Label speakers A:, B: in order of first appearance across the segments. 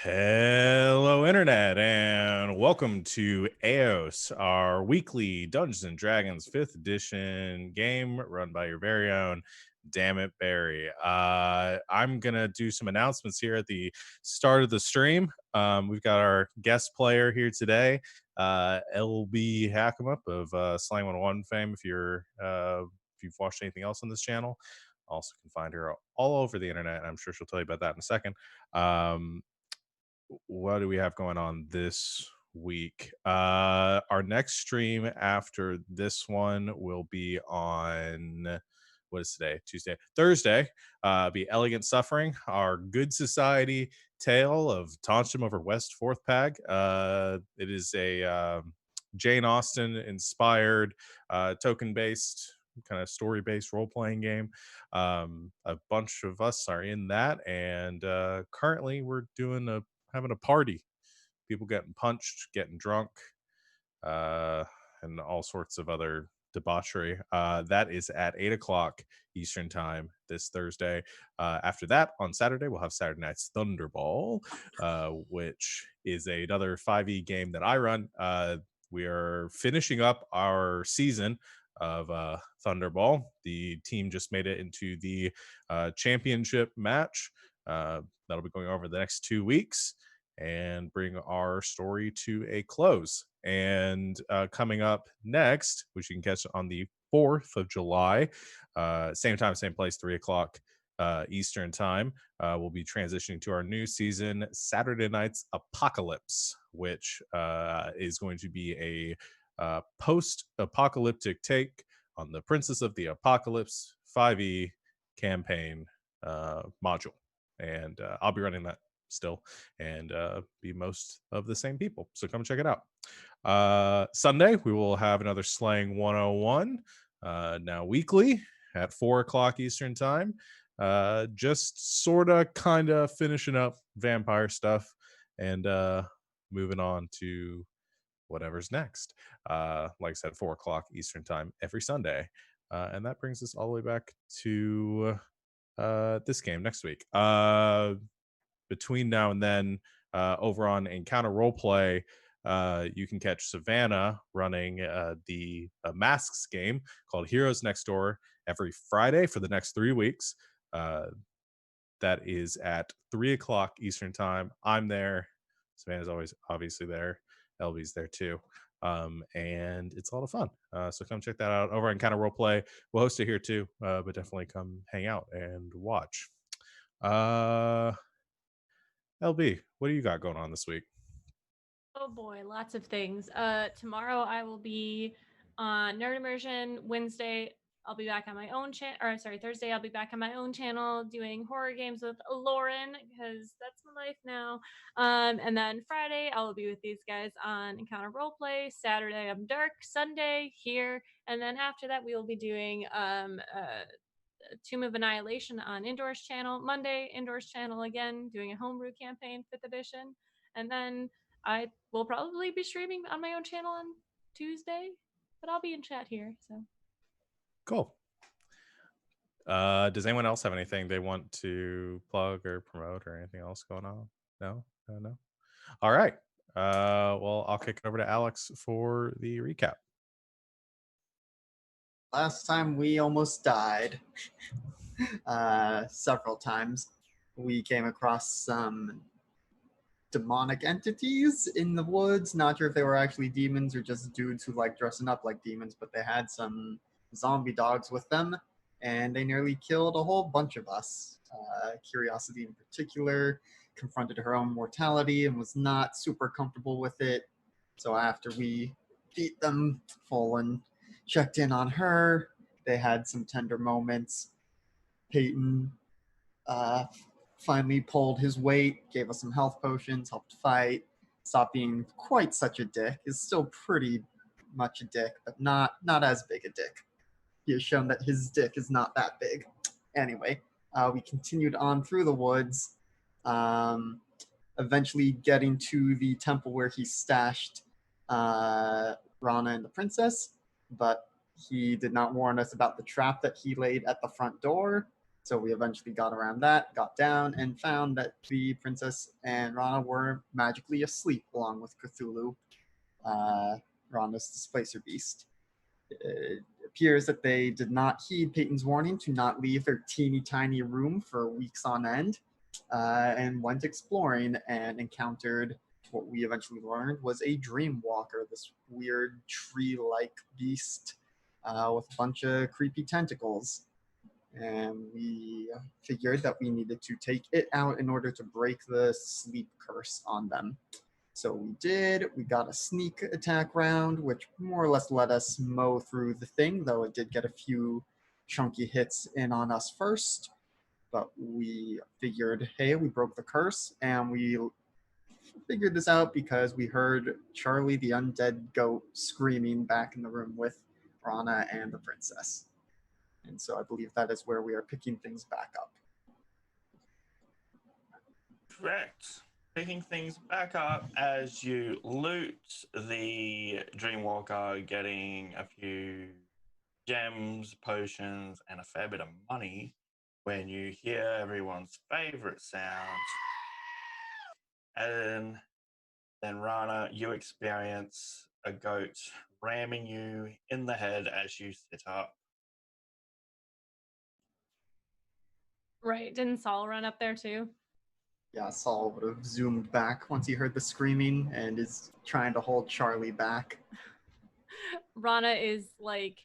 A: Hello, Internet, and welcome to Aeos, our weekly Dungeons and Dragons 5th edition game run by your very own Damn It Barry. I'm going to do some announcements here at the start of the stream. We've got our guest player here today, LB Hackemup of Slang 101 fame, if you've watched anything else on this channel. Also can find her all over the internet, and I'm sure she'll tell you about that in a second. What do we have going on this week? Our next stream after this one will be on, what is today? Tuesday, Thursday. Be Elegant Suffering, our Good Society tale of Tonsham over West Fourth Pag. It is a Jane Austen inspired, token based, kind of story based role playing game. A bunch of us are in that, and currently we're having a party, people getting punched, getting drunk, and all sorts of other debauchery. That is at 8 o'clock Eastern time this Thursday. After that, on Saturday, we'll have Saturday Night's Thunderball, which is another 5e game that I run. We are finishing up our season of Thunderball. The team just made it into the championship match. That'll be going over the next 2 weeks and bring our story to a close. And coming up next, which you can catch on the 4th of July, same time, same place, 3 o'clock Eastern time, we'll be transitioning to our new season, Saturday Night's Apocalypse, which is going to be a post-apocalyptic take on the Princess of the Apocalypse 5e campaign module. And I'll be running that still, and be most of the same people, so come check it out. Sunday we will have another Slang 101, now weekly at 4 o'clock Eastern time, just sort of kind of finishing up vampire stuff and moving on to whatever's next. Like I said, 4 o'clock Eastern time every Sunday, and that brings us all the way back to this game next week. Between now and then, over on Encounter Roleplay, you can catch Savannah running the Masks game called Heroes Next Door every Friday for the next 3 weeks. That is at 3 o'clock Eastern time. I'm there. Savannah's always obviously there. LB's there too. And it's a lot of fun. So come check that out over on Encounter Roleplay. We'll host it here too, but definitely come hang out and watch. LB, what do you got going on this week?
B: Oh boy, lots of things. Tomorrow I will be on Nerd Immersion. Wednesday I'll be back on my own channel. Or sorry, Thursday I'll be back on my own channel doing horror games with Lauren because that's my life now. And then Friday I will be with these guys on Encounter Roleplay. Saturday I'm Dark. Sunday here, and then after that we will be doing Tomb of Annihilation on Indoors channel. Monday, Indoors channel again, doing a homebrew campaign, 5th edition. And then I will probably be streaming on my own channel on Tuesday, but I'll be in chat here. So
A: Cool. Does anyone else have anything they want to plug or promote or anything else going on? No. All right. Well, I'll kick it over to Alex for the recap.
C: Last time we almost died several times. We came across some demonic entities in the woods. Not sure if they were actually demons or just dudes who like dressing up like demons, but they had some zombie dogs with them, and they nearly killed a whole bunch of us. Curiosity in particular confronted her own mortality and was not super comfortable with it. So after we beat them full and checked in on her, they had some tender moments. Peyton finally pulled his weight, gave us some health potions, helped fight, stopped being quite such a dick. Is still pretty much a dick, but not as big a dick. He has shown that his dick is not that big. Anyway, we continued on through the woods, eventually getting to the temple where he stashed Rana and the princess, but he did not warn us about the trap that he laid at the front door. So we eventually got around that, got down, and found that the princess and Rana were magically asleep along with Cthulhu, Rana's displacer beast. It appears that they did not heed Peyton's warning to not leave their teeny tiny room for weeks on end, and went exploring and encountered what we eventually learned was a dream walker, this weird tree-like beast with a bunch of creepy tentacles. And we figured that we needed to take it out in order to break the sleep curse on them. So we did. We got a sneak attack round, which more or less let us mow through the thing, though it did get a few chunky hits in on us first. But we figured, hey, we broke the curse, and we figured this out because we heard Charlie the undead goat screaming back in the room with Rana and the princess. And so I believe that is where we are picking things back up.
D: Correct. Picking things back up as you loot the Dreamwalker, getting a few gems, potions, and a fair bit of money when you hear everyone's favorite sound. And then, Rana, you experience a goat ramming you in the head as you sit up.
B: Right. Didn't Saul run up there too?
C: Yeah, Saul would have zoomed back once he heard the screaming and is trying to hold Charlie back.
B: Rana is like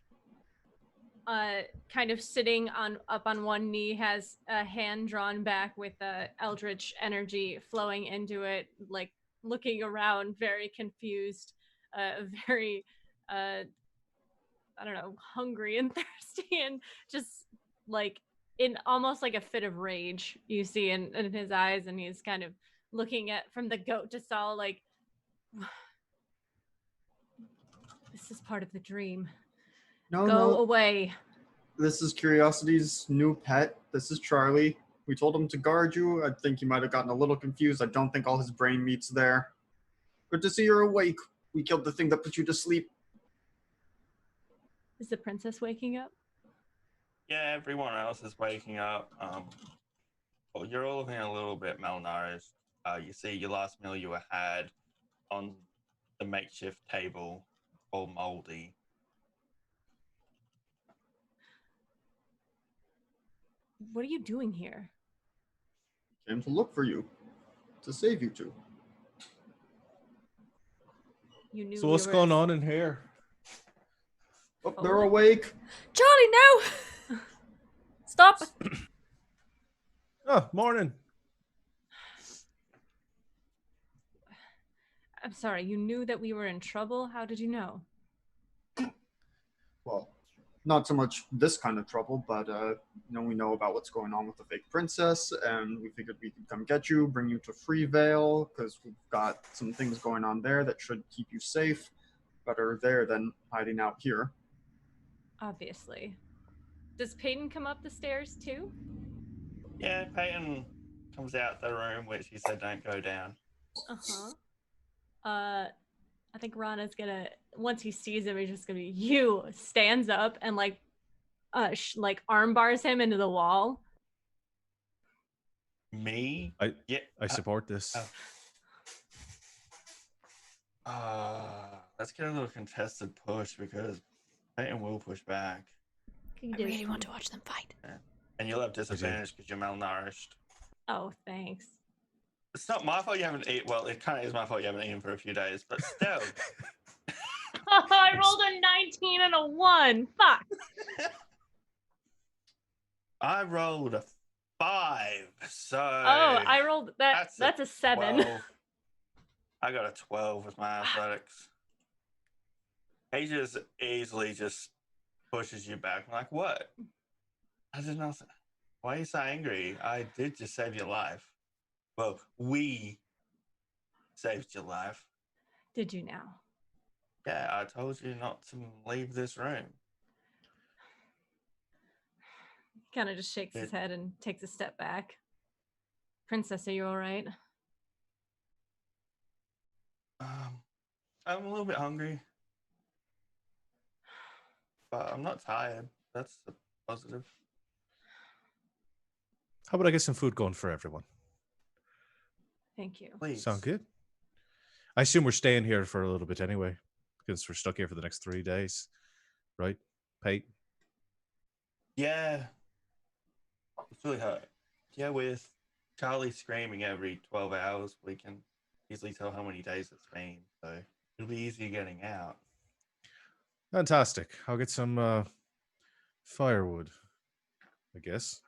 B: kind of sitting up on one knee, has a hand drawn back with eldritch energy flowing into it, like looking around, very confused, very I don't know, hungry and thirsty, and just like in almost like a fit of rage you see in his eyes, and he's kind of looking at from the goat to Saul like, this is part of the dream.
C: No,
B: Go
C: no,
B: away.
C: this is Curiosity's new pet. This is Charlie. We told him to guard you. I think he might have gotten a little confused. I don't think all his brain meat's there. Good to see you're awake. We killed the thing that put you to sleep.
B: Is the princess waking up?
D: Yeah, everyone else is waking up. Well, you're all looking a little bit malnourished. You see your last meal you had on the makeshift table, all moldy.
B: What are you doing here?
C: Came to look for you. To save you two.
B: You knew
A: So
B: we
A: what's
B: were
A: going on in here?
C: Oh, they're awake.
B: Charlie, no! Stop!
A: Oh, morning.
B: I'm sorry, you knew that we were in trouble? How did you know?
C: Well, not so much this kind of trouble, but we know about what's going on with the fake princess, and we figured we could come get you, bring you to Freevale, because we've got some things going on there that should keep you safe. Better there than hiding out here.
B: Obviously. Does Peyton come up the stairs too?
D: Yeah, Peyton comes out the room, which he said don't go down.
B: Uh-huh. I think Rana's gonna, once he sees him, he's just gonna be, you, stands up and like arm bars him into the wall.
D: Me?
A: I
D: Yeah.
A: support this.
D: Let's get a little contested push because Peyton will push back.
B: I
E: really want to watch them fight.
D: Yeah. And you'll have disadvantage because you're malnourished.
B: Oh, thanks.
D: It's not my fault you haven't eaten. Well, it kind of is my fault you haven't eaten for a few days, but still.
B: I rolled a 19 and a 1. Fuck.
D: I rolled a 5, so.
B: Oh, I rolled that. That's a 7.
D: 12. I got a 12 with my athletics. He just easily just pushes you back. I'm like, what? I did not. Why are you so angry? I did just save your life. Well, we saved your life.
B: Did you now?
D: Yeah, I told you not to leave this room.
B: Kind of just shakes his head and takes a step back. Princess, are you all right?
D: I'm a little bit hungry, but I'm not tired. That's a positive.
A: How about I get some food going for everyone?
B: Thank you.
D: Please.
A: Sound good? I assume we're staying here for a little bit anyway, because we're stuck here for the next 3 days, right, Pate?
D: Yeah. It's really hard. Yeah, with Charlie screaming every 12 hours, we can easily tell how many days it's been. So it'll be easier getting out.
A: Fantastic. I'll get some firewood, I guess.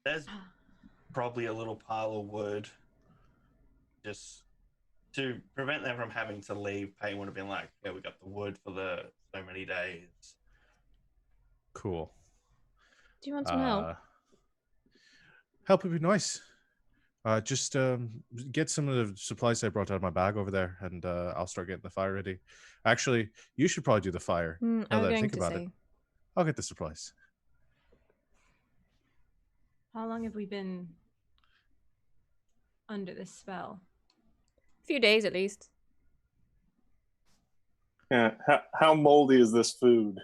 D: There's probably a little pile of wood just to prevent them from having to leave. Payne would have been like, yeah, we got the wood for the so many days.
A: Cool.
E: Do you want some help?
A: Help would be nice. Just get some of the supplies I brought out of my bag over there, and I'll start getting the fire ready. Actually, you should probably do the fire.
E: I
A: Now
E: was
A: that I
E: going
A: think
E: to
A: about
E: say.
A: it, I'll get the supplies.
B: How long have we been under this spell?
E: A few days at least.
F: Yeah. How moldy is this food?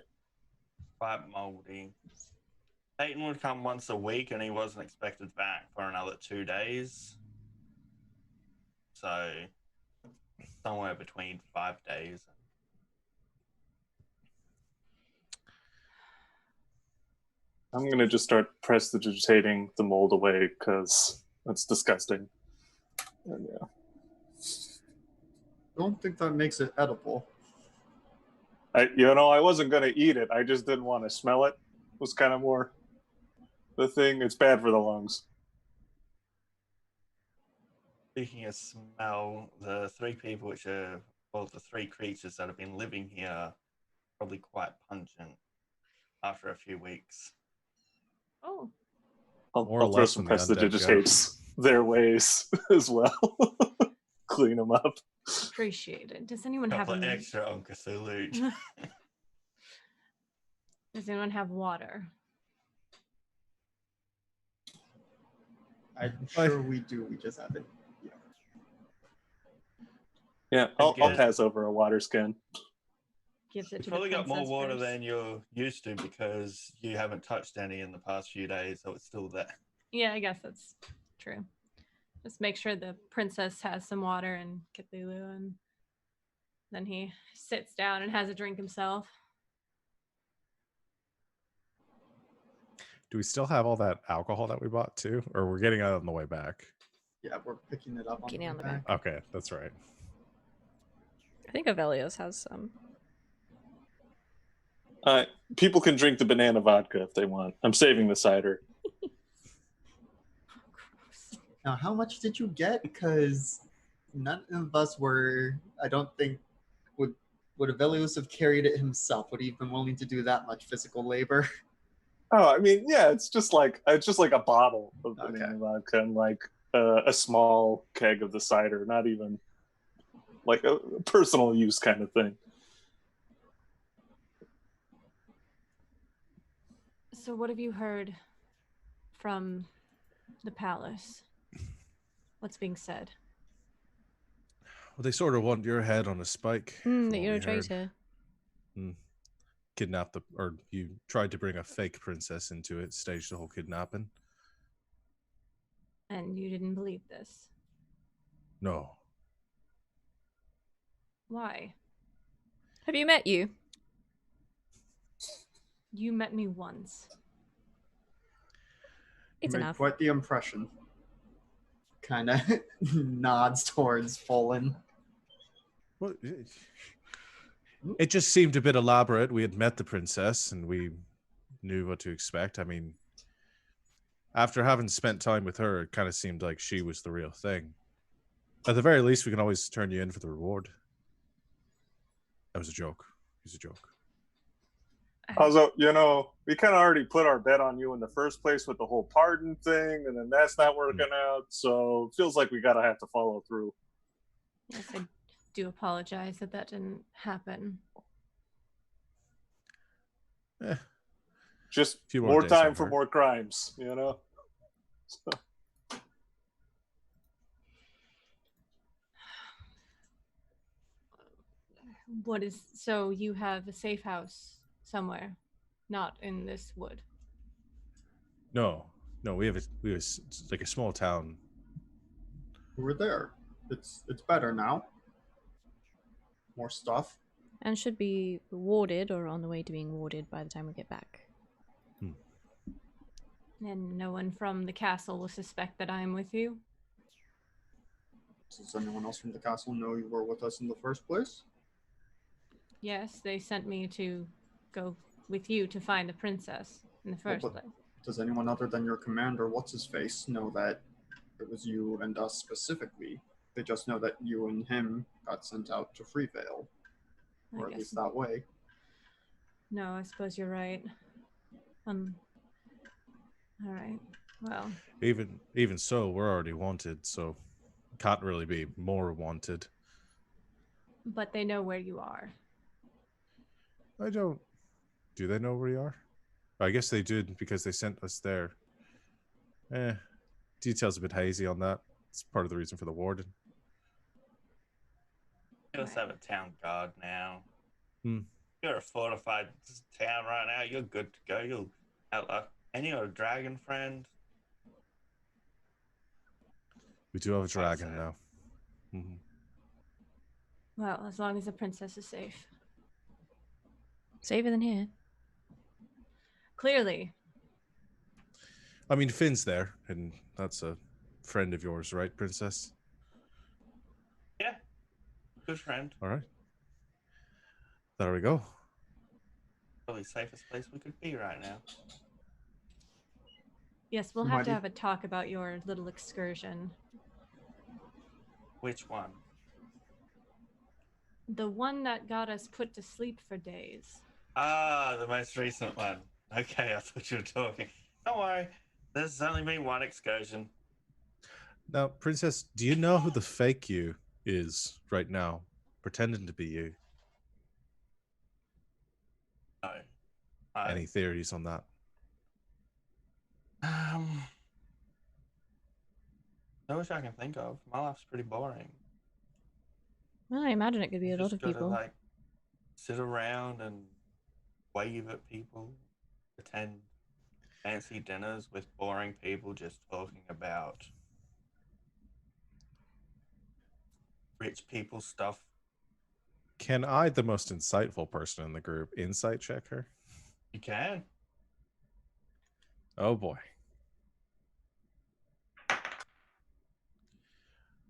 D: Quite moldy. Peyton would come once a week and he wasn't expected back for another 2 days. So somewhere between 5 days.
F: I'm going to just start prestidigitating the mold away because that's disgusting. And yeah.
C: I don't think that makes it edible.
F: I wasn't going to eat it. I just didn't want to smell it. Was kind of more the thing. It's bad for the lungs.
D: Speaking of smell, the three creatures that have been living here are probably quite pungent after a few weeks.
B: Oh,
F: I'll
A: More or
F: throw
A: less
F: some
A: when the undead go.
F: prestidigitates their ways as well. Clean them up.
B: appreciate it. Does anyone have
D: Couple
B: a
D: extra on Cthulhu.
B: Does anyone have water?
C: I'm sure we do. We just haven't.
F: Yeah, I'll
D: Good.
F: pass over a water skin.
B: Gives it
D: You've
B: to
D: probably
B: the
D: got more
B: princess
D: water
B: first.
D: than you're used to because you haven't touched any in the past few days, so it's still there.
B: Yeah, I guess that's true. Just make sure the princess has some water and Cthulhu, and then he sits down and has a drink himself.
A: Do we still have all that alcohol that we bought too, or we're getting out on the way back?
C: Yeah, we're picking it up on
E: Getting
C: the
E: on the
C: way back.
A: Okay, that's right.
E: I think Aeos has some.
F: People can drink the banana vodka if they want. I'm saving the cider.
C: Now, how much did you get? Because none of us were. I don't think would Avelius have carried it himself? Would he have been willing to do that much physical labor?
F: Oh, I mean, yeah, it's just like a bottle of
C: Okay.
F: banana vodka and like a small keg of the cider, not even like a personal use kind of thing.
B: So, what have you heard from the palace? What's being said?
A: Well, they sort of want your head on a spike. from
E: That
A: what
E: you're a
A: we heard.
E: traitor.
A: Kidnapped or you tried to bring a fake princess into it, staged the whole kidnapping.
B: And you didn't believe this.
A: No.
B: Why?
E: Have you met you?
B: You met me once.
E: It's
C: Made
E: enough.
C: Quite the impression. Kind of nods towards Folin.
A: Well, it just seemed a bit elaborate. We had met the princess and we knew what to expect. I mean, after having spent time with her, it kind of seemed like she was the real thing. At the very least, we can always turn you in for the reward. That was a joke. It was a joke.
F: Also, we kind of already put our bet on you in the first place with the whole pardon thing, and then that's not working out. So it feels like we gotta have to follow through.
B: Yes, I do apologize that didn't happen.
F: Just
A: Few more
F: more
A: days
F: time
A: on
F: for
A: her.
F: more crimes, So,
B: So you have a safe house somewhere, not in this wood.
A: No, we have like a small town.
C: We were there. It's better now. More stuff.
E: And should be warded or on the way to being warded by the time we get back.
B: And no one from the castle will suspect that I am with you.
C: Does anyone else from the castle know you were with us in the first place?
B: Yes, they sent me to go with you to find the princess in the first
C: but
B: place.
C: Does anyone other than your commander, what's-his-face, know that it was you and us specifically? They just know that you and him got sent out to Freevale.
B: I
C: Or at
B: guess.
C: least that way.
B: No, I suppose you're right. All right. Well,
A: Even so, we're already wanted, so can't really be more wanted.
B: but they know where you are.
A: I don't. Do they know where we are? I guess they did because they sent us there. Details a bit hazy on that. It's part of the reason for the warden.
D: You just have a town guard now.
A: Hmm.
D: You're a fortified town right now. You're good to go. You'll outluck. And you're a dragon friend.
A: We do have a dragon
D: say.
A: now. Mm-hmm.
B: Well, as long as the princess is safe.
E: Safer than here.
B: Clearly.
A: I mean, Finn's there, and that's a friend of yours, right, princess?
D: Yeah. Good friend.
A: All right. There we go.
D: Probably safest place we could be right now.
B: Yes, we'll have to have a talk about your little excursion.
D: Which one?
B: The one that got us put to sleep for days.
D: Ah, the most recent one. Okay, I thought you were talking. Don't worry. There's only been one excursion.
A: Now, princess, do you know who the fake you is right now, pretending to be you?
D: No.
A: Any theories on that?
D: I wish I can think of. My life's pretty boring.
E: Well, I imagine it could be
D: You
E: a lot
D: just
E: of
D: gotta,
E: people.
D: like, sit around and wave at people, attend fancy dinners with boring people just talking about rich people stuff.
A: Can I, the most insightful person in the group, insight check her?
D: You can.
A: Oh boy.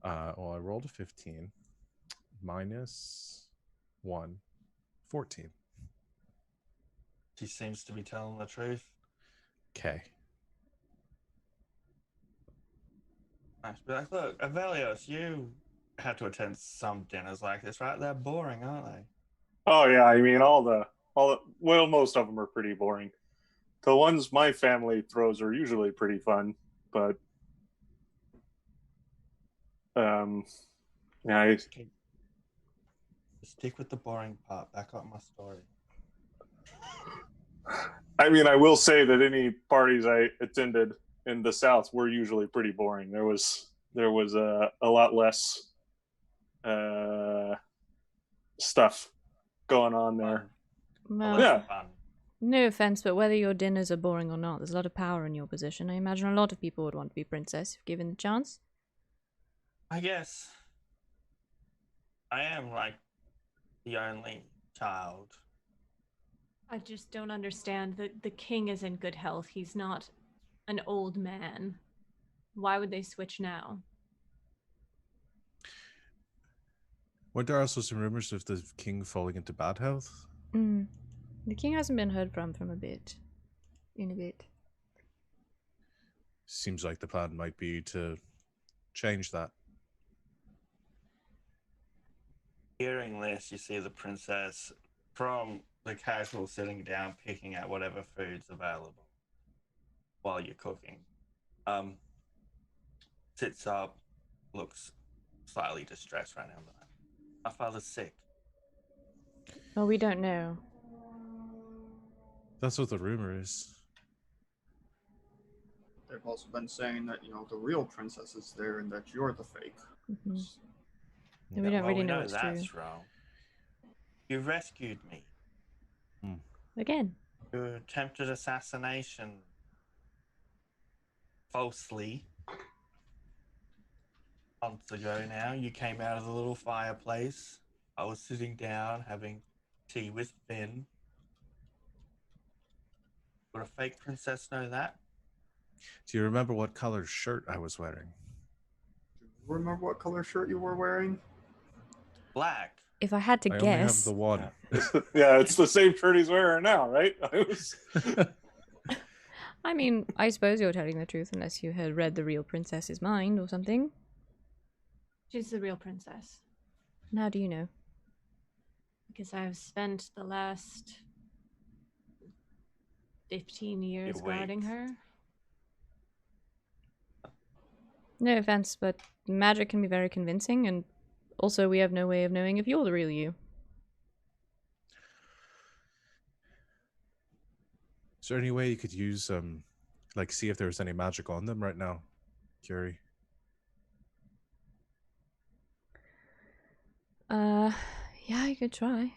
A: Well, I rolled a 15 minus 1, 14.
D: She seems to be telling the truth.
A: Okay.
D: I should be like, look, Avelios, you have to attend some dinners like this, right? They're boring, aren't they?
F: Oh yeah, I mean well, most of them are pretty boring. The ones my family throws are usually pretty fun, but yeah,
D: Okay. Stick with the boring part. Back up my story.
F: I mean, I will say that any parties I attended in the South were usually pretty boring. There was a lot less stuff going on there.
E: Well,
F: Yeah.
D: Fun.
E: no offense, but whether your dinners are boring or not, there's a lot of power in your position. I imagine a lot of people would want to be princess if given the chance.
D: I guess I am like the only child.
B: I just don't understand that the king is in good health. He's not an old man. Why would they switch now?
A: Weren't there also some rumors of the king falling into bad health?
E: The king hasn't been heard from in a bit.
A: Seems like the plan might be to change that.
D: Hearing this, you see the princess from the casual sitting down, picking out whatever food's available while you're cooking. Sits up, looks slightly distressed right now. My father's sick.
E: Oh, we don't know.
A: That's what the rumor is.
C: They've also been saying that, the real princess is there and that you're the fake.
E: Mm-hmm. And we don't really know what's true.
D: That's wrong. You rescued me.
E: Again.
D: You attempted assassination falsely months ago now, you came out of the little fireplace. I was sitting down having tea with Finn. Would a fake princess know that?
A: Do you remember what color shirt I was wearing?
C: Remember what color shirt you were wearing?
D: Black.
E: If I had to
A: I only have
E: guess,
A: the one.
F: Yeah, it's the same shirt he's wearing now, right?
E: I mean, I suppose you're telling the truth unless you had read the real princess's mind or something.
B: She's the real princess.
E: And how do you know?
B: Because I've spent the last 15 years
D: You
B: guarding
D: wait.
B: her.
E: No offense, but magic can be very convincing, and also we have no way of knowing if you're the real you.
A: Is there any way you could use like see if there's any magic on them right now, Curie?
E: Yeah, you could try.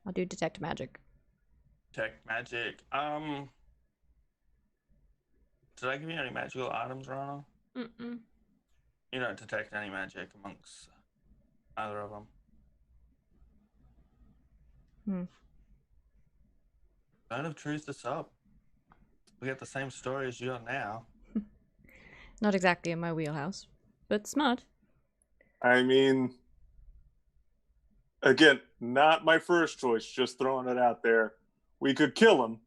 E: I'll do detect magic.
D: Detect magic. Did I give you any magical items, Rana?
B: Mm-mm.
D: You don't detect any magic amongst either of them. Zone of Truth is up. We got the same story as you are now.
E: Not exactly in my wheelhouse, but smart.
F: I mean, again, not my first choice, just throwing it out there. We could kill them,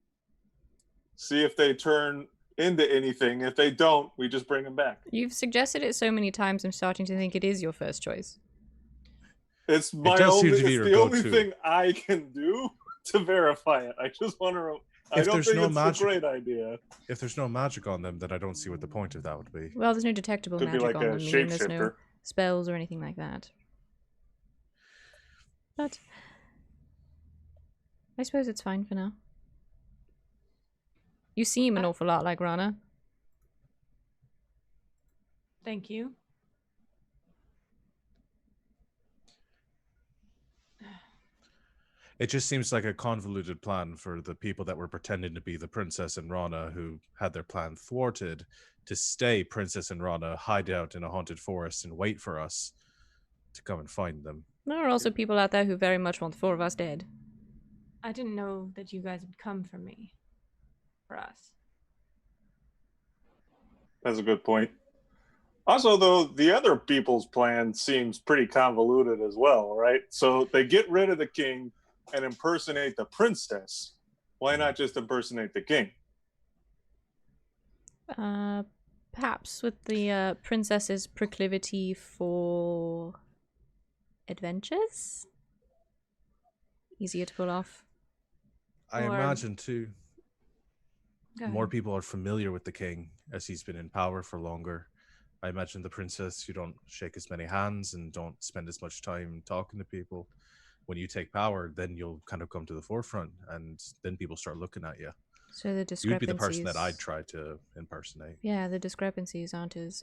F: see if they turn into anything. If they don't, we just bring them back.
E: You've suggested it so many times, I'm starting to think it is your first choice.
F: It's my
A: does seem
F: only.
A: to be
F: It's
A: your
F: the only
A: go-to.
F: thing I can do to verify it. I just want to. I
A: If
F: don't
A: there's
F: think
A: no
F: it's
A: magic-
F: a great idea.
A: If there's no magic on them, then I don't see what the point of that would be.
E: Well, there's no detectable
F: Could be
E: magic
F: like
E: on
F: a
E: them, meaning there's no
F: shapeshifter.
E: spells or anything like that. But I suppose it's fine for now. You seem an awful lot like Rana.
B: Thank you.
A: It just seems like a convoluted plan for the people that were pretending to be the princess and Rana who had their plan thwarted to stay Princess and Rana, hide out in a haunted forest and wait for us to come and find them.
E: There are also people out there who very much want the four of us dead.
B: I didn't know that you guys would come for me. For us.
F: That's a good point. Also, though, the other people's plan seems pretty convoluted as well, right? So they get rid of the king and impersonate the princess. Why not just impersonate the king?
E: Perhaps with the princess's proclivity for adventures? Easier to pull off.
A: I
B: Or-
A: imagine, too,
B: Go
A: more
B: ahead.
A: people are familiar with the king as he's been in power for longer. I imagine the princess, you don't shake as many hands and don't spend as much time talking to people. When you take power, then you'll kind of come to the forefront, and then people start looking at you.
E: So the
A: You'd
E: discrepancies...
A: be the person that I'd try to impersonate.
E: Yeah, the discrepancies aren't as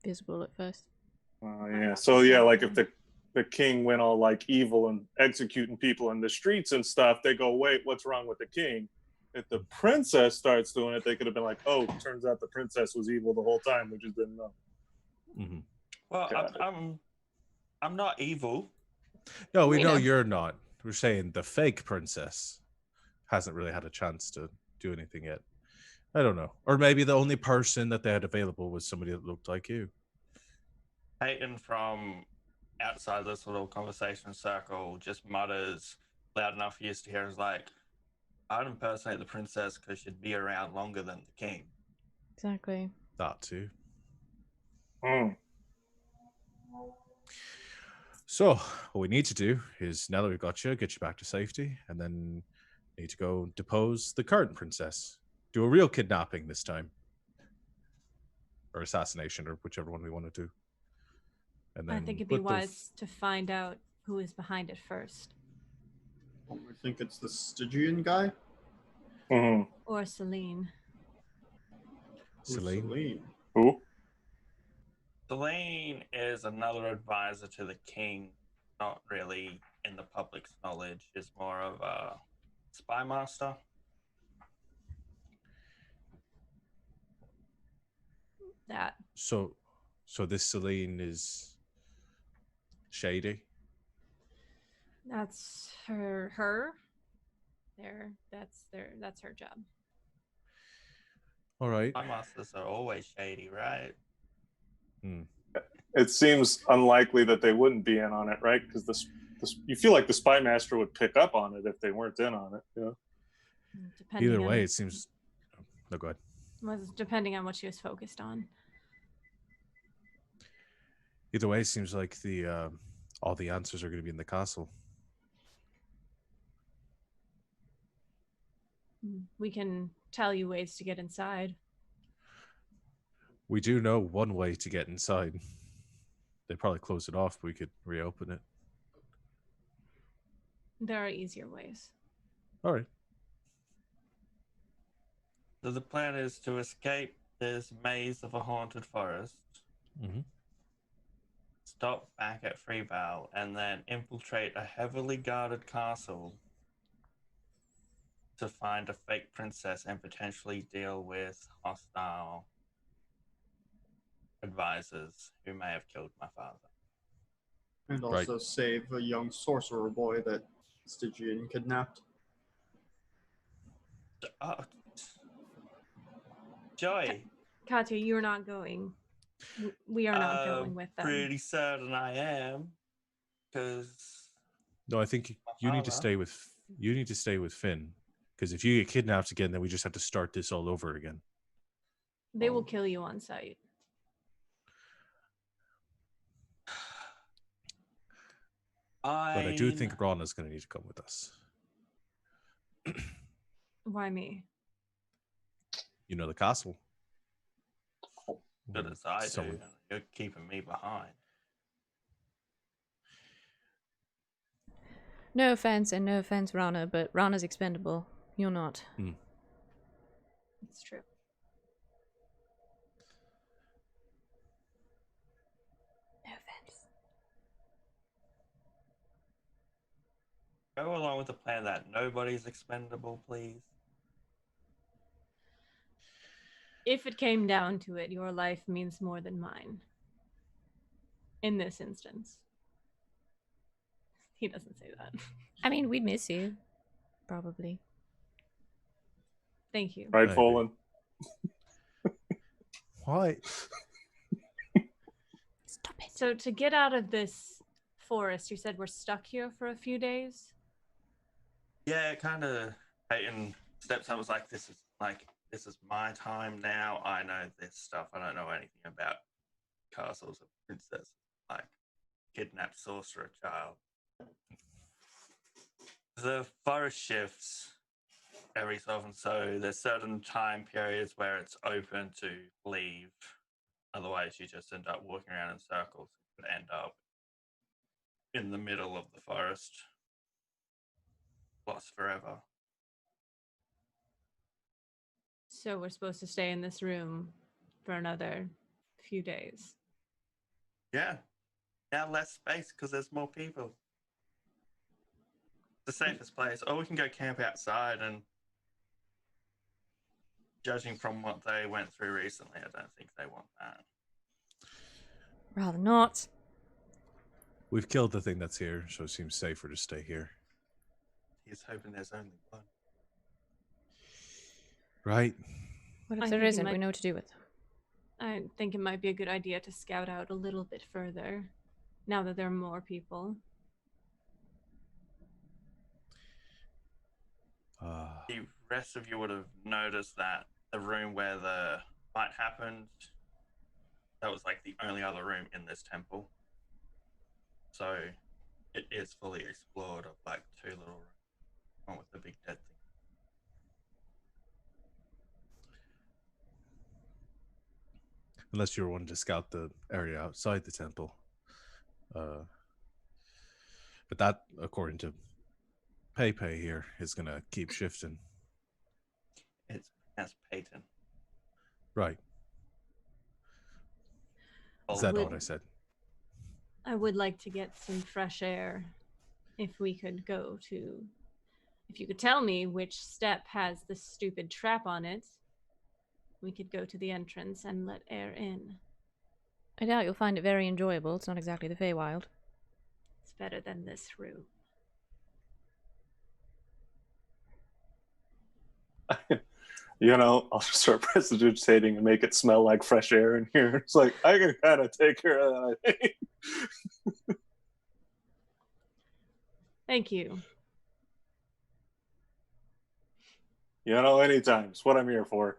E: visible at first.
F: Yeah. So yeah, like if the king went all like evil and executing people in the streets and stuff, they go, wait, what's wrong with the king? If the princess starts doing it, they could have been like, oh, turns out the princess was evil the whole time. We just didn't know.
A: Mm-hmm.
D: Well,
F: Got it.
D: I'm not evil.
A: No, we
E: We
A: know
E: know.
A: you're not. We're saying the fake princess hasn't really had a chance to do anything yet. I don't know. Or maybe the only person that they had available was somebody that looked like you.
D: Peyton from outside this little conversation circle just mutters loud enough for you to hear. Is like, I'd impersonate the princess because she'd be around longer than the king.
E: Exactly.
A: That too.
F: Hmm.
A: So, what we need to do is, now that we've got you, get you back to safety, and then need to go depose the current princess. Do a real kidnapping this time. Or assassination, or whichever one we want to do. And
B: I
A: then
B: think it'd be
A: put the
B: wise to find out who is behind it first.
C: I think it's the Stygian guy.
F: Mhm.
B: Or Celine.
C: Who's
A: Celine.
F: Who?
D: Celine is another advisor to the king, not really in the public's knowledge. Is more of a spy master.
B: that.
A: So this Celine is shady.
B: That's her. That's her job.
A: All right.
D: My masters are always shady, right?
F: It seems unlikely that they wouldn't be in on it, right? Because you feel like the spy master would pick up on it if they weren't in on it. Yeah.
B: Depending
A: Either
B: on,
A: way, it seems. No, go ahead.
B: was depending on what she was focused on.
A: Either way, it seems like the all the answers are going to be in the castle.
B: We can tell you ways to get inside.
A: We do know one way to get inside. They probably closed it off, but we could reopen it.
B: There are easier ways.
A: All right.
D: So the plan is to escape this maze of a haunted forest,
A: Mm-hmm.
D: stop back at Freebow, and then infiltrate a heavily guarded castle to find a fake princess and potentially deal with hostile advisors who may have killed my father.
C: And
A: Right.
C: also save a young sorcerer boy that Stygian kidnapped.
D: Oh. Joy.
B: Katya, you're not going. We are not going with them.
D: Pretty certain I am, because
A: No, I think you need to stay with Finn, because if you get kidnapped again, then we just have to start this all over again.
B: They will kill you on sight.
A: But I do think Rana's going to need to come with us.
B: Why me?
A: You know the castle.
D: good as I
A: So
D: do, you're keeping me behind.
E: No offense, and no offense, Rana, but Rana's expendable. You're not.
B: It's true.
E: No offense.
D: Go along with the plan that nobody's expendable, please.
B: If it came down to it, your life means more than mine. In this instance. He doesn't say that.
E: I mean, we'd miss you. Probably.
B: Thank you.
F: Right,
A: I
F: Folan?
A: Why?
E: Stop it.
B: So to get out of this forest, you said we're stuck here for a few days?
D: Yeah, kind of. Peyton steps up, was like, this is my time now. I know this stuff. I don't know anything about castles of princesses, like kidnapped sorcerer child. The forest shifts every so often, so there's certain time periods where it's open to leave. Otherwise, you just end up walking around in circles and end up in the middle of the forest, lost forever.
B: So we're supposed to stay in this room for another few days.
D: Yeah, now less space because there's more people. The safest place. Or we can go camp outside, and judging from what they went through recently, I don't think they want that.
E: Rather not.
A: We've killed the thing that's here, so it seems safer to stay here.
D: He's hoping there's only one.
A: Right?
E: What
B: I
E: if there
B: think it
E: isn't? We
B: might-
E: know what to do with them.
B: I think it might be a good idea to scout out a little bit further, now that there are more people.
D: The rest of you would have noticed that the room where the fight happened, that was like the only other room in this temple. So it is fully explored of like two little rooms, one with the big dead thing.
A: Unless you were wanting to scout the area outside the temple. But that, according to Pepe here, is going to keep shifting.
D: It's pronounced Peyton.
A: Right. Is that what I said?
B: I would like to get some fresh air. If we could go to... If you could tell me which step has this stupid trap on it, We could go to the entrance and let air in.
E: I doubt you'll find it very enjoyable. It's not exactly the Feywild.
B: It's better than this room.
F: You know, I'll just start precipitating and make it smell like fresh air in here. It's like, I can kind of take care of that, I think.
B: Thank you.
F: You know, anytime. It's what I'm here for.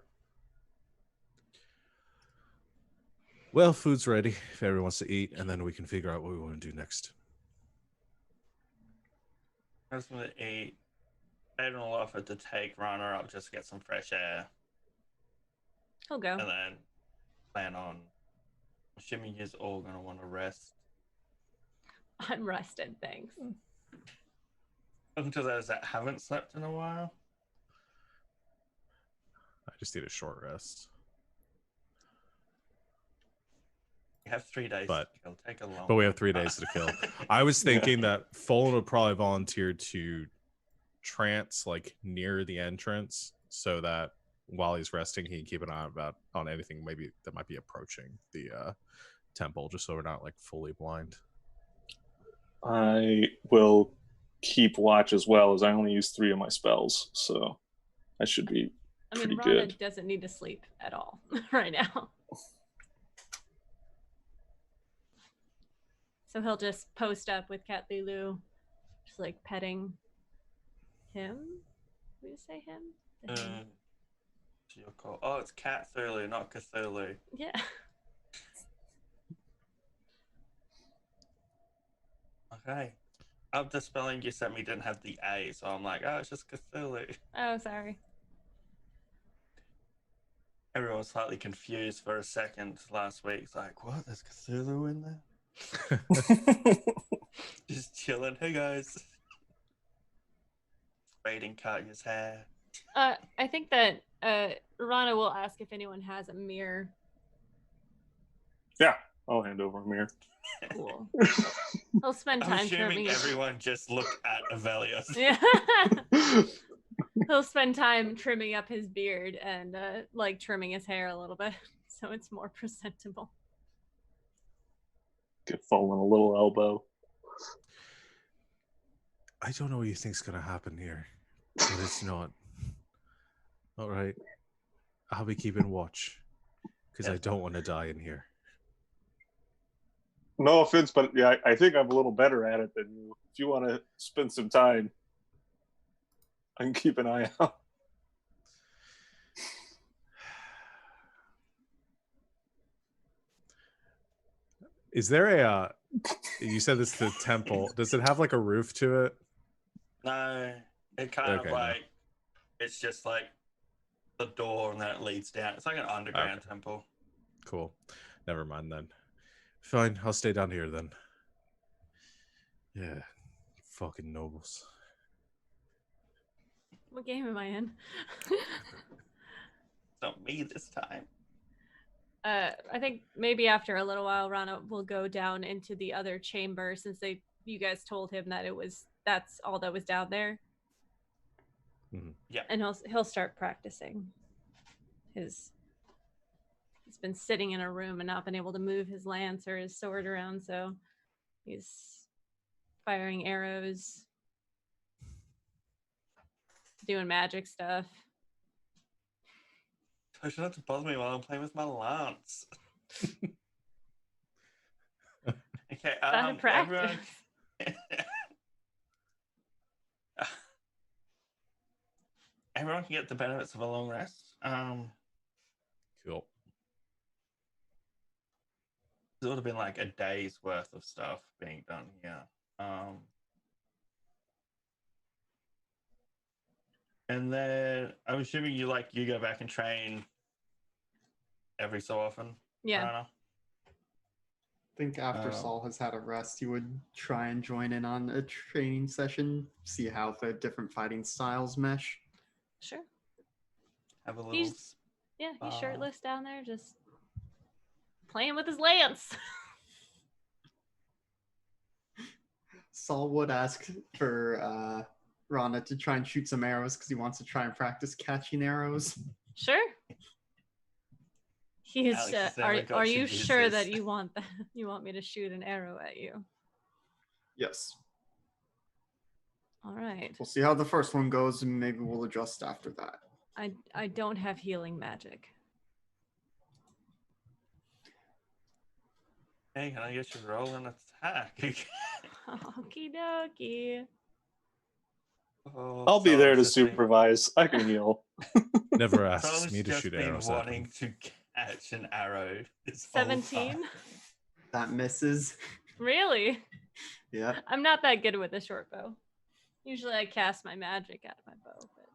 A: Well, food's ready if everyone wants to eat, and then we can figure out what we want to do next.
D: I just want to eat. Aiden will offer to take Rana up just to get some fresh air.
B: He'll go.
D: And then plan on. Assuming you're all going to want to rest.
B: I'm rested, thanks.
D: To those that haven't slept in a while.
A: I just need a short rest.
D: You have 3 days
A: But-
D: to kill. Take a long
A: But we have
D: one.
A: 3 days to kill. I was thinking that Folan would probably volunteer to trance like near the entrance so that while he's resting, he can keep an eye on anything maybe that might be approaching the temple, just so we're not like fully blind.
F: I will keep watch as well, as I only use 3 of my spells, so I should be
B: I mean,
F: pretty
B: Rana
F: good.
B: doesn't need to sleep at all right now. So he'll just post up with Cat Lulu, just like petting him. We say him? The him.
D: So you'll call. Oh, it's Cthulhu, not Cthulhu.
B: Yeah.
D: Okay. Up the spelling you sent me didn't have the A, so I'm like, oh, it's just Cthulhu.
B: Oh, sorry.
D: Everyone was slightly confused for a second last week. It's like, what? There's Cthulhu in there? Just chilling. Hey, guys. Braiding Katya's hair.
B: I think that Rana will ask if anyone has a mirror.
F: Yeah, I'll hand over a mirror.
B: Cool. He'll spend
D: I'm
B: time
D: assuming
B: trimming his...
D: everyone just looked at Avelios.
B: Yeah. He'll spend time trimming up his beard and like trimming his hair a little bit so it's more presentable.
F: Get fallen a little elbow.
A: I don't know what you think's gonna happen here, but it's not. All right, I'll be keeping watch because I don't want to die in here.
F: No offense, but yeah, I think I'm a little better at it than you. If you want to spend some time, I can keep an eye out.
A: Is there a? You said this is the temple. Does it have like a roof to it?
D: No, it kind
A: Okay,
D: of
A: no.
D: like, it's just like the door and then it leads down. It's like an underground temple.
A: Cool. Never mind then. Fine, I'll stay down here then. Yeah, fucking nobles.
B: What game am I in?
D: Not me this time.
B: I think maybe after a little while, Rana will go down into the other chamber since you guys told him that that's all that was down there.
A: Mm-hmm.
D: Yeah.
B: And he'll start practicing. He's been sitting in a room and not been able to move his lance or his sword around, so he's firing arrows, doing magic stuff.
D: Try not to bother me while I'm playing with my lance. Okay,
B: Gotta practice.
D: everyone... everyone can get the benefits of a long rest.
A: Cool.
D: It would have been like a day's worth of stuff being done here. And then I'm assuming you go back and train every so often.
B: Yeah.
D: Rana?
C: I think after Saul has had a rest, he would try and join in on a training session, see how the different fighting styles mesh.
B: Sure.
D: Have a little.
B: He's shirtless down there, just playing with his lance.
C: Saul would ask for Rana to try and shoot some arrows because he wants to try and practice catching arrows.
B: Sure. He's.
D: Alex has
B: Are
D: never got
B: Are
D: to
B: you
D: use
B: sure
D: this.
B: that you want that? You want me to shoot an arrow at you?
C: Yes.
B: All right.
C: We'll see how the first one goes, and maybe we'll adjust after that.
B: I don't have healing magic.
D: Hey, can I get you to roll an attack?
B: Okie dokie.
D: Oh,
F: I'll be
D: Sol's
F: there to
D: just been-
F: supervise. I can heal.
A: Never asks
D: Sol's
A: me to
D: just
A: shoot
D: been
A: arrows at
D: wanting
A: him.
D: to catch an arrow this whole
B: 17.
D: time.
C: That misses.
B: Really?
C: Yeah.
B: I'm not that good with a short bow. Usually I cast my magic out of my bow. But...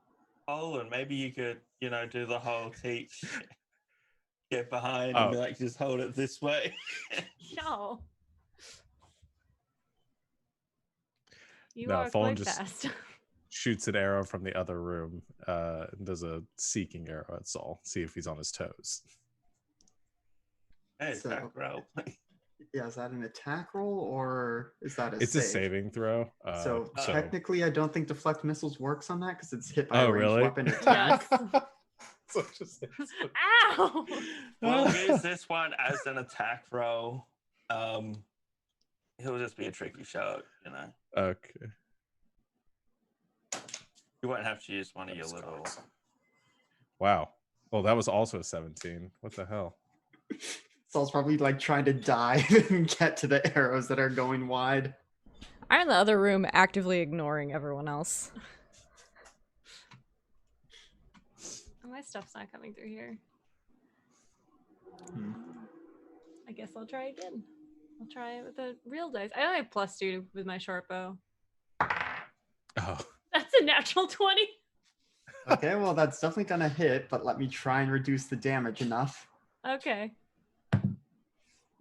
D: Oh, and maybe you could, do the whole teach, get behind
A: Oh.
D: and be like, just hold it this way.
B: No. You
A: No,
B: are
A: Fallen
B: quite
A: just-
B: fast.
A: Shoots an arrow from the other room. And does a seeking arrow at Saul. See if he's on his toes.
D: Hey,
C: So-
D: attack roll.
C: Yeah, is that an attack roll or is that a
A: It's
C: save?
A: a saving throw.
C: So
D: so-
C: technically, I don't think deflect missiles works on that because it's hit by
A: Oh,
C: a ranged
A: really?
C: weapon attack.
B: Yes.
A: So just-
B: Ow!
D: We'll use this one as an attack roll. He'll just be a tricky shot,
A: Okay.
D: You won't have to use one of your
A: That's
D: little.
A: cards. Wow. Well, that was also a 17. What the hell?
C: Saul's probably like trying to dive and get to the arrows that are going wide.
E: I'm in the other room actively ignoring everyone else.
B: Oh, my stuff's not coming through here.
C: Hmm.
B: I guess I'll try again. I'll try it with a real dice. I only have +2 with my short bow.
A: Oh.
B: That's a natural 20.
C: Okay, well that's definitely gonna hit, but let me try and reduce the damage enough.
B: Okay.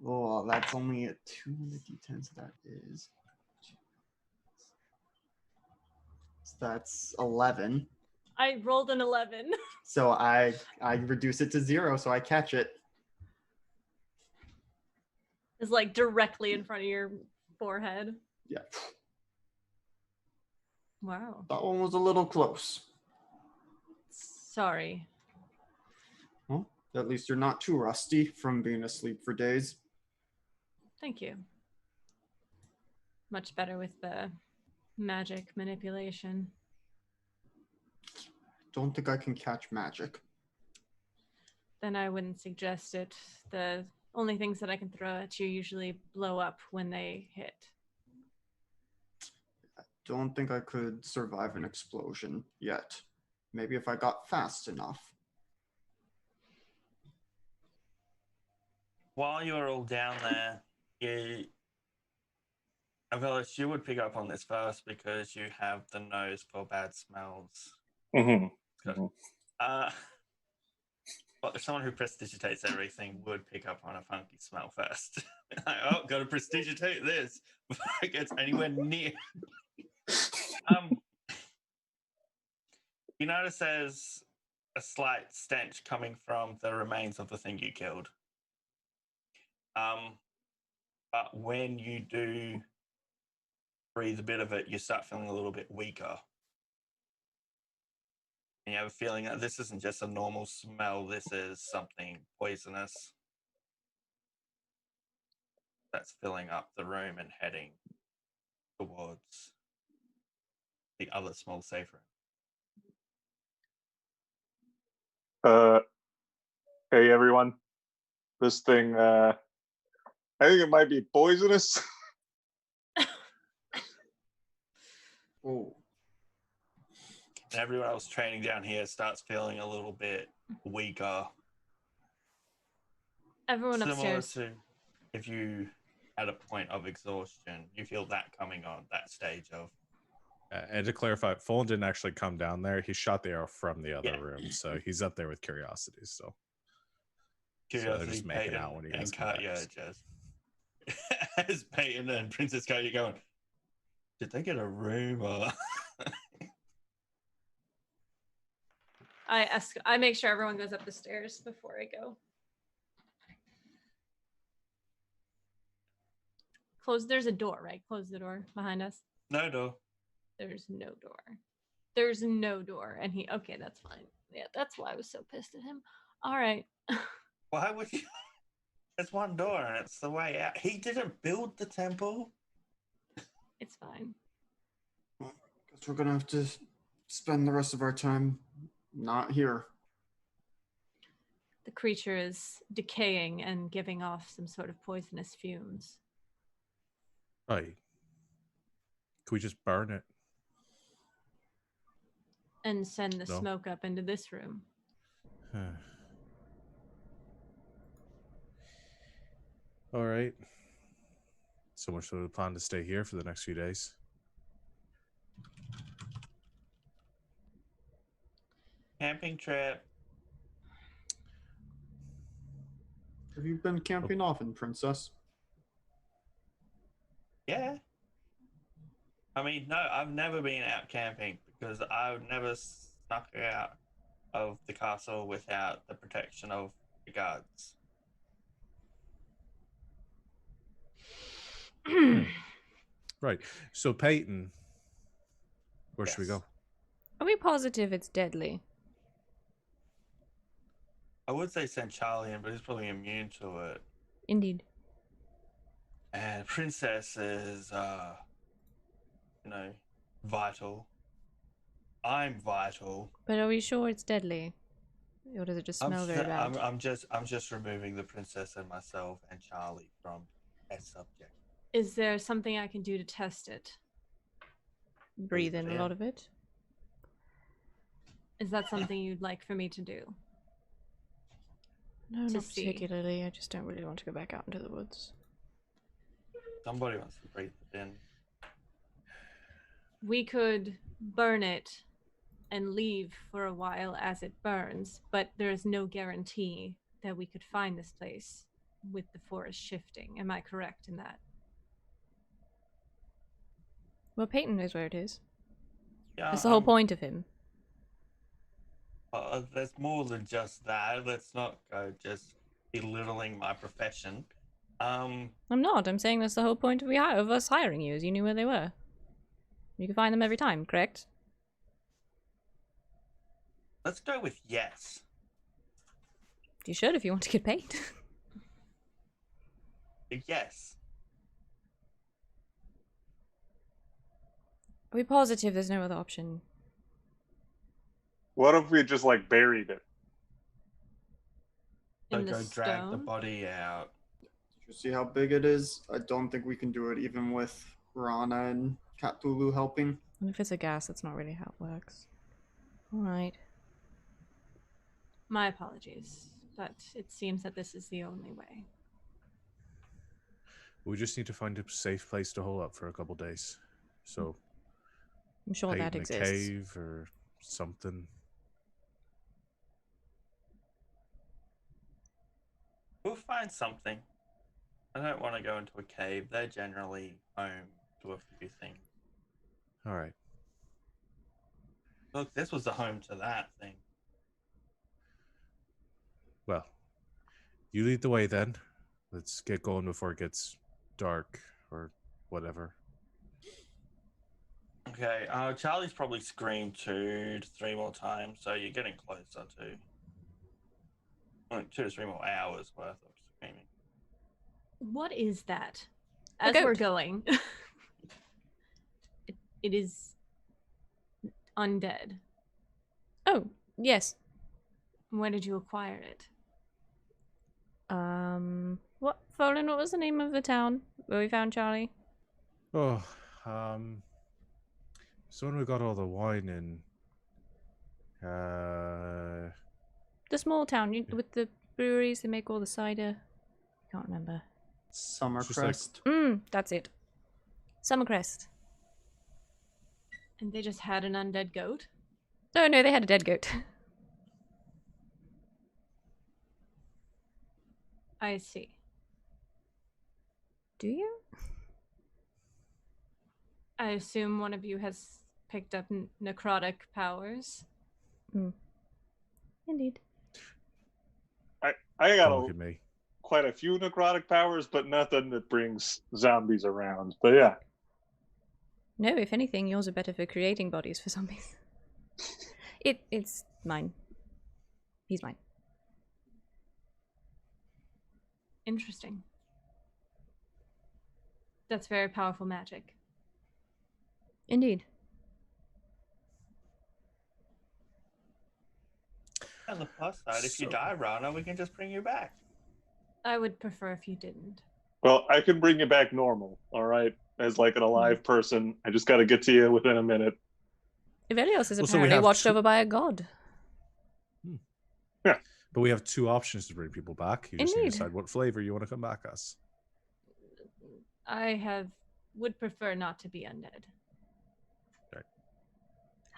C: Oh, that's only a 2 on the d10, so that is. So that's 11.
B: I rolled an 11.
C: So I reduce it to 0, so I catch it.
B: It's like directly in front of your forehead.
C: Yeah,
B: Wow.
C: that one was a little close.
B: Sorry.
C: Well, at least you're not too rusty from being asleep for days.
B: Thank you. Much better with the magic manipulation.
C: Don't think I can catch magic.
B: Then I wouldn't suggest it. The only things that I can throw at you usually blow up when they hit.
C: Don't think I could survive an explosion yet. Maybe if I got fast enough.
D: While you're all down there, Avelis, you would pick up on this first because you have the nose for bad smells.
F: Mhm.
D: But someone who prestidigitates everything would pick up on a funky smell first. Like, oh, gotta prestidigitate this before it gets anywhere near. You notice there's a slight stench coming from the remains of the thing you killed. But when you do breathe a bit of it, you start feeling a little bit weaker. And you have a feeling that this isn't just a normal smell, this is something poisonous that's filling up the room and heading towards the other small safe room.
F: Hey everyone. This thing, I think it might be poisonous.
C: Oh,
D: And everyone else training down here starts feeling a little bit weaker.
B: Everyone
D: Similar
B: upstairs.
D: to if you had a point of exhaustion, you feel that coming on that stage of.
A: And to clarify, Fulton didn't actually come down there. He shot the arrow from the other
D: Yeah.
A: room. So he's up there with curiosity still. So they're
D: Curiosity,
A: just making
D: Peyton,
A: out when he
D: and
A: has come back.
D: Katya just as Peyton and Princess Katya going, did they get a room or
B: I make sure everyone goes up the stairs before I go. Close. There's a door, right? Close the door behind us.
D: no door?
B: There's no door. There's no door. And he, okay, that's fine. Yeah, that's why I was so pissed at him. All right.
D: Why would you? There's one door and it's the way out. He didn't build the temple.
B: It's fine.
C: Guess we're gonna have to spend the rest of our time not here.
B: The creature is decaying and giving off some sort of poisonous fumes.
A: Right. Can we just burn it?
B: And send the
A: No.
B: smoke up into this room.
A: All right. So much for the plan to stay here for the next few days.
D: Camping trip.
C: Have you been camping often, Princess?
D: Yeah. I mean, no, I've never been out camping because I've never snuck out of the castle without the protection of the guards.
A: Right. So Peyton, where should we
D: Yes.
A: go?
E: Are we positive it's deadly?
D: I would say send Charlie in, but he's probably immune to it.
E: Indeed.
D: And Princess is, vital. I'm vital.
E: But are we sure it's deadly? Or does it just smell very bad?
D: I'm just removing the princess and myself and Charlie from a subject.
B: Is there something I can do to test it?
E: Breathe in a lot of it.
B: Is that something you'd like for me to do?
E: No,
B: To
E: not
B: see.
E: particularly. I just don't really want to go back out into the woods.
D: Somebody wants to breathe it in.
B: We could burn it and leave for a while as it burns, but there is no guarantee that we could find this place with the forest shifting. Am I correct in that?
E: Well, Peyton knows where it is.
D: Yeah,
E: That's the whole point of him.
D: There's more than just that. Let's not go just belittling my profession.
E: I'm not. I'm saying that's the whole point of us hiring you, is you knew where they were. You can find them every time, correct?
D: Let's go with yes.
E: You should if you want to get paid.
D: Yes.
E: Are we positive there's no other option?
F: What if we just like buried it?
D: So
B: In the
D: go drag the
B: stone?
D: body out.
C: Did you see how big it is? I don't think we can do it even with Rana and Cthulhu helping.
E: And if it's a gas, that's not really how it works. Alright.
B: My apologies, but it seems that this is the only way.
A: We just need to find a safe place to hole up for a couple days. So
E: I'm sure that
A: Peyton a
E: exists.
A: cave or something.
D: We'll find something. I don't want to go into a cave. They're generally home to a few things.
A: All right.
D: Look, this was the home to that thing.
A: Well, you lead the way then. Let's get going before it gets dark or whatever.
D: Okay, Charlie's probably screamed 2 to 3 more times, so you're getting closer to 2 to 3 more hours worth of screaming.
B: What is that?
E: A
B: As
E: goat.
B: we're going, it is undead.
E: Oh, yes.
B: Where did you acquire it?
E: What, Folin, what was the name of the town where we found Charlie?
A: Oh, so when we got all the wine in,
E: The small town with the breweries, they make all the cider. Can't remember.
C: Summercrest.
E: That's it. Summercrest.
B: And they just had an undead goat?
E: Oh no, they had a dead goat.
B: I see.
E: Do you?
B: I assume one of you has picked up necrotic powers.
E: Indeed.
F: I got
A: don't look at me.
F: quite a few necrotic powers, but nothing that brings zombies around. But yeah.
E: No, if anything, yours are better for creating bodies for zombies. It's mine. He's mine.
B: Interesting. That's very powerful magic.
E: Indeed.
D: On the plus side, if you
A: So-
D: die, Rana, we can just bring you back.
B: I would prefer if you didn't.
F: Well, I can bring you back normal, all right? As like an alive person. I just got to get to you within a minute.
E: Ivelios is
A: Well, so we
E: apparently
A: have
E: watched
A: two-
E: over by a god.
A: But we have two options to bring people back. You just need to
E: Indeed.
A: decide what flavor you want to come back as.
B: Would prefer not to be undead.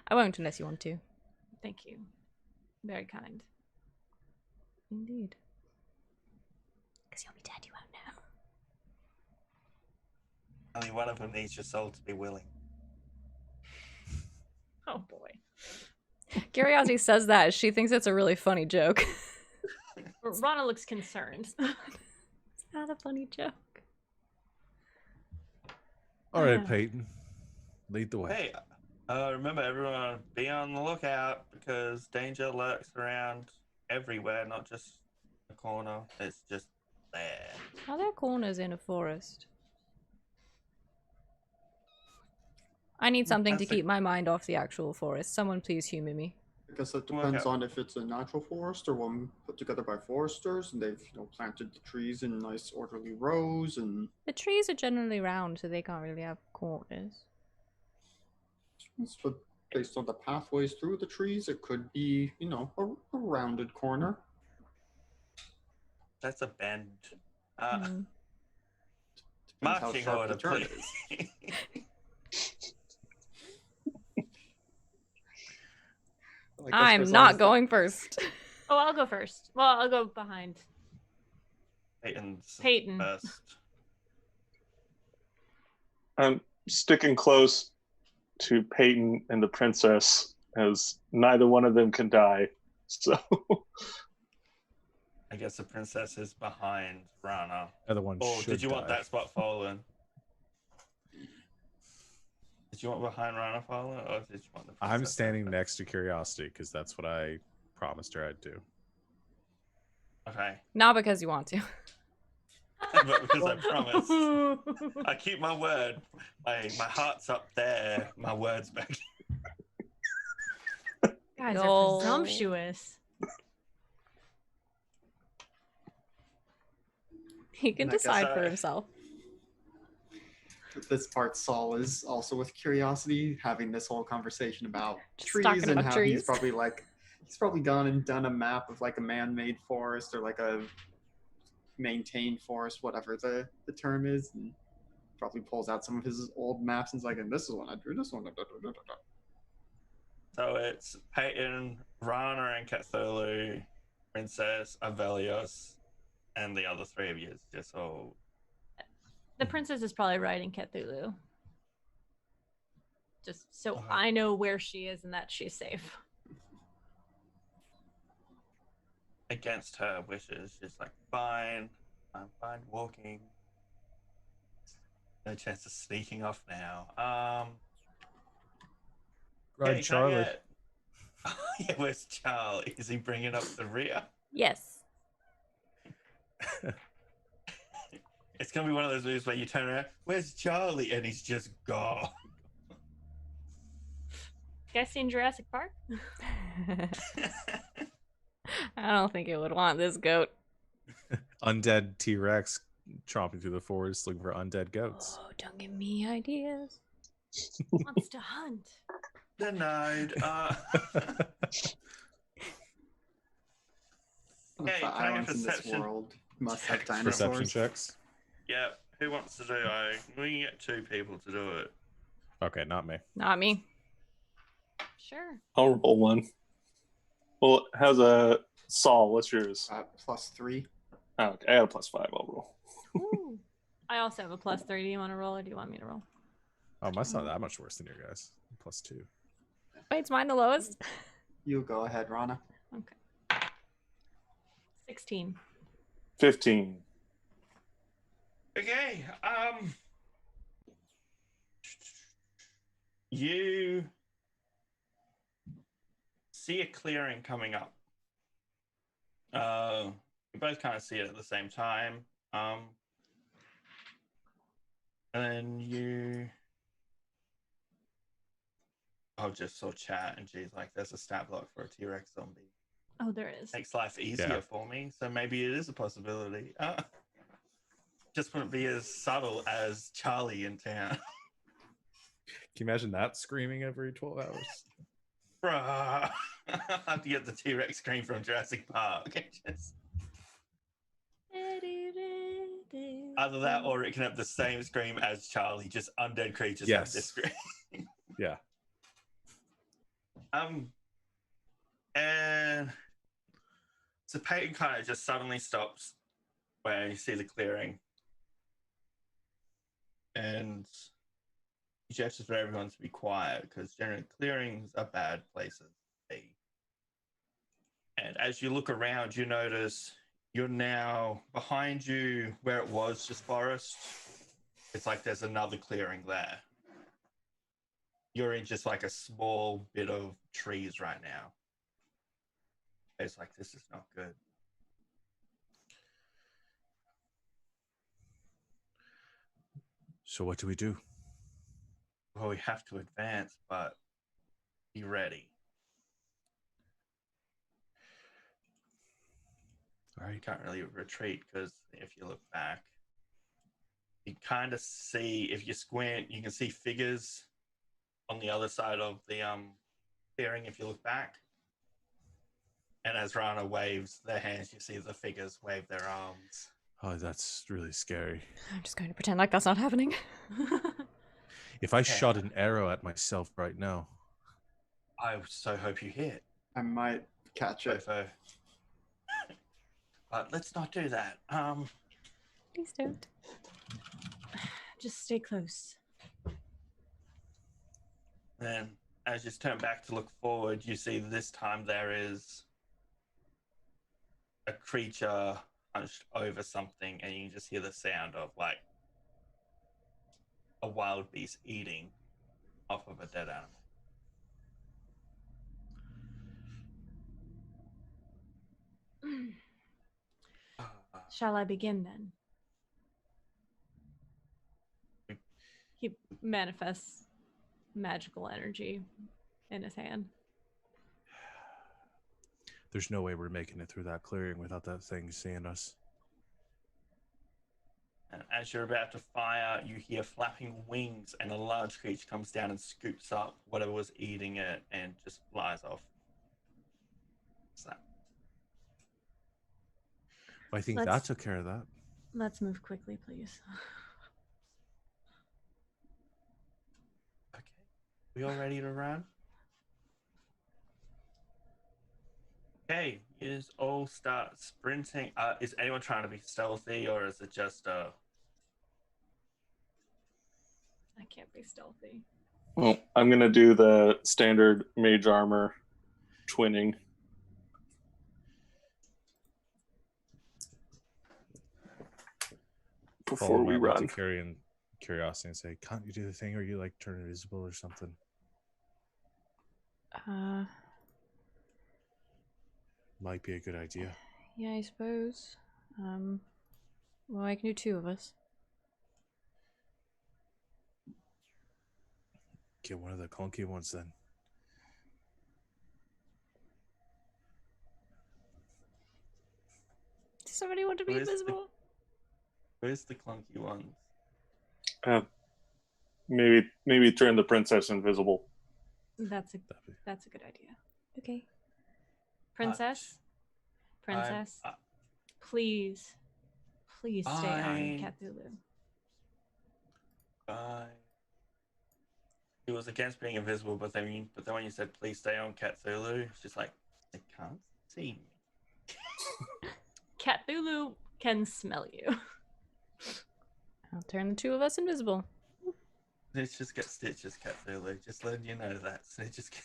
E: I won't unless you want to.
B: Thank you. Very kind.
E: Indeed. Because you'll be dead, you won't know.
D: Only one of them needs your soul to be willing.
B: Oh boy.
E: Curiosity says that. She thinks it's a really funny joke.
B: Rana looks concerned.
E: It's not a funny joke.
A: All right,
B: Yeah.
A: Peyton. Lead the way.
D: Hey, remember everyone, be on the lookout because danger lurks around everywhere, not just the corner. It's just there.
E: Are there corners in a forest? I need something to
D: That's the-
E: keep my mind off the actual forest. Someone please humor me.
C: I guess it
D: Work
C: depends
D: out.
C: on if it's a natural forest or one put together by foresters, and they've planted the trees in nice orderly rows, and
E: The trees are generally round, so they can't really have corners.
C: but based on the pathways through the trees, it could be a rounded corner.
D: That's a bend.
E: Hmm.
C: Depends how
D: Marching
C: sharp
D: order,
C: the turn
D: please.
C: is. I guess
E: I'm
C: there's
E: not
C: always
E: going first.
B: Oh, I'll go first. Well, I'll go behind
D: Peyton's
B: Peyton.
D: first.
F: I'm sticking close to Peyton and the princess, as neither one of them can die. So
D: I guess the princess is behind Rana.
A: Other one
D: Or
A: should
D: did you want
A: die.
D: that spot fallen? Did you want behind Rana fallen, or did you want the princess?
A: I'm standing next to Curiosity because that's what I promised her I'd do.
D: Okay.
E: Not because you want to.
D: But because I promised. I keep my word. My heart's up there. My word's back.
B: Guys
E: No.
B: are presumptuous.
E: He can
C: And I guess
E: decide for
D: I-
E: himself.
C: this part Saul is also with Curiosity, having this whole conversation about
E: Just
C: trees
E: talking
C: and
E: about
C: how
E: trees.
C: he's probably gone and done a map of like a man-made forest or like a maintained forest, whatever the term is, and probably pulls out some of his old maps and is like, and this is one I drew, this one.
D: So it's Peyton, Rana, and Cthulhu, Princess, Avelios, and the other three of you. Just all.
B: The princess is probably riding Cthulhu. Just so
D: Okay.
B: I know where she is and that she's safe.
D: Against her wishes, she's like, fine, I'm fine walking. No chance of sneaking off now.
A: Right,
D: okay,
A: Charlie.
D: can I get- yeah, where's Charlie? Is he bringing up the rear?
E: Yes.
D: It's gonna be one of those movies where you turn around, where's Charlie? And he's just gone.
B: You guys seen Jurassic Park?
E: I don't think it would want this goat.
A: Undead T-Rex tromping through the forest looking for undead goats.
E: Oh, don't give me ideas.
B: Wants to hunt.
D: Denied.
C: One of
D: Hey,
C: the
D: can I get
C: islands in this
D: perception?
C: world must have
D: Perception
C: dinosaurs.
A: Perception checks.
D: Yeah, who wants to do it? We can get two people to do it.
A: Okay, not me.
E: Not me.
B: Sure.
F: I'll roll one. Well, how's a Saul? What's yours?
C: +3.
F: Oh, okay, I got a +5. I'll roll.
B: Ooh. I also have a +3. Do you want to roll or do you want me to roll?
A: Oh, mine's not that much worse than your guys. +2.
E: Wait, is mine the lowest?
C: You go ahead, Rana.
B: Okay. 16.
F: 15.
D: Okay. You see a clearing coming up. You both kind of see it at the same time. And then you. I just saw chat and she's like, there's a stat block for a T-Rex zombie.
B: Oh, there is.
D: Makes life easier
A: Yeah.
D: for me, so maybe it is a possibility. Just wouldn't be as subtle as Charlie in town.
A: Can you imagine that screaming every 12 hours?
D: Bruh. I have to get the T-Rex scream from Jurassic Park. Either that or it can have the same scream as Charlie, just undead creatures have this
A: Yes.
D: scream.
A: Yeah.
D: And so Peyton kind of just suddenly stops where you see the clearing. And he gestures for everyone to be quiet because generally clearings are bad places to be. And as you look around, you notice you're now behind you where it was just forest. It's like there's another clearing there. You're in just like a small bit of trees right now. It's like, this is not good.
A: So what do we do?
D: Well, we have to advance, but be ready.
A: All
D: You
A: right.
D: can't really retreat because if you look back, you kind of see, if you squint, you can see figures on the other side of the clearing if you look back. And as Rana waves their hands, you see the figures wave their arms.
A: Oh, that's really scary.
E: I'm just going to pretend like that's not happening.
A: If I shot an arrow at myself right now.
D: I so hope you hit.
C: I might catch it.
D: Fofo. But let's not do that.
E: Please don't.
B: Just stay close.
D: Then as you turn back to look forward, you see this time there is a creature hunched over something, and you can just hear the sound of like a wild beast eating off of a dead animal.
B: Shall I begin then? He manifests magical energy in his hand.
A: There's no way we're making it through that clearing without that thing seeing us.
D: And as you're about to fire, you hear flapping wings, and a large creature comes down and scoops up whatever was eating it and just flies off. Snap.
A: I think that
B: Let's-
A: took care of that.
B: Let's move quickly, please.
D: Okay. We all ready to run? Okay, you just all start sprinting. Is anyone trying to be stealthy, or is it just
B: I can't be stealthy.
F: Well, I'm gonna do the standard mage armor twinning. Before we run.
A: Carry in curiosity and say, can't you do the thing or you like turn invisible or something? Might be a good idea.
E: Yeah, I suppose. Well, I can do two of us.
A: Get one of the clunky ones then.
E: Does somebody want to be invisible?
D: Where's the clunky ones?
F: Maybe turn the princess invisible.
B: That's a good idea.
E: Okay.
B: Princess, please stay on
D: Fine.
B: Cthulhu.
D: He was against being invisible, but then when you said please stay on Cthulhu, it's just like, they can't see me.
B: Cthulhu can smell you.
E: I'll turn the two of us invisible.
D: Snitches get stitches, Cthulhu. Just letting you know that. Snitches get...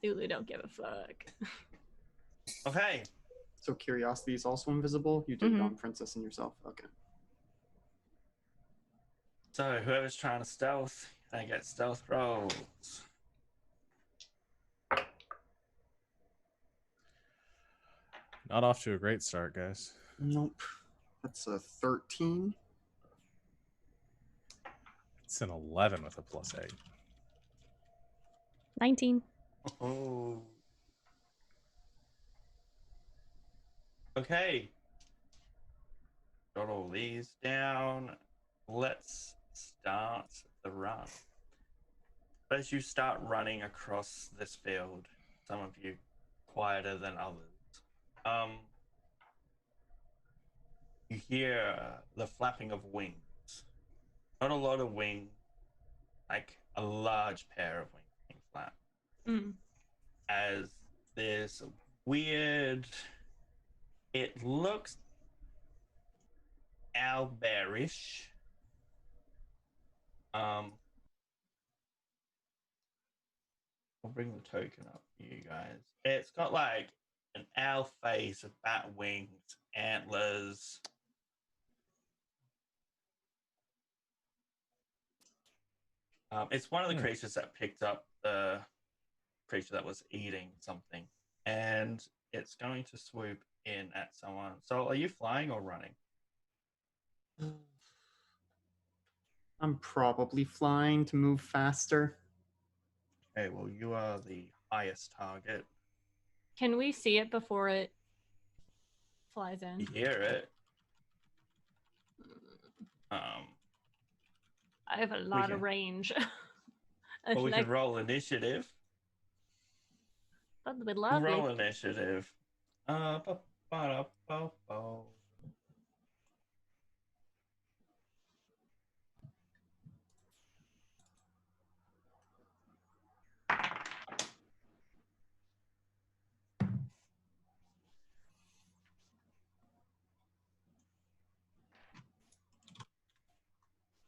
B: Cthulhu don't give a fuck.
D: Okay.
C: So Curiosity is also invisible? You did it on Princess and yourself. Okay.
D: So whoever's trying to stealth, they get stealth rolls.
A: Not off to a great start, guys.
C: Nope. That's a 13.
A: It's an 11 with a +8.
E: 19.
D: Oh. Okay. Got all these down. Let's start the run. As you start running across this field, some of you quieter than others, you hear the flapping of wings. Not a lot of wings, like a large pair of wings being flapped.
B: Mm.
D: As this weird, it looks owlbearish. I'll bring the token up for you guys. It's got like an owl face, bat wings, antlers. It's one of the creatures that picked up the creature that was eating something, and it's going to swoop in at someone. So, are you flying or running?
C: I'm probably flying to move faster.
D: Okay, well, you are the highest target.
B: Can we see it before it flies
D: You
B: in?
D: hear it.
B: I have a lot of
D: can-
B: range.
D: Well, we
B: Like,
D: can roll initiative.
B: that'd be lovely.
D: Roll initiative. Ba-ba-da-ba-ba.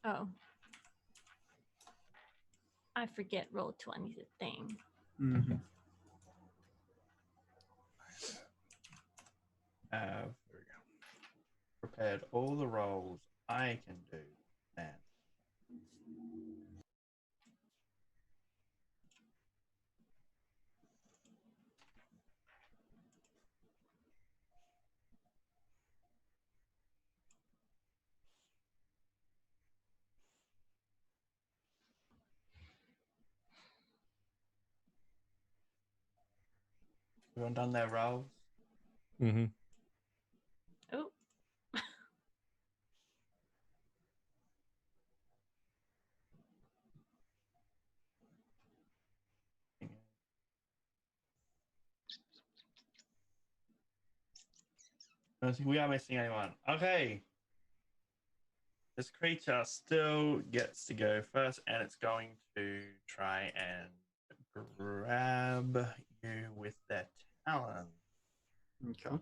B: Oh. I forget roll 20 is a thing.
C: Mm-hmm.
D: There we go. Prepared all the rolls I can do. Man. Everyone done their rolls?
A: Mm-hmm.
B: Oh.
D: I don't think we are missing anyone. Okay. This creature still gets to go first, and it's going to try and grab you with their talon.
C: Okay.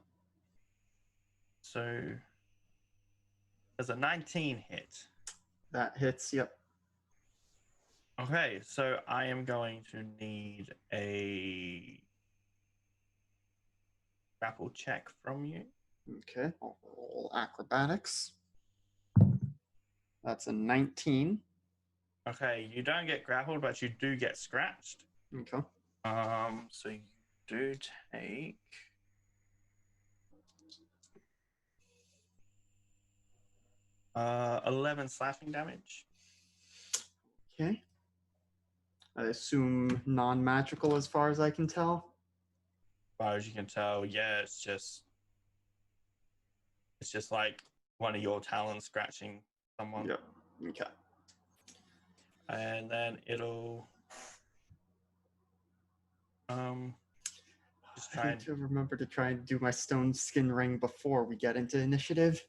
D: So there's a 19 hit.
C: That hits, yep.
D: Okay, so I am going to need a grapple check from you.
C: Okay, I'll roll acrobatics. That's a 19.
D: Okay, you don't get grappled, but you do get scratched.
C: Okay.
D: So you do take 11 slashing damage.
C: Okay. I assume non-magical as far as I can tell.
D: As far as you can tell, yeah, it's just like one of your talons scratching someone.
C: Yep. Okay.
D: And then it'll just
C: I
D: try
C: need
D: and
C: to remember to try and do my stone skin ring before we get into initiative.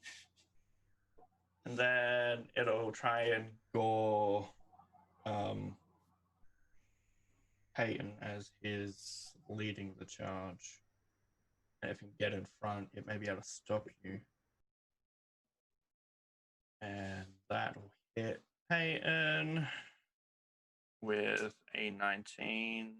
D: and then it'll try and gore Peyton as he's leading the charge. And if you can get in front, it may be able to stop you. And that'll hit Peyton with a 19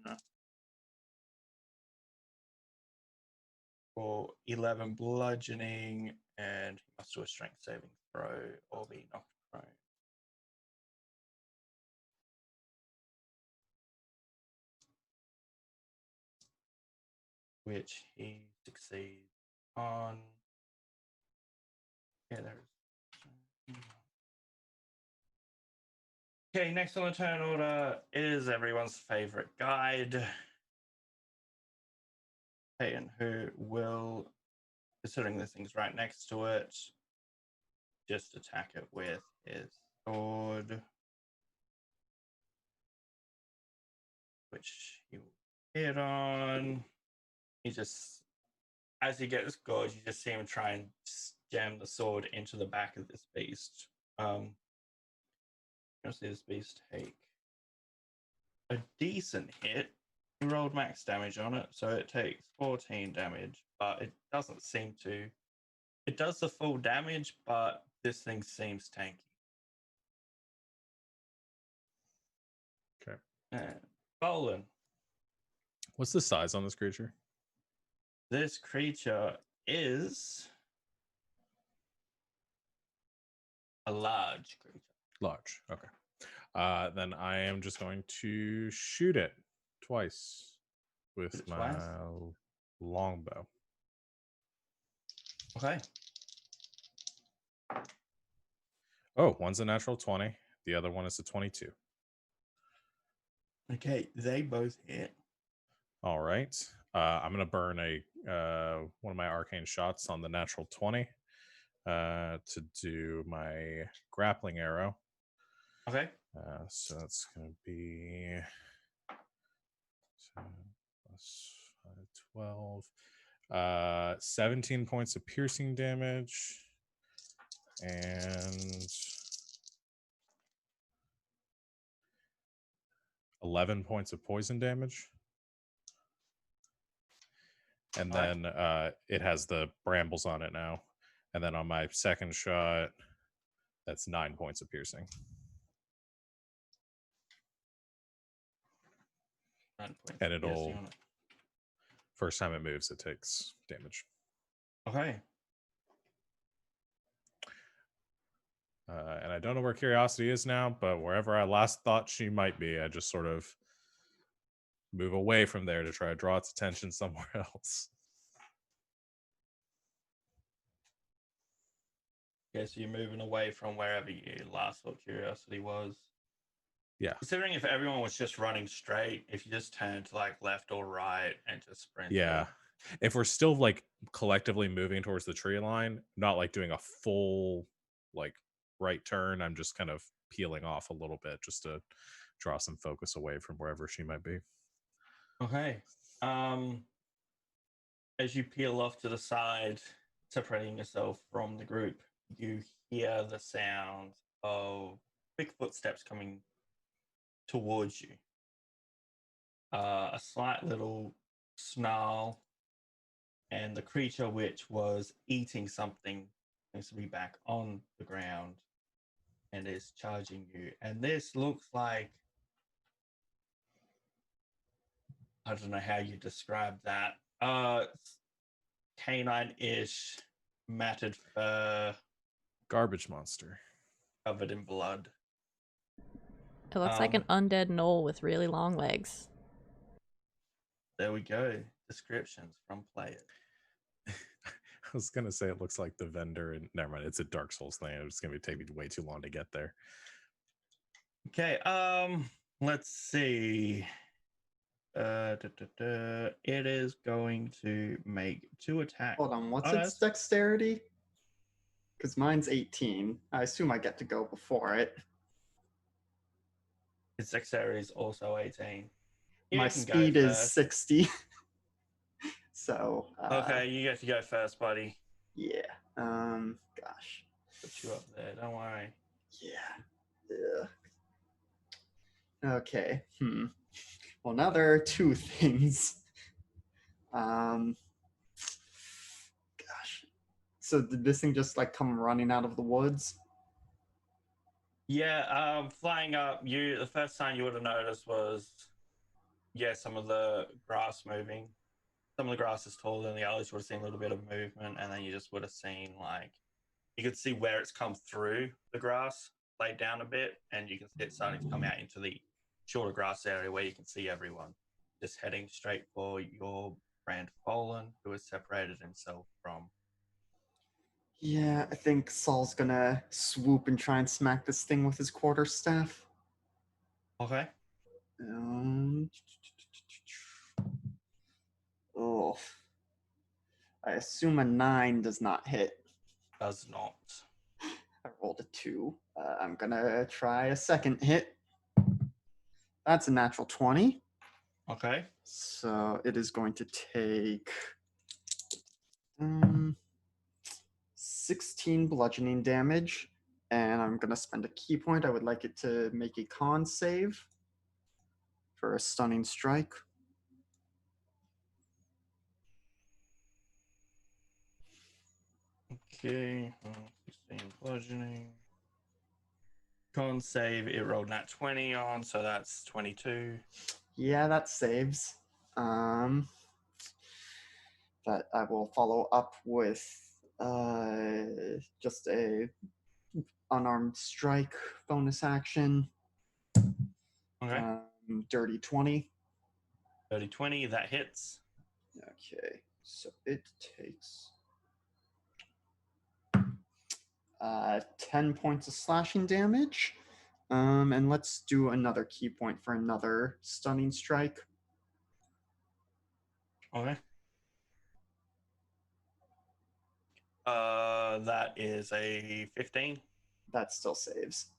D: for 11 bludgeoning, and he must do a strength saving throw or be knocked prone. Which he succeeds on. Yeah, there's. Okay, next on the turn order is everyone's favorite guide. Okay, and who will, considering this thing's right next to it, just attack it with his sword, which he will hit on. He just, as he gets good, you just see him try and jam the sword into the back of this beast. You'll see this beast take a decent hit. He rolled max damage on it, so it takes 14 damage, but it doesn't seem to. It does the full damage, but this thing seems tanky.
A: Okay.
D: Bolin,
A: What's the size on this creature?
D: this creature is a large creature.
A: Large. Okay. Then I am just going to shoot it twice with
D: Shoot it
A: my
D: twice?
A: longbow.
D: Okay.
A: Oh, one's a natural 20. The other one is a 22.
D: Okay, they both hit.
A: All right. I'm going to burn one of my arcane shots on the natural 20 to do my grappling arrow.
D: Okay.
A: So that's going to be 7 plus 5, 12. 17 points of piercing damage and 11 points of poison damage. And then it has the brambles on it now. And then on my second shot, that's 9 points of piercing.
D: 9 points
A: And
D: of piercing
A: it'll,
D: on it.
A: first time it moves, it takes damage.
D: Okay.
A: And I don't know where Curiosity is now, but wherever I last thought she might be, I just sort of move away from there to try to draw its attention somewhere else.
D: Okay, so you're moving away from wherever you last thought Curiosity was.
A: Yeah.
D: Considering if everyone was just running straight, if you just turned to like left or right and just sprint.
A: Yeah. If we're still like collectively moving towards the tree line, not like doing a full like right turn, I'm just kind of peeling off a little bit just to draw some focus away from wherever she might be.
D: Okay. As you peel off to the side, separating yourself from the group, you hear the sound of quick footsteps coming towards you. A slight little snarl, and the creature which was eating something seems to be back on the ground and is charging you. And this looks like, I don't know how you describe that. Canine-ish, matted fur,
A: Garbage monster.
D: covered in blood.
E: It looks like an undead gnoll with really long legs.
D: There we go. Descriptions from players.
A: I was gonna say it looks like the vendor, and never mind. It's a Dark Souls thing. It's gonna be taking way too long to get there.
D: Okay. Let's see. It is going to make 2 attacks.
C: Hold on, what's
D: Oh,
C: its dexterity? Because mine's 18. I assume I get to go before it.
D: Its dexterity is also 18.
C: My speed is 60. So.
D: Okay, you get to go first, buddy.
C: Yeah. Gosh.
D: Put you up there. Don't worry.
C: Yeah. Okay. Well, now there are 2 things. Gosh. So did this thing just like come running out of the woods?
D: Yeah, flying up, the first time you would have noticed was, some of the grass moving. Some of the grass is taller than the others. You would have seen a little bit of movement, and then you just would have seen, like, you could see where it's come through the grass, laid down a bit, and you can see it starting to come out into the shorter grass area where you can see everyone. Just heading straight for your friend Poland, who has separated himself from
C: Yeah, I think Saul's gonna swoop and try and smack this thing with his quarterstaff.
D: Okay.
C: Um, oh, I assume a 9 does not hit.
D: Does not.
C: I rolled a 2. I'm gonna try a second hit. That's a natural 20.
D: Okay.
C: So it is going to take 16 bludgeoning damage. And I'm going to spend a key point. I would like it to make a con save for a stunning strike.
D: Okay. 16 bludgeoning. Con save, it rolled nat 20 on, so that's 22.
C: Yeah, that saves. That I will follow up with just a unarmed strike bonus action.
D: Okay.
C: Dirty 20.
D: 30, 20, that hits.
C: Okay, so it takes 10 points of slashing damage. And let's do another key point for another stunning strike.
D: Okay. That is a 15.
C: That still saves.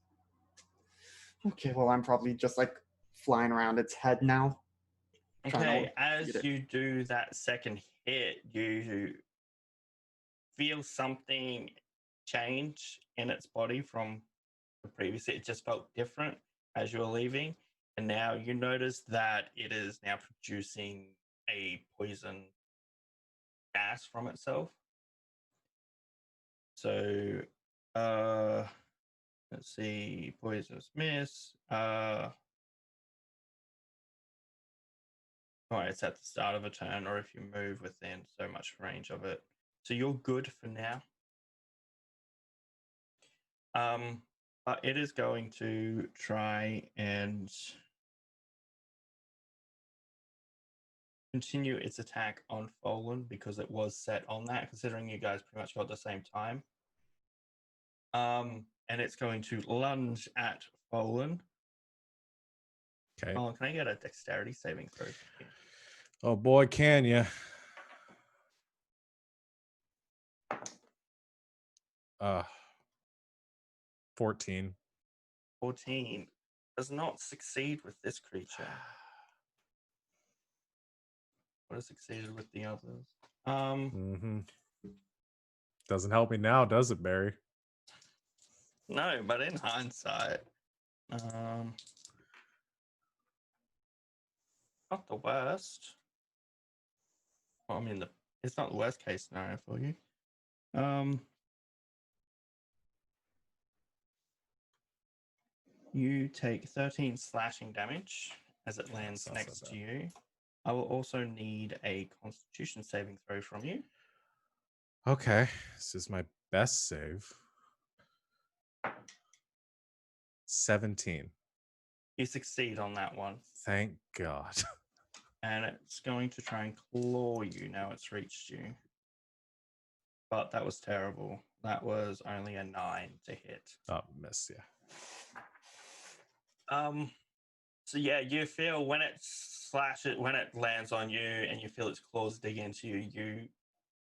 C: Okay, well, I'm probably just like flying around its head now. Trying
D: Okay,
C: to
D: as
C: get it.
D: you do that second hit, you feel something change in its body from the previous hit. It just felt different as you were leaving. And now you notice that it is now producing a poison gas from itself. So, let's see, poisonous miss. All right, it's at the start of a turn, or if you move within so much range of it. So you're good for now. But it is going to try and continue its attack on Folan because it was set on that, considering you guys pretty much got the same time. And it's going to lunge at Folan.
A: Okay.
D: Oh, can I get a dexterity saving throw?
A: Oh boy, can you? 14.
D: 14 does not succeed with this creature. What has succeeded with the others?
A: Doesn't help me now, does it, Barry?
D: No, but in hindsight, not the worst. Well, I mean, it's not the worst case scenario for you. You take 13 slashing damage as it lands next to you. I will also need a Constitution saving throw from you.
A: Okay, this is my best save. 17.
D: You succeed on that one.
A: Thank God.
D: And it's going to try and claw you now it's reached you. But that was terrible. That was only a 9 to hit.
A: Oh, miss, yeah.
D: So yeah, you feel when when it lands on you and you feel its claws dig into you, you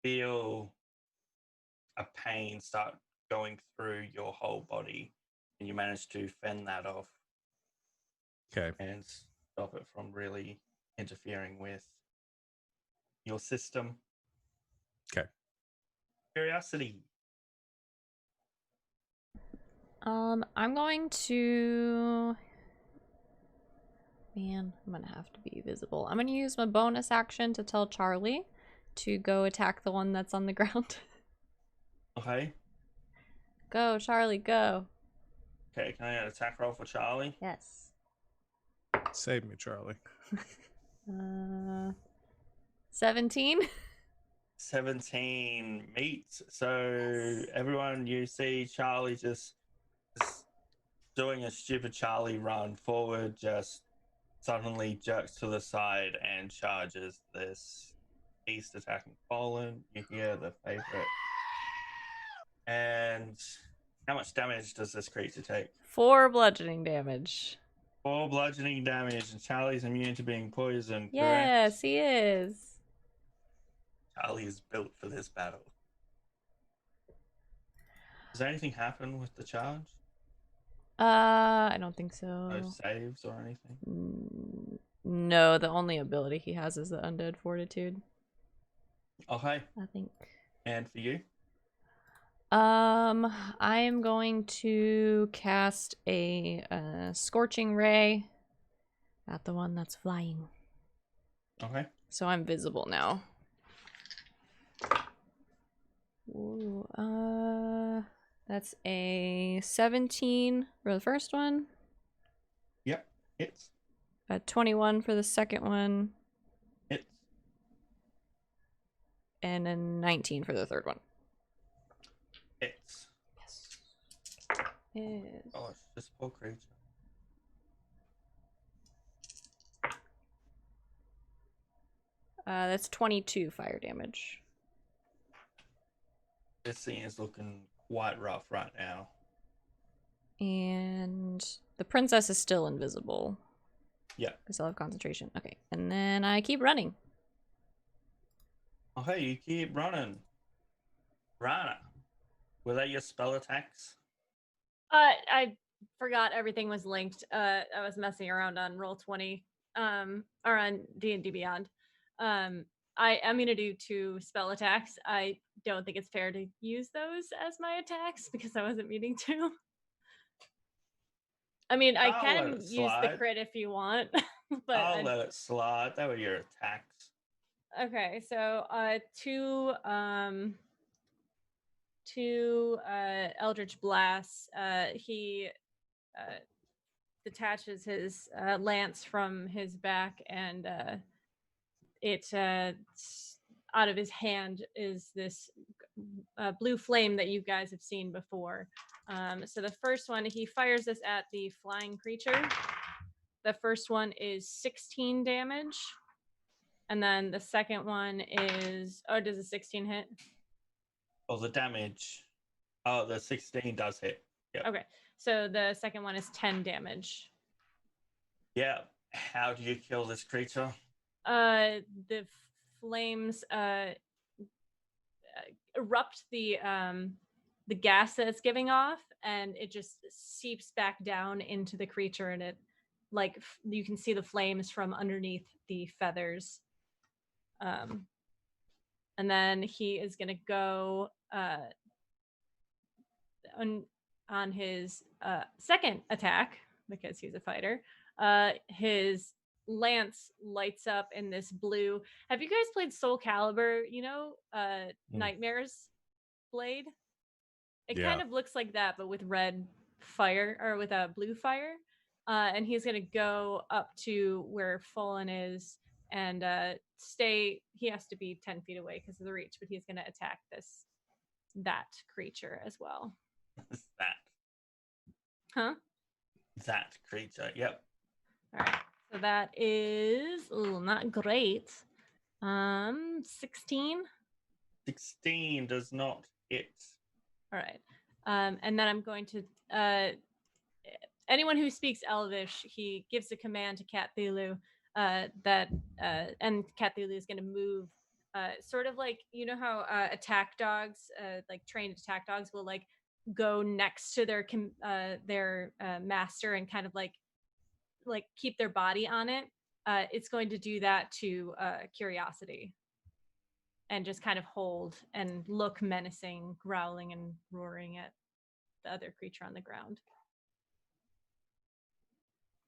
D: feel a pain start going through your whole body, and you manage to fend that off.
A: Okay.
D: And stop it from really interfering with your system.
A: Okay.
D: Curiosity.
E: I'm going to... Man, I'm gonna have to be visible. I'm gonna use my bonus action to tell Charlie to go attack the one that's on the ground.
D: Okay.
E: Go, Charlie, go.
D: Okay, can I get an attack roll for Charlie?
E: Yes.
A: Save me, Charlie.
E: 17.
D: 17 meets. So everyone, you see Charlie just doing a stupid Charlie run forward, just suddenly jerks to the side and charges this beast attacking Poland. You hear the favorite And how much damage does this creature take?
E: 4 bludgeoning damage.
D: 4 bludgeoning damage, and Charlie's immune to being poisoned, correct?
E: Yes, he is.
D: Charlie is built for this battle. Does anything happen with the charge?
E: I don't think
D: No
E: so.
D: saves or anything?
E: No, the only ability he has is the Undead Fortitude,
D: Okay.
E: I think.
D: And for you?
E: I am going to cast a Scorching Ray at the one that's flying.
D: Okay.
E: So I'm visible now. Ooh, that's a 17 for the first one.
D: Yep. Hits.
E: A 21 for the second one.
D: Hits.
E: And a 19 for the third one.
D: Hits.
E: Yes.
D: Oh, it's this poor creature.
E: That's 22 fire damage.
D: This scene is looking quite rough right now.
E: And the princess is still invisible.
D: Yeah.
E: I still have concentration. Okay. And then I keep running.
D: Okay, you keep running. Rana, were that your spell attacks?
B: I forgot everything was linked. I was messing around on Roll20, or on D&D Beyond. I am gonna do 2 spell attacks. I don't think it's fair to use those as my attacks because I wasn't meaning to. I mean, I
D: I'll let
B: can
D: it
B: use the
D: slide.
B: crit if you want, but
D: I'll let it slide. That were your attacks.
B: okay. So, 2 Eldritch Blasts. He detaches his lance from his back, and it out of his hand is this blue flame that you guys have seen before. So the first one, he fires this at the flying creature. The first one is 16 damage, and then the second one is, oh, does a 16 hit?
D: Oh, the damage. Oh, the 16 does hit. Yep.
B: Okay, so the second one is 10 damage.
D: Yeah. How do you kill this creature?
B: The flames erupt the gas that it's giving off, and it just seeps back down into the creature, and it you can see the flames from underneath the feathers. And then he is gonna go on his second attack because he's a fighter. His lance lights up in this blue. Have you guys played Soul Calibur? You know, Nightmare's blade? It kind of looks like that, but with red fire, or with a blue fire. And he's going to go up to where Fallen is and stay. He has to be 10 feet away because of the reach, but he's going to attack that creature as well.
D: That.
B: Huh?
D: That creature. Yep.
B: All right. So that is not great. 16.
D: 16 does not hit.
B: All right. And then I'm going to anyone who speaks Elvish, he gives a command to Cat Thulu and Cat Thulu is going to move sort of like, you know how attack dogs, like trained attack dogs will like go next to their master and kind of like keep their body on it. It's going to do that to Curiosity and just kind of hold and look menacing, growling and roaring at the other creature on the ground.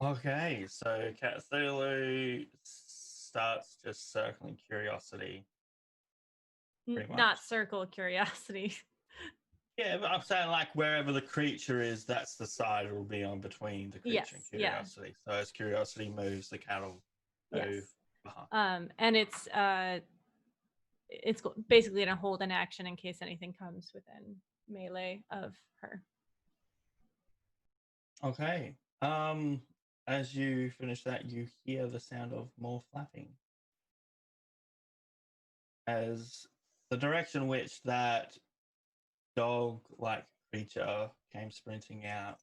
D: Okay, so Cthulhu starts just circling Curiosity.
B: Not circle Curiosity.
D: Yeah, but I'm saying like wherever the creature is, that's the side it will be on between the creature and Curiosity. Yeah. So as Curiosity moves, the cat will move.
B: Yes. And it's basically going to hold an action in case anything comes within melee of her.
D: Okay. As you finish that, you hear the sound of more flapping. As the direction which that dog-like creature came sprinting out,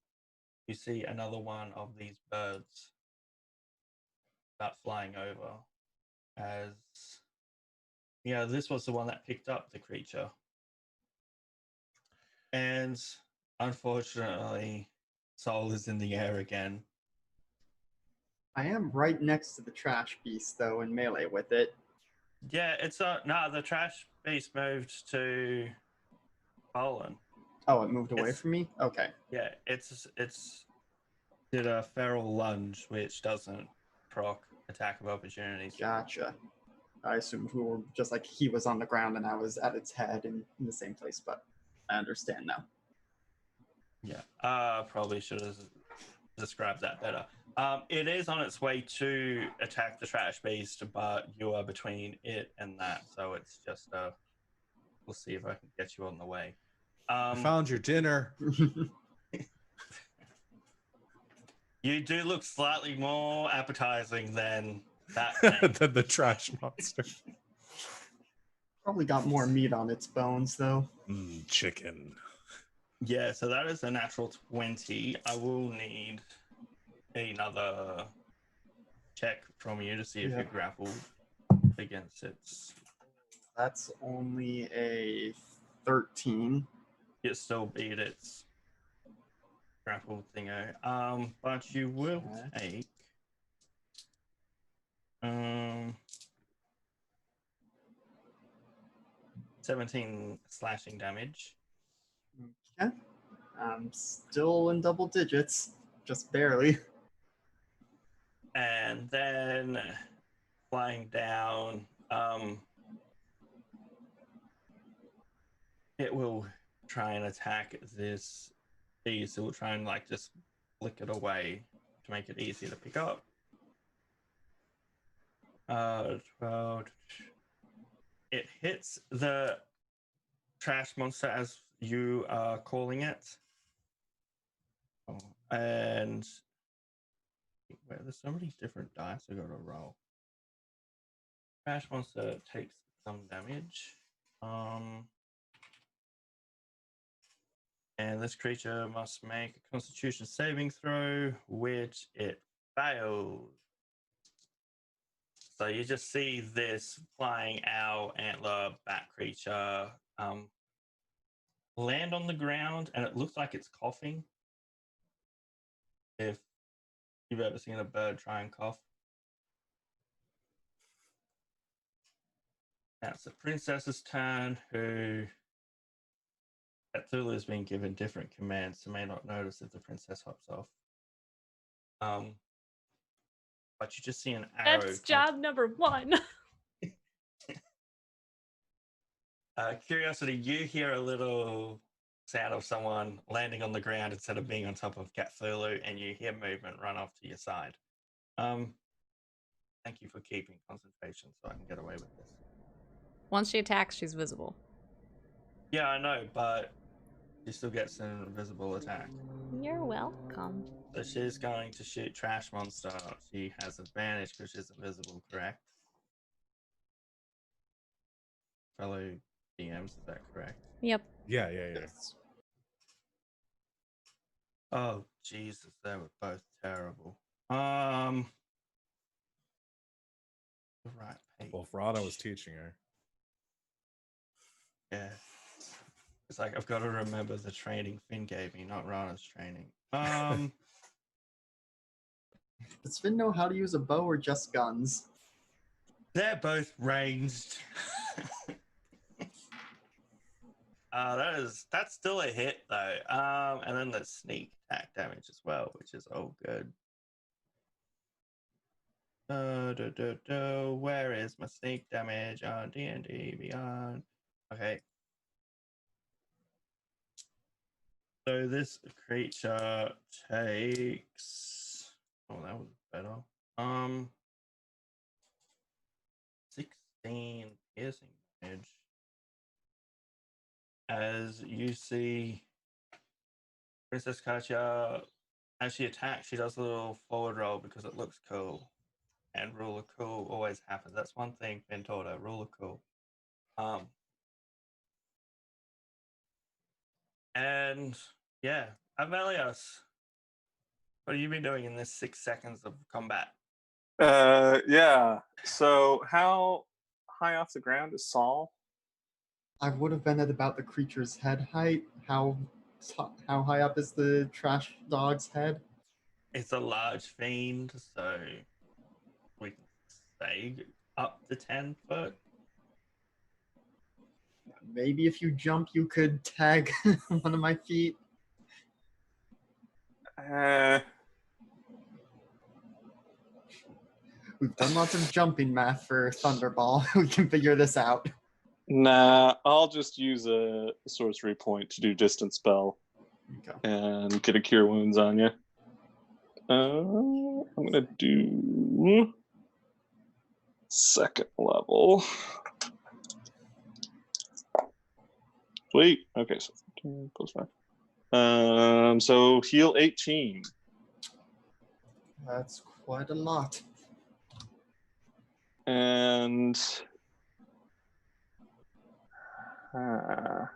D: you see another one of these birds start flying over. As this was the one that picked up the creature, and unfortunately, Soul is in the air again.
C: I am right next to the trash beast, though, in melee with it.
D: Yeah, it's the trash beast moved to Poland.
C: Oh, it moved away
D: It's-
C: from me? Okay.
D: Yeah, it's did a feral lunge, which doesn't proc attack of opportunities.
C: Gotcha. I assumed we were just like he was on the ground and I was at its head in the same place, but I understand now.
D: Yeah, probably should have described that better. It is on its way to attack the trash beast, but you are between it and that, so it's just we'll see if I can get you on the way.
A: I found your dinner.
D: You do look slightly more appetizing than that thing.
A: Than the trash monster.
C: Probably got more meat on its bones, though.
A: Chicken.
D: Yeah, so that is a natural 20. I will need another check from you to see if
C: Yeah.
D: you grappled against its.
C: That's only a 13.
D: You still beat its grapple thingo. But you will
C: Okay.
D: take 17 slashing damage.
C: Okay. I'm still in double digits, just barely.
D: And then flying down, it will try and attack this beast. It will try and just flick it away to make it easier to pick up. 12. It hits the trash monster as you are calling it. And wait, there's so many different dice I gotta roll. Trash monster takes some damage. And this creature must make a Constitution saving throw, which it fails. So you just see this flying owl antler bat creature land on the ground, and it looks like it's coughing. If you've ever seen a bird try and cough. Now it's the princess's turn, who Cthulhu has been given different commands, so may not notice if the princess hops off. But you just see an arrow.
B: That's job number 1.
D: Curiosity, you hear a little sound of someone landing on the ground instead of being on top of Cthulhu, and you hear movement run off to your side. Thank you for keeping concentration so I can get away with this.
E: Once she attacks, she's visible.
D: Yeah, I know, but she still gets an invisible attack.
E: You're welcome.
D: So she's going to shoot Trash Monster. She has advantage because she's invisible, correct? Fellow DMs, is that correct?
E: Yep.
A: Yeah.
D: Oh, Jesus, they were both terrible. Right page.
A: Well, if Rana was teaching her.
D: Yeah. It's like I've got to remember the training Finn gave me, not Rana's training.
C: Does Finn know how to use a bow or just guns?
D: They're both ranged. That's still a hit though. And then the sneak attack damage as well, which is all good. Where is my sneak damage on D&D Beyond? Okay. So this creature takes. Oh, that was better. 16 piercing damage. As you see, Princess Katya, as she attacks, she does a little forward roll because it looks cool. And rule of cool always happens. That's one thing Ben taught her, rule of cool. And yeah, Amelios, what have you been doing in this 6 seconds of combat?
F: Yeah. So how high off the ground is Saul?
C: I would have been at about the creature's head height. How high up is the trash dog's head?
D: It's a large fiend, so we can say up to 10 foot.
C: Maybe if you jump, you could tag one of my feet.
F: Uh,
C: We've done lots of jumping math for Thunderball. We can figure this out.
F: nah, I'll just use a sorcery point to do distance spell
C: Okay.
F: and get a cure wounds on you. I'm gonna do second level. Wait, okay, so 15 plus 5. So heal 18.
C: That's quite a lot.
F: And I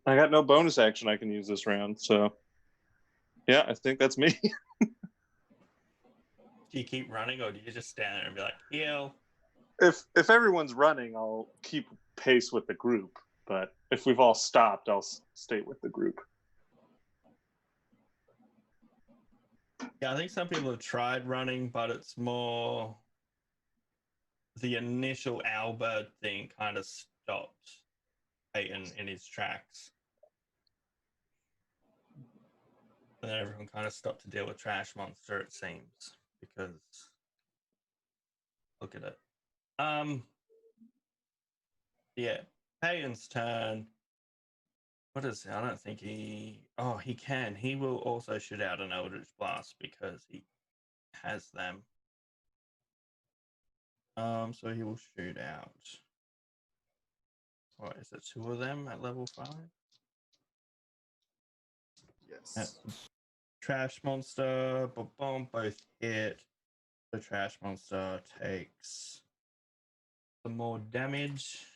F: got no bonus action I can use this round, so yeah, I think that's me.
D: Do you keep running or do you just stand there and be like, heal?
F: If everyone's running, I'll keep pace with the group. But if we've all stopped, I'll stay with the group.
D: Yeah, I think some people have tried running, but it's more the initial Albert thing kind of stopped Peyton in his tracks. And then everyone kind of stopped to deal with Trash Monster, it seems, because look at it. Yeah, Peyton's turn. What is it? I don't think he... Oh, he can. He will also shoot out an Eldritch Blast because he has them. So he will shoot out. What is it? 2 of them at level 5?
C: Yes.
D: Trash Monster, boom, both hit. The Trash Monster takes some more damage.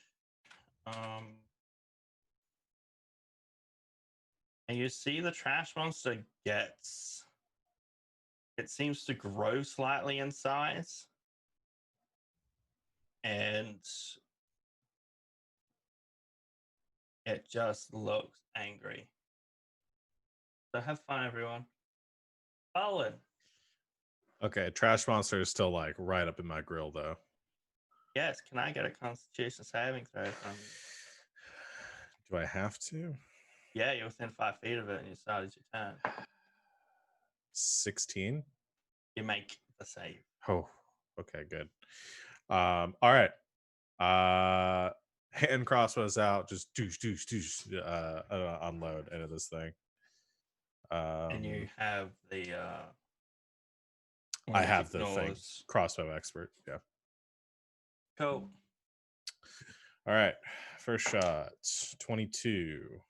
D: And you see the Trash Monster gets... It seems to grow slightly in size. And it just looks angry. So have fun, everyone. Colin.
A: Okay, trash monster is still like right up in my grill though.
D: Yes, can I get a Constitution saving throw from you?
A: Do I have to?
D: Yeah, you're within 5 feet of it and you started your turn.
A: 16.
D: You make the save.
A: Oh, okay, good. All right. Hand crossbows out, just unload into this thing.
D: And you have the
A: I have the thing. Crossbow expert. Yeah.
D: Cool.
A: All right. First shot. 22.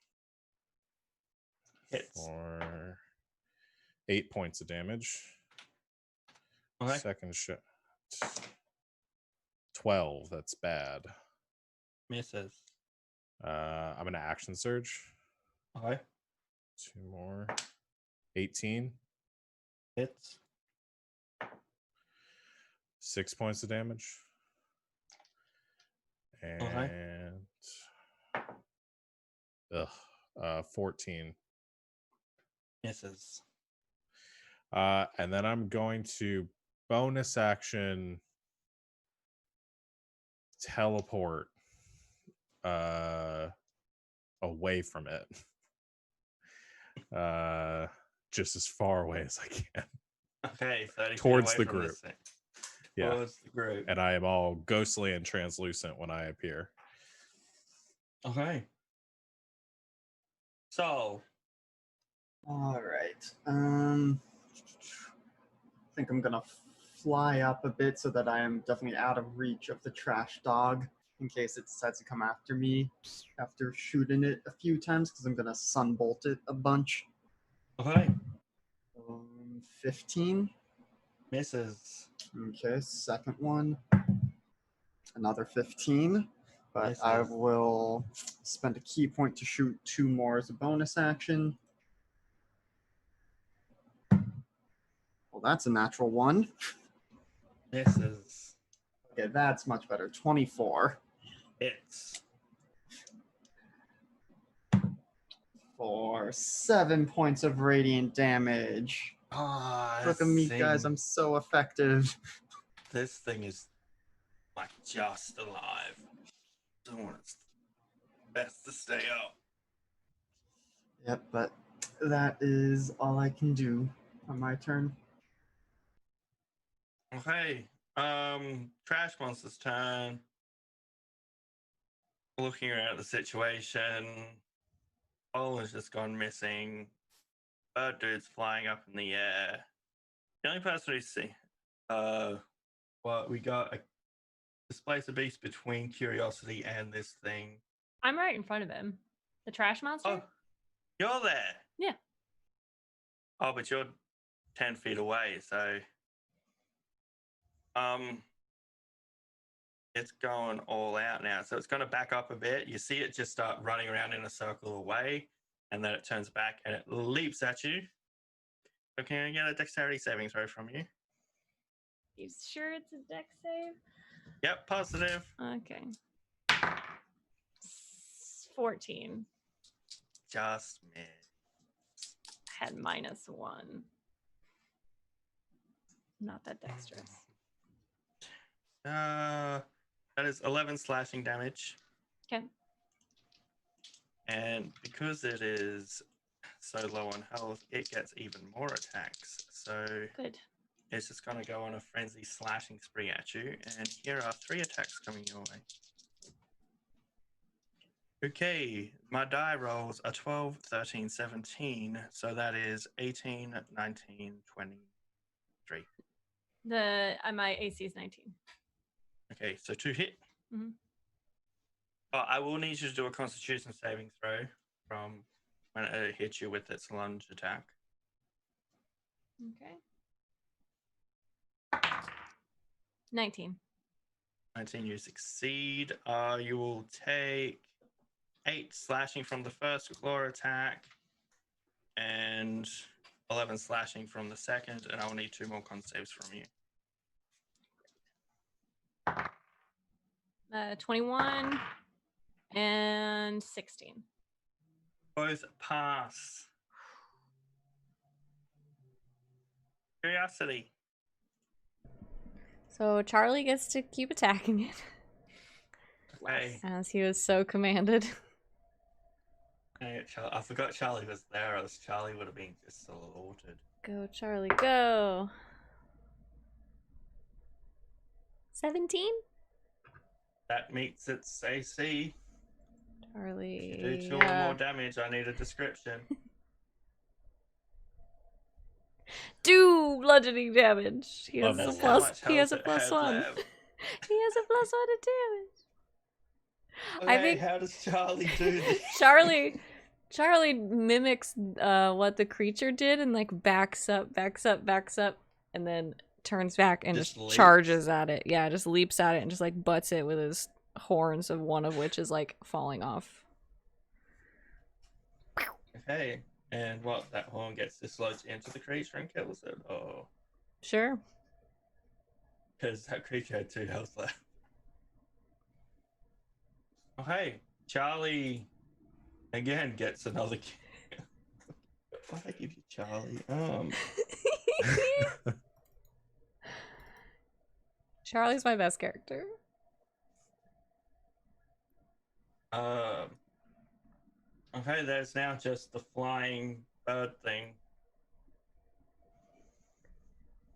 D: Hits.
A: For 8 points of damage.
D: Okay.
A: Second shot. 12. That's bad.
D: Misses.
A: I'm gonna action surge.
D: Okay.
A: 2 more. 18.
D: Hits.
A: 6 points of damage. And 14.
D: Misses.
A: And then I'm going to bonus action teleport away from it. Just as far away as I can.
D: Okay, 30
A: towards
D: feet away
A: the
D: from
A: group.
D: this thing.
A: Yeah.
D: Towards the group.
A: And I am all ghostly and translucent when I appear.
D: Okay. So.
C: All right. I think I'm gonna fly up a bit so that I am definitely out of reach of the trash dog in case it decides to come after me after shooting it a few times because I'm gonna sunbolt it a bunch.
D: Okay.
C: 15.
D: Misses.
C: Okay, second one. Another 15. But
D: This
C: I
D: is-
C: will spend a key point to shoot 2 more as a bonus action. Well, that's a natural 1.
D: This is
C: Okay, that's much better. 24
D: it's
C: for 7 points of radiant damage. Look at me, guys. I'm so effective.
D: This thing is like just alive. It's best to stay up.
C: Yep, but that is all I can do on my turn.
D: Okay. Trash Monster's turn. Looking around at the situation. Olin's just gone missing. Bird dude's flying up in the air. The only person we see. Well, we got a displace a beast between Curiosity and this thing.
B: I'm right in front of him. The trash monster?
D: Oh, you're there.
B: Yeah.
D: Oh, but you're 10 feet away, so it's going all out now. So it's going to back up a bit. You see it just start running around in a circle away, and then it turns back and it leaps at you. So can I get a dexterity saving throw from you?
B: You sure it's a dex save?
D: Yep, positive.
B: Okay. 14.
D: Just miss.
B: Had -1. Not that dexterous.
D: That is 11 slashing damage.
B: Okay.
D: And because it is so low on health, it gets even more attacks. So
B: Good.
D: it's just going to go on a frenzy slashing spree at you. And here are 3 attacks coming your way. Okay, my die rolls are 12, 13, 17. So that is 18, 19, 23.
B: My AC is 19.
D: Okay, so 2 hit.
B: Mhm.
D: I will need you to do a Constitution saving throw from when it hits you with its lunge attack.
B: Okay. 19.
D: 19, you succeed. You will take 8 slashing from the first claw attack and 11 slashing from the second, and I will need 2 more con saves from you.
B: 21 and 16.
D: Both pass. Curiosity.
E: So Charlie gets to keep attacking it,
D: Okay.
E: as he was so commanded.
D: I forgot Charlie was there, else Charlie would have been just slaughtered.
E: Go, Charlie, go. 17?
D: That meets its AC.
E: Charlie.
D: If you do 2 or more damage, I need a description.
E: Do bludgeoning damage. He has
A: Level
E: a
A: one.
E: plus.
D: How much
E: He has a
D: health it
E: plus
D: has
E: 1.
D: left.
E: He has a plus 1 to damage.
D: Okay,
E: I think
D: how does Charlie do this?
E: Charlie mimics what the creature did and like backs up, and then turns back and
D: Just
E: just
D: leaps?
E: charges at it. Yeah, just leaps at it and just like butts it with his horns, of one of which is like falling off.
D: Okay, and what? That horn gets dislodged into the creature and kills it? Oh,
E: Sure.
D: because that creature had 2 health left. Okay, Charlie again gets another kill. Why'd I give you Charlie?
E: Charlie's my best character.
D: Okay, there's now just the flying bird thing.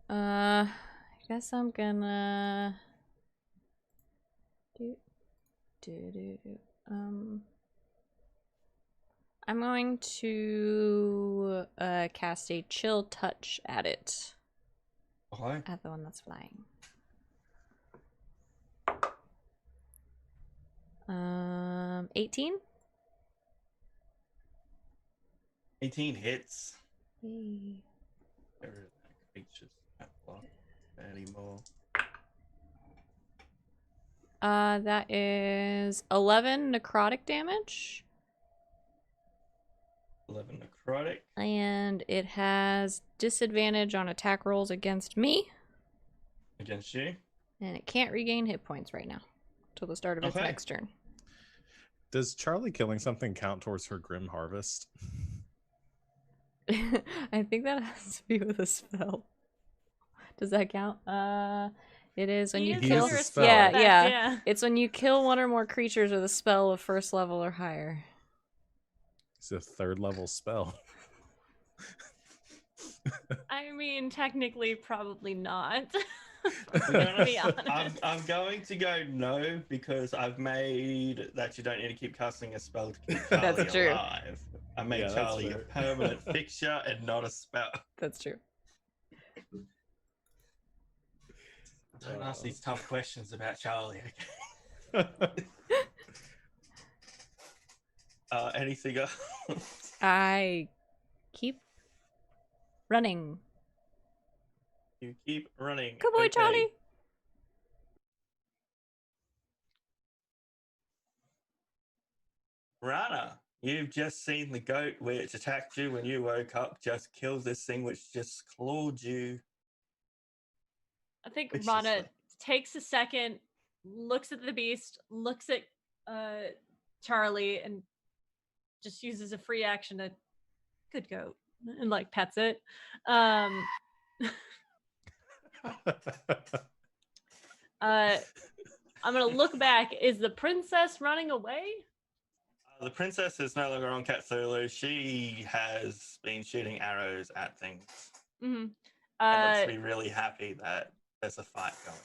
E: I guess I'm gonna I'm going to cast a chill touch at it.
D: Okay.
E: At the one that's flying. 18?
D: 18 hits.
E: Yay.
D: There is that creature's that block anymore.
E: That is 11 necrotic damage.
D: 11 necrotic.
E: And it has disadvantage on attack rolls against me.
D: Against you.
E: And it can't regain hit points right now till the start of its
D: Okay.
E: next turn.
A: Does Charlie killing something count towards her Grim Harvest?
E: I think that has to be with a spell. Does that count? It is when
B: He
E: you
B: is
E: kill.
B: under a
A: spell
E: Yeah,
B: effect,
E: yeah. It's when you kill one or more creatures with a spell of first level or higher.
A: It's a 3rd level spell.
B: I mean, technically, probably not.
D: To
B: be honest.
D: I'm going to go no because I've made that you don't need to keep casting a spell to keep Charlie
E: That's true.
D: alive. I made
A: Yeah, that's
D: Charlie a
A: fair.
D: permanent fixture and not a spell.
E: That's true.
D: Don't ask these tough questions about Charlie. Okay? Anything else?
E: I keep running.
D: You keep running.
E: Good boy,
D: Okay.
E: Charlie.
D: Rana, you've just seen the goat which attacked you when you woke up just kill this thing which just clawed you.
B: I think
D: Which is
B: Rana
D: like-
B: takes a second, looks at the beast, looks at Charlie, and just uses a free action to good goat and like pets it. I'm gonna look back. Is the princess running away?
D: The princess is no longer on Cthulhu. She has been shooting arrows at things.
B: Mm-hmm.
D: And looks to be really happy that there's a fight going.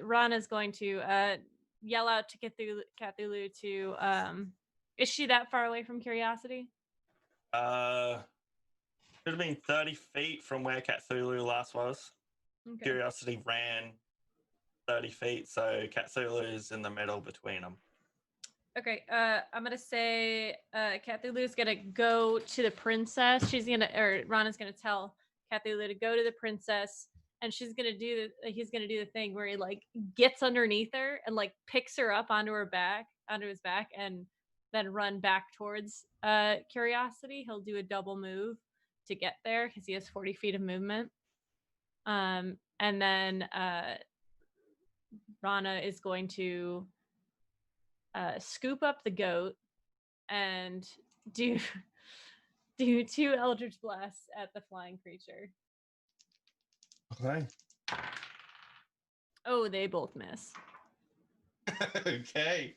B: Rana's going to yell out to Cthulhu to is she that far away from Curiosity?
D: Should have been 30 feet from where Cthulhu last was.
B: Okay.
D: Curiosity ran 30 feet, so Cthulhu is in the middle between them.
B: Okay, I'm gonna say Cthulhu's gonna go to the princess. Rana's gonna tell Cthulhu to go to the princess, and he's gonna do the thing where he like gets underneath her and like picks her up onto his back, and then run back towards Curiosity. He'll do a double move to get there because he has 40 feet of movement. And then Rana is going to scoop up the goat and do 2 Eldritch Blasts at the flying creature.
D: Okay.
B: Oh, they both miss.
D: Okay.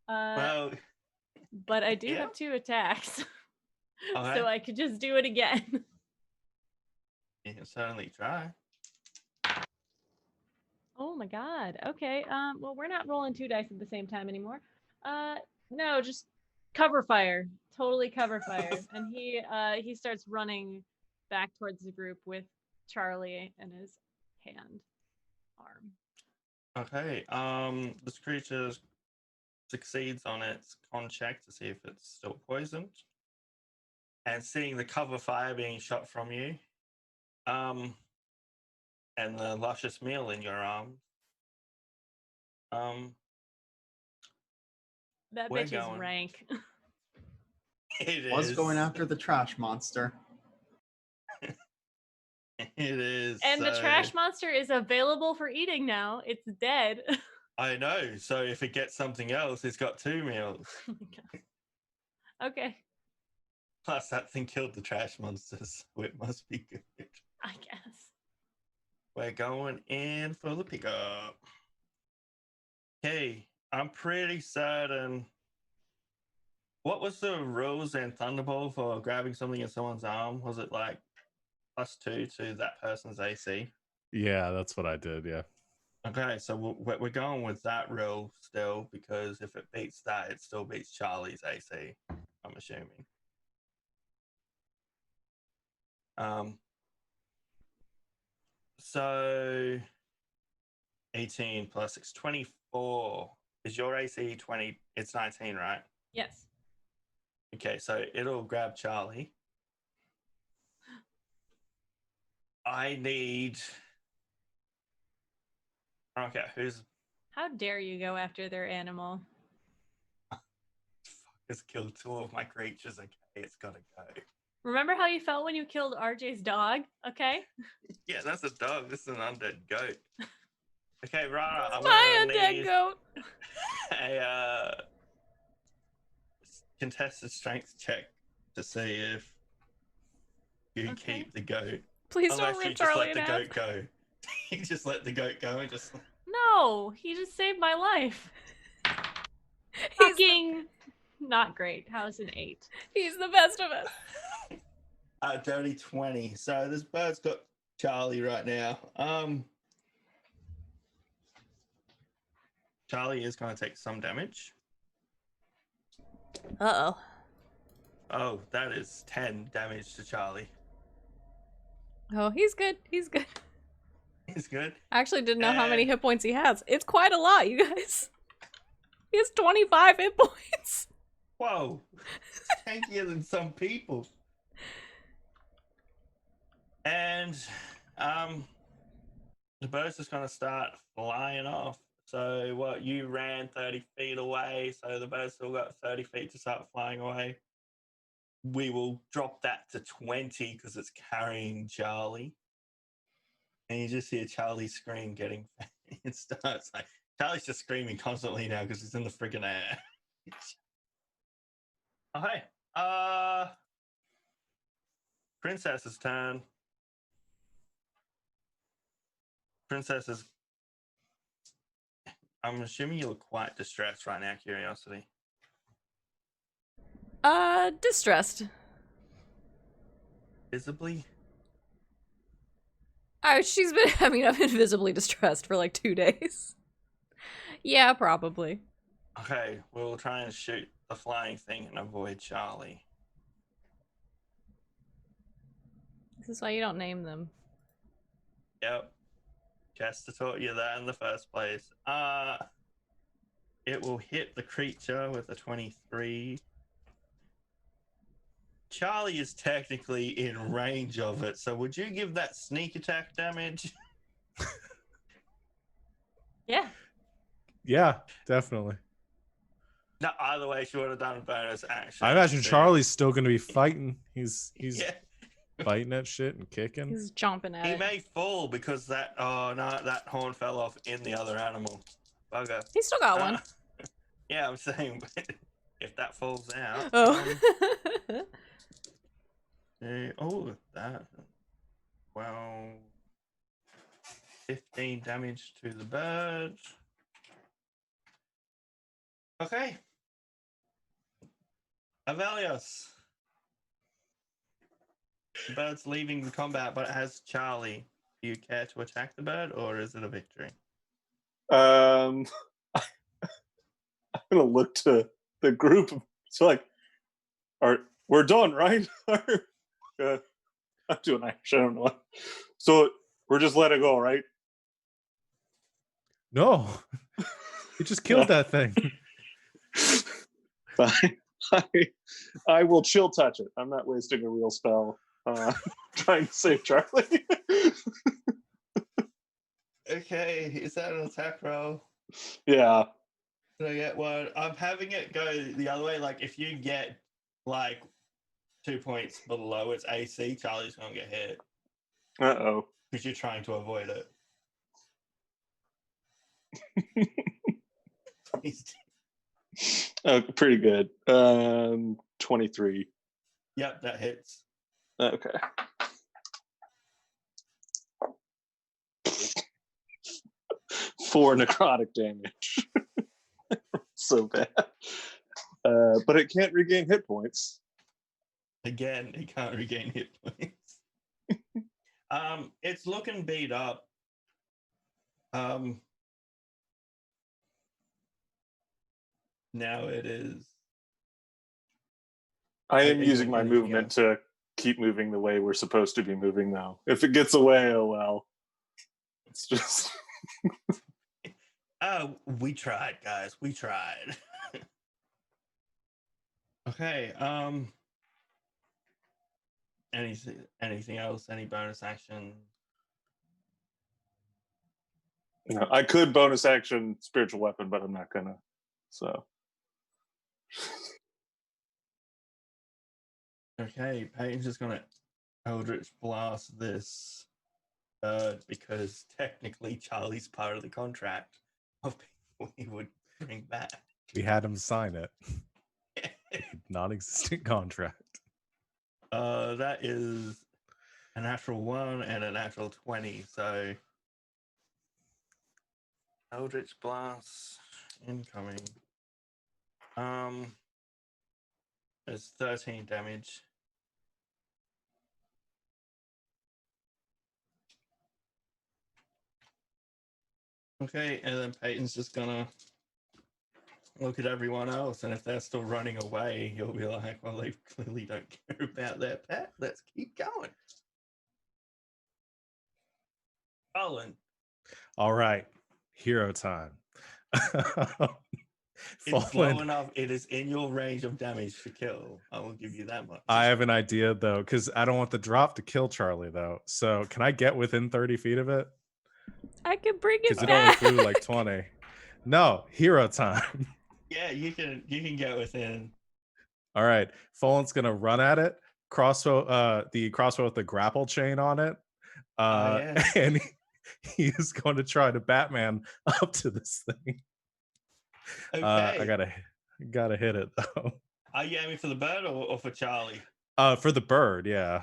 B: Uh,
D: Well,
B: but I do
D: yeah.
B: have 2 attacks,
D: Okay.
B: so I could just do it again.
D: you can certainly try.
B: Oh my god. Okay. Well, we're not rolling 2 dice at the same time anymore. No, just cover fire. Totally cover fire. And he starts running back towards the group with Charlie in his arm.
D: Okay. This creature succeeds on its con check to see if it's still poisoned. And seeing the cover fire being shot from you, and the luscious meal in your arms,
B: That
D: we're
B: bitch
D: going.
B: is rank.
D: It
C: Was
D: is.
C: going after the trash monster.
D: It is.
B: And the
D: so-
B: trash monster is available for eating now. It's dead.
D: I know. So if it gets something else, it's got 2 meals.
B: Oh my god. Okay,
D: Plus, that thing killed the trash monsters, so it must be good.
B: I guess.
D: We're going in for the pickup. Okay, I'm pretty certain. What was the rules in Thunderbolt for grabbing something in someone's arm? Was it like +2 to that person's AC?
A: Yeah, that's what I did. Yeah.
D: Okay, so we're going with that rule still, because if it beats that, it still beats Charlie's AC, I'm assuming. So 18 plus 6, 24. Is your AC 20? It's 19, right?
B: Yes.
D: Okay, so it'll grab Charlie. I need Okay, who's
B: How dare you go after their animal?
D: has killed 2 of my creatures? Okay, it's gotta go.
B: Remember how you felt when you killed RJ's dog? Okay.
D: Yeah, that's a dog. This is an undead goat. Okay, right. I'm
E: My
D: gonna
E: undead
D: need
E: goat.
D: a contested strength check to see if you
B: Okay.
D: keep the goat.
E: Please don't
D: Unless you
E: rip
D: just
E: Charlie
D: let
E: in
D: the
E: half.
D: goat go. You just let the goat go and just.
B: No, he just saved my life.
E: He's the,
B: Fucking not great. How's an 8?
E: he's the best of us.
D: Dirty 20. So this bird's got Charlie right now. Charlie is going to take some damage.
E: Uh-oh.
D: Oh, that is 10 damage to Charlie.
E: Oh, he's good. He's good.
D: He's good.
E: I actually didn't know how many
D: And-
E: hit points he has. It's quite a lot, you guys. He has 25 hit points.
D: Whoa. Tankier than some people. And the bird's just going to start flying off. So what, you ran 30 feet away, so the bird's still got 30 feet to start flying away. We will drop that to 20 because it's carrying Charlie. And you just hear Charlie scream getting it starts like Charlie's just screaming constantly now because he's in the friggin' air. Oh hey. Princess's turn. Princess is I'm assuming you look quite distressed right now, Curiosity.
E: Distressed.
D: Visibly?
E: Oh, she's been, I mean, I've been visibly distressed for like 2 days. Yeah, probably.
D: Okay, we'll try and shoot the flying thing and avoid Charlie.
E: This is why you don't name them.
D: Yep. Chester taught you that in the first place. It will hit the creature with a 23. Charlie is technically in range of it, so would you give that sneak attack damage?
B: Yeah.
A: Yeah, definitely.
D: No, either way, she would have done a bonus action.
A: I imagine
D: to-
A: Charlie's still going to be fighting. He's
D: Yeah.
A: fighting at shit and kicking.
E: He's chomping at
D: He
E: it.
D: may fall because that. Oh no, that horn fell off in the other animal. Bugger.
E: He's still got one.
D: Yeah, I'm saying if that falls out.
E: Oh.
D: Oh, that. Well, 15 damage to the bird. Okay. Avelios. The bird's leaving the combat, but it has Charlie. Do you care to attack the bird, or is it a victory?
F: I'm gonna look to the group. So like, we're done, right? I'm doing Irish. I don't know. So we're just let it go, right?
A: No. He just killed that thing.
F: I will chill touch it. I'm not wasting a real spell trying to save Charlie.
D: Okay, is that an attack roll?
F: Yeah.
D: Did I get one? I'm having it go the other way. Like, if you get like 2 points below its AC, Charlie's gonna get hit
F: Uh-oh.
D: because you're trying to avoid it.
F: Pretty good. 23.
D: Yep, that hits.
F: Okay. Four necrotic damage. So bad. But it can't regain hit points.
D: Again, it can't regain hit points. It's looking beat up. Now it is.
F: I am
D: Anything-
F: using my
D: anything
F: movement
D: else?
F: to keep moving the way we're supposed to be moving now. If it gets away, oh well. It's just
D: Oh, we tried, guys. We tried. Okay. Anything else? Any bonus action?
F: No, I could bonus action spiritual weapon, but I'm not gonna. So
D: Okay, Peyton's just gonna Eldritch Blast this because technically Charlie's part of the contract of people he would bring back.
A: We had him sign it. Non-existent contract.
D: That is a natural 1 and a natural 20, so Eldritch Blast incoming. It's 13 damage. Okay, and then Peyton's just gonna look at everyone else, and if they're still running away, he'll be like, well, they clearly don't care about their pet. Let's keep going. Colin.
A: All right, hero time.
D: It's low enough. It is in your range of damage to kill. I will give you that much.
A: I have an idea though, because I don't want the drop to kill Charlie though. So can I get within 30 feet of it?
E: I can bring it
A: Because it only
E: back.
A: flew like 20. No, hero time.
D: Yeah, you can get within.
A: All right, Fallen's gonna run at it. The crossbow with the grapple chain on it.
D: Yes.
A: And he is going to try to Batman up to this thing.
D: Okay.
A: I gotta hit it though.
D: Are you aiming for the bird or for Charlie?
A: For the bird, yeah.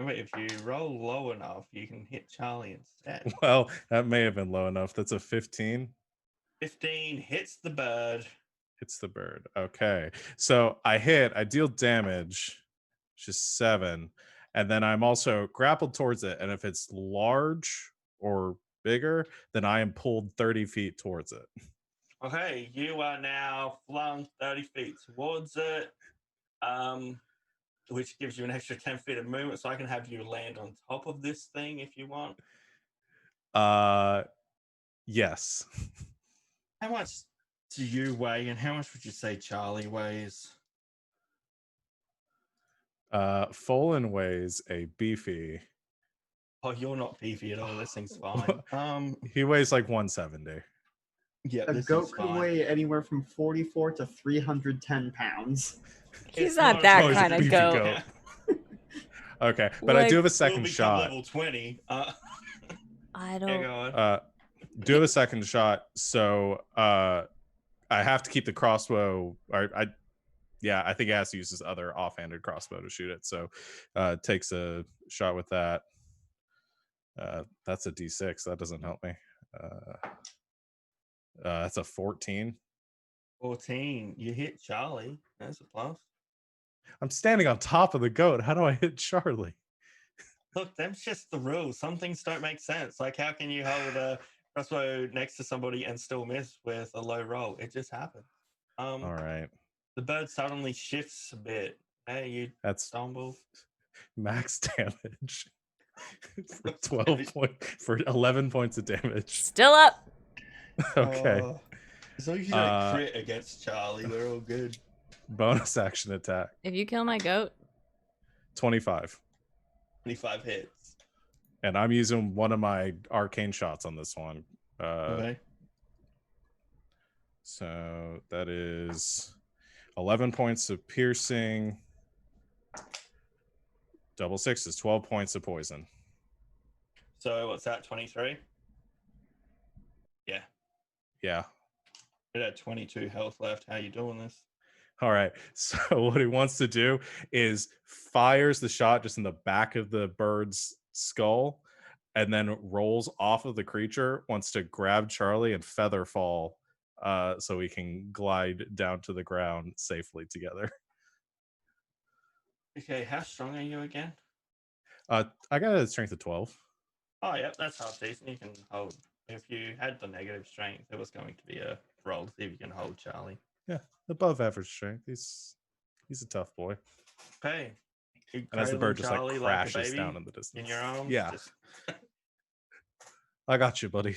D: Wait, if you roll low enough, you can hit Charlie instead.
A: Well, that may have been low enough. That's a 15.
D: 15 hits the bird.
A: Hits the bird. Okay. So I deal damage, which is 7. And then I'm also grappled towards it. And if it's large or bigger, then I am pulled 30 feet towards it.
D: Okay, you are now flung 30 feet towards it, which gives you an extra 10 feet of movement. So I can have you land on top of this thing if you want.
A: Yes.
D: How much do you weigh, and how much would you say Charlie weighs?
A: Folan weighs a beefy.
D: Oh, you're not beefy at all. This thing's fine.
A: He weighs like 170.
D: Yeah,
C: A
D: this
C: goat
D: is
C: could
D: fine.
C: weigh anywhere from 44 to 310 pounds.
E: He's
D: It's
E: not
D: a
E: that
A: he's a
E: kind of
A: beefy
E: goat.
A: goat. Okay, but I do have a
D: Will
A: second
D: become
A: shot.
D: level 20.
E: I
D: Yeah,
E: don't.
D: go on.
A: Do have a second shot, so I have to keep the crossbow. I think he has to use his other offhanded crossbow to shoot it. So takes a shot with that. That's a D6. That doesn't help me. That's a 14.
D: 14. You hit Charlie. That's a plus.
A: I'm standing on top of the goat. How do I hit Charlie?
D: Look, that's just the rules. Some things don't make sense. Like, how can you hold a crossbow next to somebody and still miss with a low roll? It just happens.
A: All right.
D: The bird suddenly shifts a bit. Hey, you
A: That's
D: stumble.
A: max damage. For 11 points of damage.
E: Still up.
A: Okay.
D: As long as you don't crit against Charlie, we're all good.
A: Bonus action attack.
E: If you kill my goat,
A: 25.
D: 25 hits.
A: And I'm using one of my arcane shots on this one.
D: Okay.
A: So that is 11 points of piercing. Double 6 is 12 points of poison.
D: So what's that, 23? Yeah.
A: Yeah.
D: It had 22 health left. How you doing this?
A: All right. So what he wants to do is fires the shot just in the back of the bird's skull and then rolls off of the creature, wants to grab Charlie and feather fall so we can glide down to the ground safely together.
D: Okay, how strong are you again?
A: I got a strength of 12.
D: Oh, yeah, that's half decent. You can hold. If you had the negative strength, it was going to be a roll to see if you can hold Charlie.
A: Yeah, above average strength. He's a tough boy.
D: Okay.
A: And as the bird just
D: Charlie
A: like
D: like a
A: crashes
D: baby
A: down in the distance.
D: in your arms.
A: Yeah.
D: Just,
A: I got you, buddy.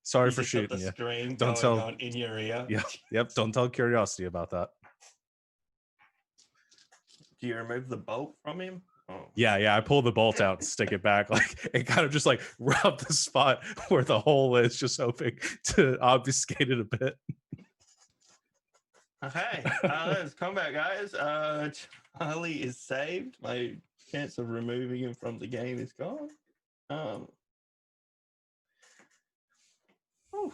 A: Sorry
D: you
A: for
D: just got
A: shooting
D: the
A: you.
D: scream
A: Don't
D: going
A: tell-
D: on in your ear.
A: Yeah. Yep. Don't tell Curiosity about that.
D: Do you remove the bolt from him? Oh.
A: Yeah. I pull the bolt out and stick it back, like, and kind of just like rub the spot where the hole is, just hoping to obfuscate it a bit.
D: Okay, let's come back, guys. Charlie is saved. My chance of removing him from the game is gone. Whew.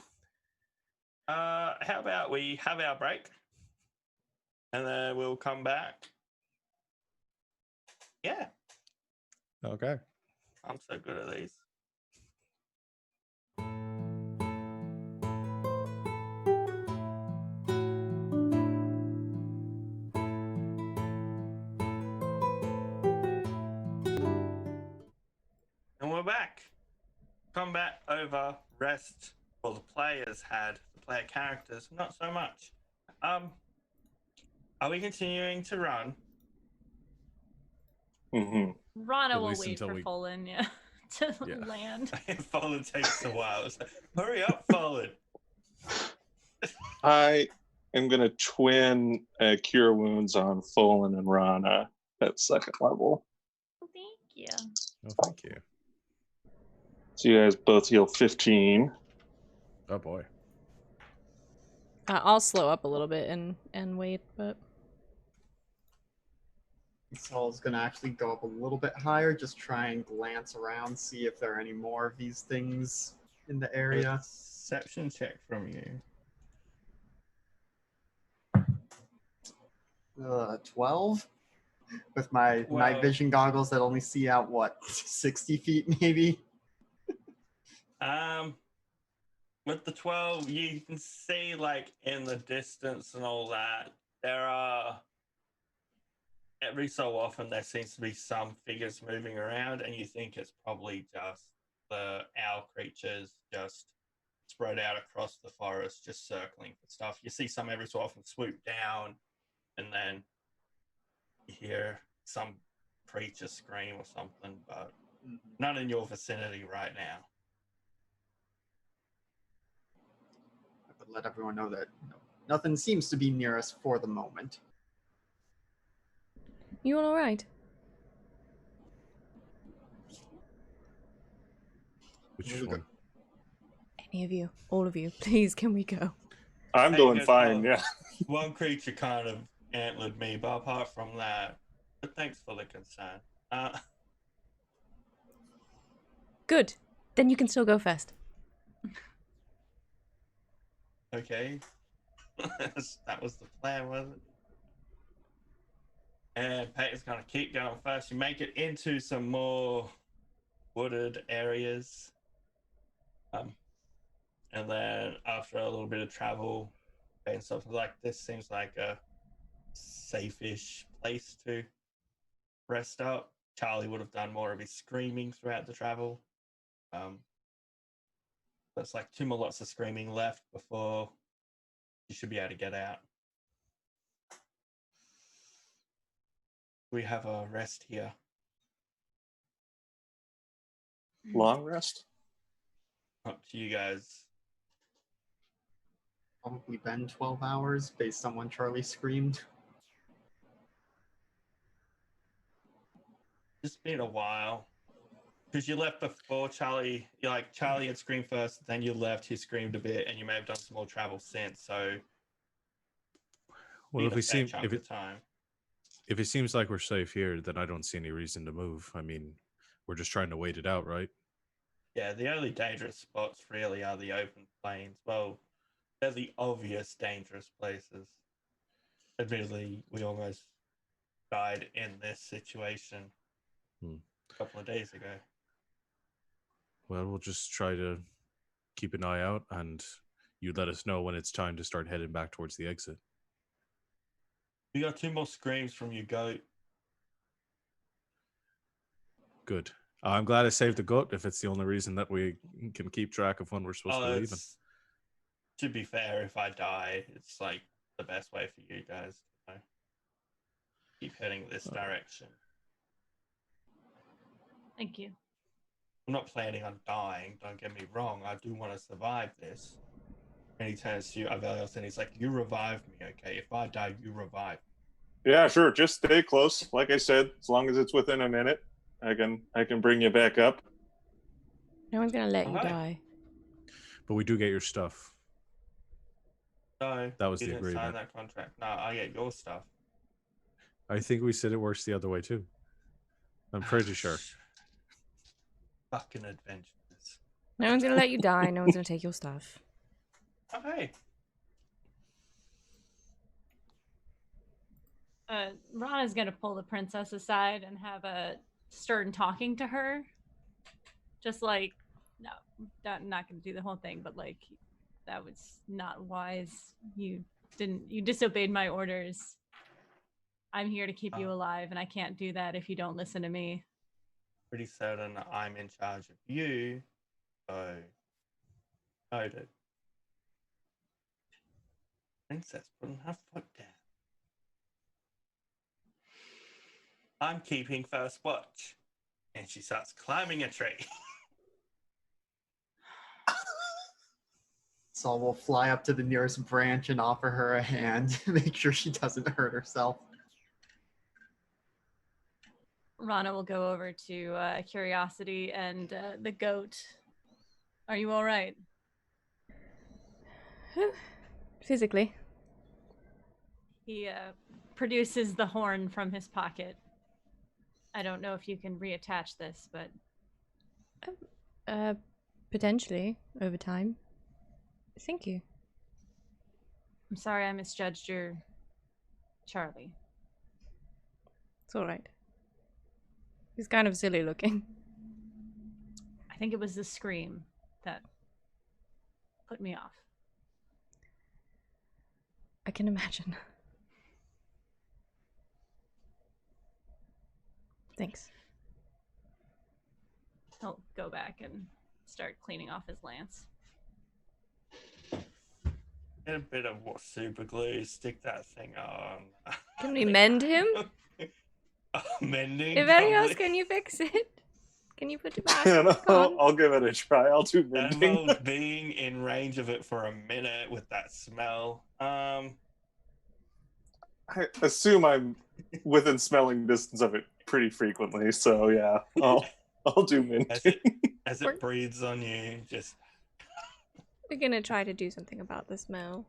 D: How about we have our break, and then we'll come back. Yeah,
A: Okay.
D: I'm so good at these. And we're back. Combat over, rest. Well, the players had, the player characters, not so much. Are we continuing to run?
F: Mm-hmm.
B: Rana
A: At
B: will
A: least
B: wait
A: until
B: for
A: we-
B: Folan, to
A: Yeah.
B: land.
D: Fallen takes a while. It's like, hurry up, Fallen.
F: I am going to twin Cure Wounds on Folan and Rana at second level.
B: Thank you.
A: Oh, thank you.
F: So you guys both heal 15.
A: Oh boy.
E: I'll slow up a little bit and wait, but
C: Saul's gonna actually go up a little bit higher, just try and glance around, see if there are any more of these things in the area.
D: Perception check from you.
C: 12 with my night
D: Well-
C: vision goggles that only see out what 60 feet maybe.
D: With the 12, you can see like in the distance and all that. There are every so often there seems to be some figures moving around, and you think it's probably just the owl creatures just spread out across the forest, just circling for stuff. You see some every so often swoop down, and then you hear some creature scream or something, but none in your vicinity right now.
C: I would let everyone know that nothing seems to be near us for the moment.
E: you all right?
A: Which
C: Really
A: one?
C: good.
E: Any of you, all of you, please, can we go?
F: I'm
D: Hey,
F: doing
D: guys,
F: fine, yeah.
D: One creature kind of antlered me, but apart from that, but thanks for the concern.
E: Good. Then you can still go first.
D: Okay. That was the plan, wasn't it? And Peyton's gonna keep going first. You make it into some more wooded areas. And then after a little bit of travel and stuff like this seems like a safe-ish place to rest up. Charlie would have done more of his screaming throughout the travel. That's like 2 more lots of screaming left before you should be able to get out. We have a rest here.
F: Long rest?
D: Up to you guys.
C: Probably been 12 hours based on when Charlie screamed.
D: It's been a while. Because you left before Charlie, Charlie had screamed first, then you left, he screamed a bit, and you may have done some more travel since, so
A: Well,
D: been
A: if
D: a
A: we
D: fair
A: seem
D: chunk of time.
A: if it seems like we're safe here, then I don't see any reason to move. I mean, we're just trying to wait it out, right?
D: Yeah, the only dangerous spots really are the open plains. Well, they're the obvious dangerous places. Admittedly, we almost died in this situation a couple of days ago.
A: Well, we'll just try to keep an eye out, and you let us know when it's time to start heading back towards the exit.
D: We got 2 more screams from you, goat.
A: Good. I'm glad I saved the goat if it's the only reason that we can keep track of when we're supposed to be leaving.
D: To be fair, if I die, it's like the best way for you guys to keep heading this direction.
B: Thank you.
D: I'm not planning on dying, don't get me wrong. I do want to survive this. And he turns to you, Aeos, and he's like, you revive me, okay? If I die, you revive me.
F: Yeah, sure. Just stay close. Like I said, as long as it's within a minute, I can bring you back up.
E: No one's gonna let you
D: Alright.
E: die.
A: But we do get your stuff.
D: No,
A: That was
D: you
A: the
D: didn't sign
A: agreement.
D: that contract. No, I get your stuff.
A: I think we said it works the other way too. I'm pretty sure.
D: Fucking adventurers.
E: No one's gonna let you die. No one's gonna take your stuff.
D: Okay.
B: Rana's gonna pull the princess aside and have a stern talking to her. Just like, no, not gonna do the whole thing, but like, that was not wise. You disobeyed my orders. I'm here to keep you alive, and I can't do that if you don't listen to me.
D: Pretty certain I'm in charge of you. So, noted. Princess putting her foot down. I'm keeping first watch. And she starts climbing a tree.
C: Saul will fly up to the nearest branch and offer her a hand, make sure she doesn't hurt herself.
B: Rana will go over to Curiosity and the goat. Are you all right?
E: Physically.
B: He produces the horn from his pocket. I don't know if you can reattach this, but
E: Potentially over time. Thank you.
B: I'm sorry I misjudged your Charlie.
E: It's all right. He's kind of silly looking.
B: I think it was the scream that put me off.
E: I can imagine. Thanks.
B: He'll go back and start cleaning off his lance.
D: Get a bit of super glue, stick that thing on.
E: Can we mend him?
D: Mending?
E: If anything else, can you fix it? Can you put it back on?
F: I'll give it a try. I'll do
D: That
F: mending.
D: involves being in range of it for a minute with that smell.
F: I assume I'm within smelling distance of it pretty frequently, so yeah, I'll do mending.
D: As it breathes on you, just
E: We're gonna try to do something about the smell.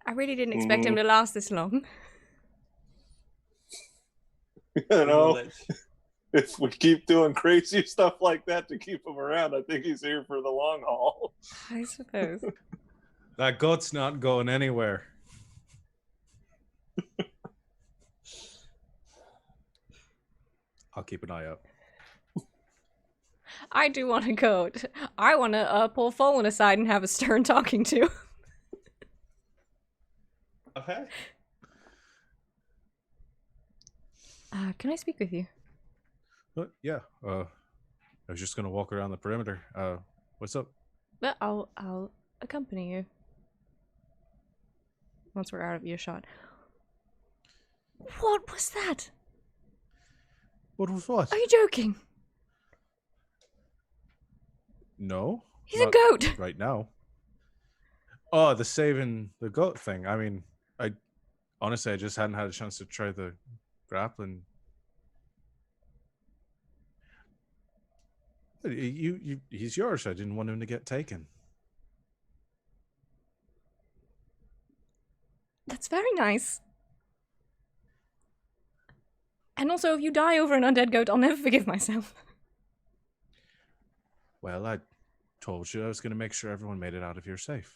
E: I really didn't expect him to last this long.
F: You know, if we keep doing crazy stuff like that to keep him around, I think he's here for the long haul.
E: I suppose.
A: That goat's not going anywhere. I'll keep an eye out.
E: I do want to go. I want to pull Fallen aside and have a stern talking to.
D: okay.
E: Can I speak with you?
A: Yeah. I was just gonna walk around the perimeter. What's up?
E: But I'll accompany you once we're out of earshot. What was that?
A: What was what?
E: Are you joking?
A: No.
E: He's a goat.
A: Right now. Oh, the saving the goat thing. I mean, I just hadn't had a chance to try the grappling. He's yours. I didn't want him to get taken.
E: That's very nice. And also, if you die over an undead goat, I'll never forgive myself.
A: Well, I told you I was going to make sure everyone made it out of here safe.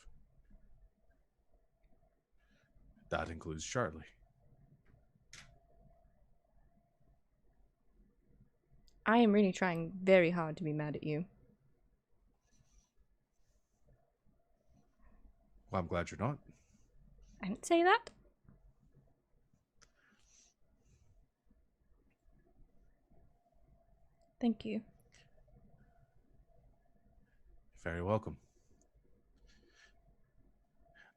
A: That includes Charlie.
E: I am really trying very hard to be mad at you.
A: Well, I'm glad you're not.
E: I didn't say that. Thank you.
A: Very welcome.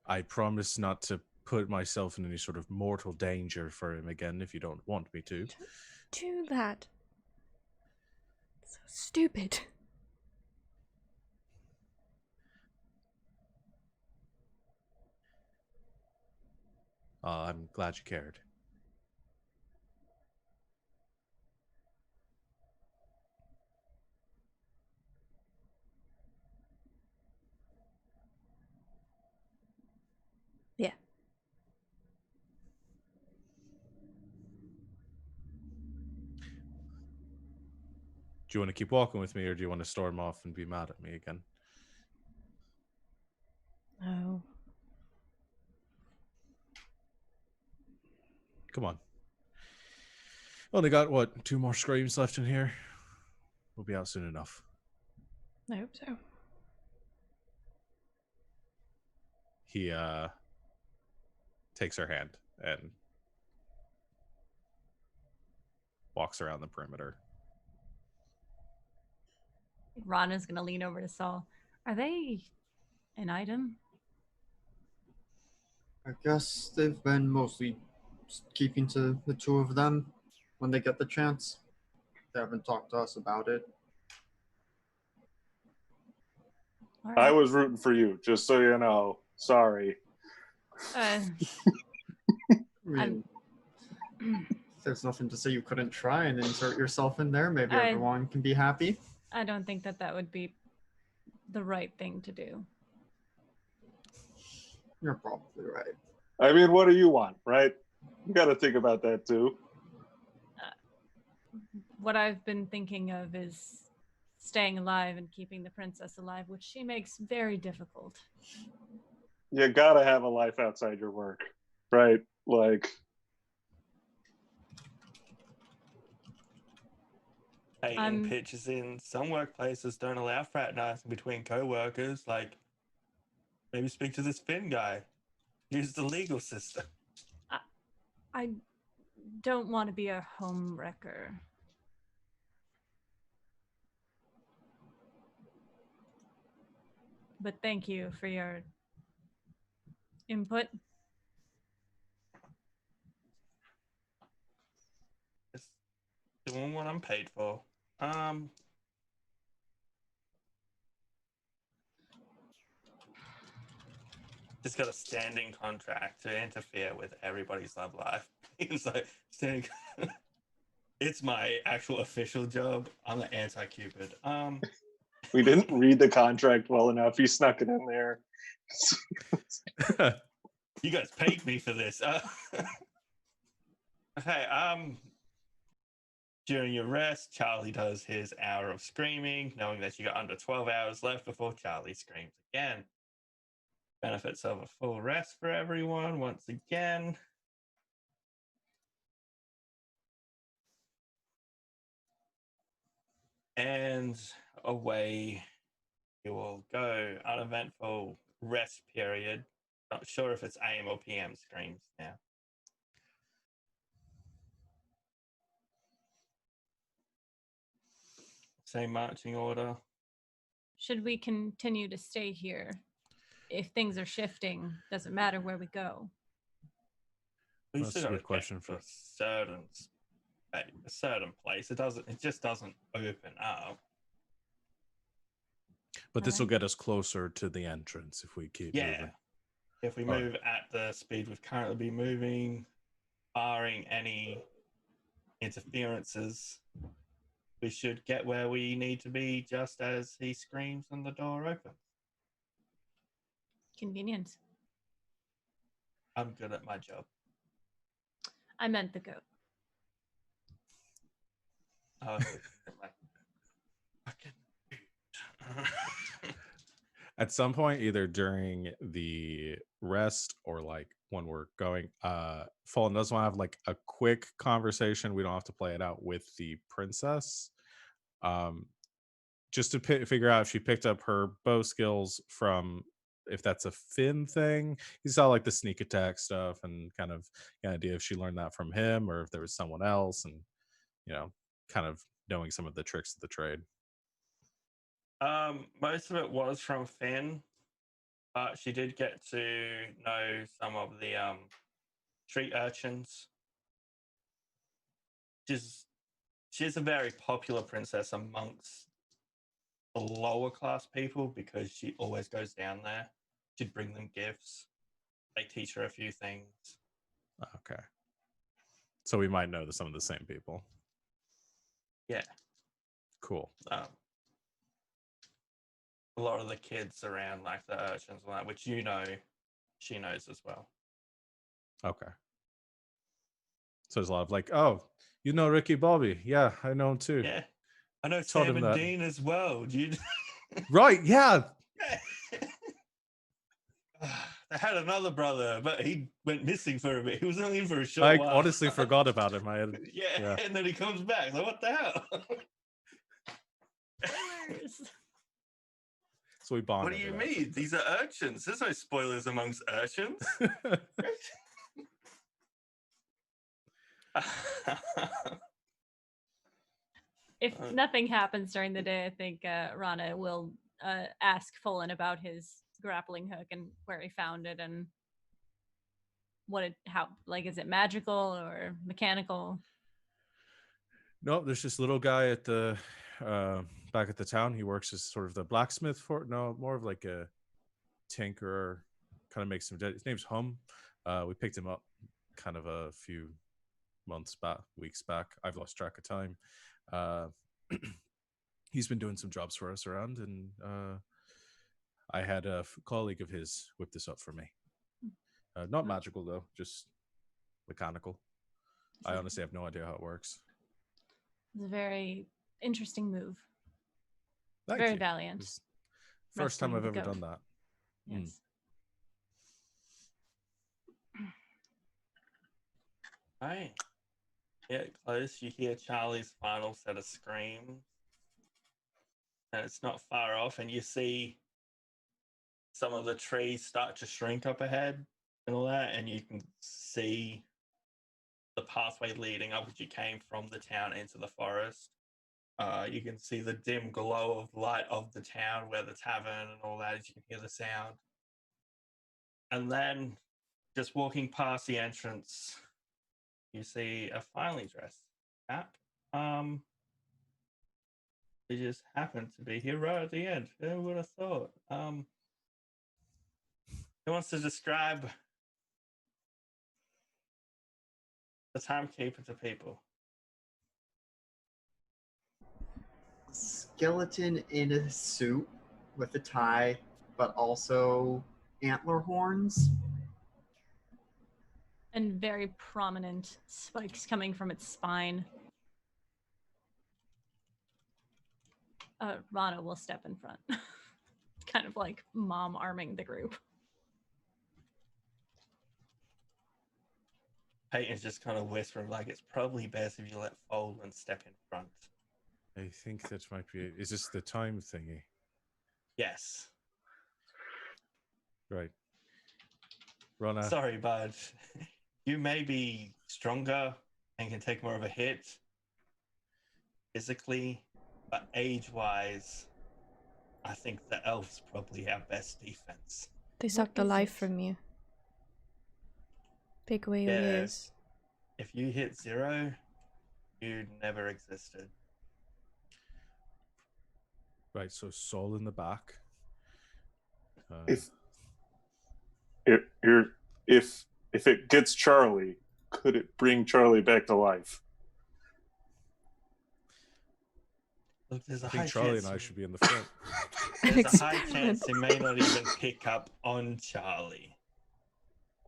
A: I promise not to put myself in any sort of mortal danger for him again if you don't want me to.
E: Do that. So stupid.
A: I'm glad you cared.
E: Yeah.
A: Do you want to keep walking with me, or do you want to storm off and be mad at me again?
E: Oh.
A: Come on. Only got, what, 2 more screams left in here? We'll be out soon enough.
E: I hope so.
A: He takes her hand and walks around the perimeter.
B: Rana's gonna lean over to Saul. Are they an item?
C: I guess they've been mostly keeping to the two of them when they get the chance. They haven't talked to us about it.
B: All
F: I
B: right.
F: was rooting for you, just so you know. Sorry.
B: Uh,
C: I mean, there's nothing to say you couldn't try and insert yourself in there. Maybe everyone can be happy.
B: I don't think that would be the right thing to do.
C: You're probably right.
F: I mean, what do you want, right? You got to think about that too.
B: What I've been thinking of is staying alive and keeping the princess alive, which she makes very difficult.
F: You got to have a life outside your work, right? Like,
D: Taking pictures in some workplaces don't allow fraternizing between co-workers. Like, maybe speak to this Finn guy. Use the legal system.
B: I don't want to be a home wrecker. But thank you for your input.
D: Just doing what I'm paid for. Just got a standing contract to interfere with everybody's love life. It's like standing. It's my actual official job. I'm an anti-Cupid.
F: we didn't read the contract well enough. He snuck it in there.
D: You guys paid me for this. Okay. During your rest, Charlie does his hour of screaming, knowing that you got under 12 hours left before Charlie screams again. Benefits of a full rest for everyone once again. And away you will go. Uneventful rest period. Not sure if it's AM or PM screams now. Same marching order.
B: Should we continue to stay here? If things are shifting, doesn't matter where we go.
A: That's a good question for
D: a certain place. It just doesn't open up.
A: But this will get us closer to the entrance if we keep moving.
D: If we move at the speed we've currently been moving, barring any interferences, we should get where we need to be just as he screams and the door opens.
B: Convenient.
D: I'm good at my job.
B: I meant the goat.
D: Oh, like, fucking
A: At some point, either during the rest or like when we're going, Fallen does want to have like a quick conversation. We don't have to play it out with the princess. Just to figure out if she picked up her bow skills from, if that's a Finn thing. He saw like the sneak attack stuff and kind of the idea if she learned that from him or if there was someone else, and kind of knowing some of the tricks of the trade.
D: Most of it was from Finn, but she did get to know some of the street urchins. She's a very popular princess amongst the lower class people because she always goes down there. She'd bring them gifts. They teach her a few things.
A: Okay. So we might know some of the same people.
D: Yeah.
A: Cool.
D: A lot of the kids around, like the urchins, and that, which you know, she knows as well.
A: Okay. So there's a lot of like, oh, you know Ricky Bobby? Yeah, I know him too.
D: Yeah, I know
A: Taught
D: Sam
A: him
D: and
A: that.
D: Dean as well. Dude.
A: Right? Yeah.
D: They had another brother, but he went missing for a bit. He was only in for a short
A: I
D: while.
A: honestly forgot about him.
D: Yeah, and then he comes back. Like, what the hell?
B: Spoilers.
A: So we bonded.
D: What do you mean? These are urchins. There's no spoilers amongst urchins.
B: If nothing happens during the day, I think Rana will ask Fullen about his grappling hook and where he found it and is it magical or mechanical?
A: No, there's this little guy at the back at the town. He works as sort of the blacksmith for more of like a tinkerer, kind of makes some. His name's Hum. We picked him up kind of a few weeks back. I've lost track of time. He's been doing some jobs for us around, and I had a colleague of his whip this up for me. Not magical though, just mechanical. I honestly have no idea how it works.
B: It's a very interesting move.
A: Thank
B: Very
A: you.
B: valiant.
A: It's first time I've ever done that.
B: Yes.
D: Right. Get close. You hear Charlie's final set of screams. And it's not far off, and you see some of the trees start to shrink up ahead and all that, and you can see the pathway leading up as you came from the town into the forest. You can see the dim glow of light of the town where the tavern and all that, as you can hear the sound. And then, just walking past the entrance, you see a finely dressed chap. They just happened to be here right at the end. Who would have thought? Who wants to describe the timekeeper to people?
C: Skeleton in a suit with a tie, but also antler horns.
B: And very prominent spikes coming from its spine. Rana will step in front. Kind of like mom arming the group.
D: Peyton's just kind of whispering, like, it's probably best if you let Folan step in front.
A: I think that might be it. Is this the time thingy?
D: Yes.
A: Right. Rana.
D: Sorry, bud. You may be stronger and can take more of a hit physically, but age-wise, I think the elves probably have best defense.
E: They suck the
B: is
E: life
B: it?
E: from you. Take away your
D: Yeah.
E: years.
D: If you hit 0, you never existed.
A: Right, so Saul in the back.
F: If it gets Charlie, could it bring Charlie back to life?
D: Look, there's a
A: I
D: high
A: think Charlie
D: chance
A: and I should be in the front.
D: There's a high chance he may not even pick up on Charlie.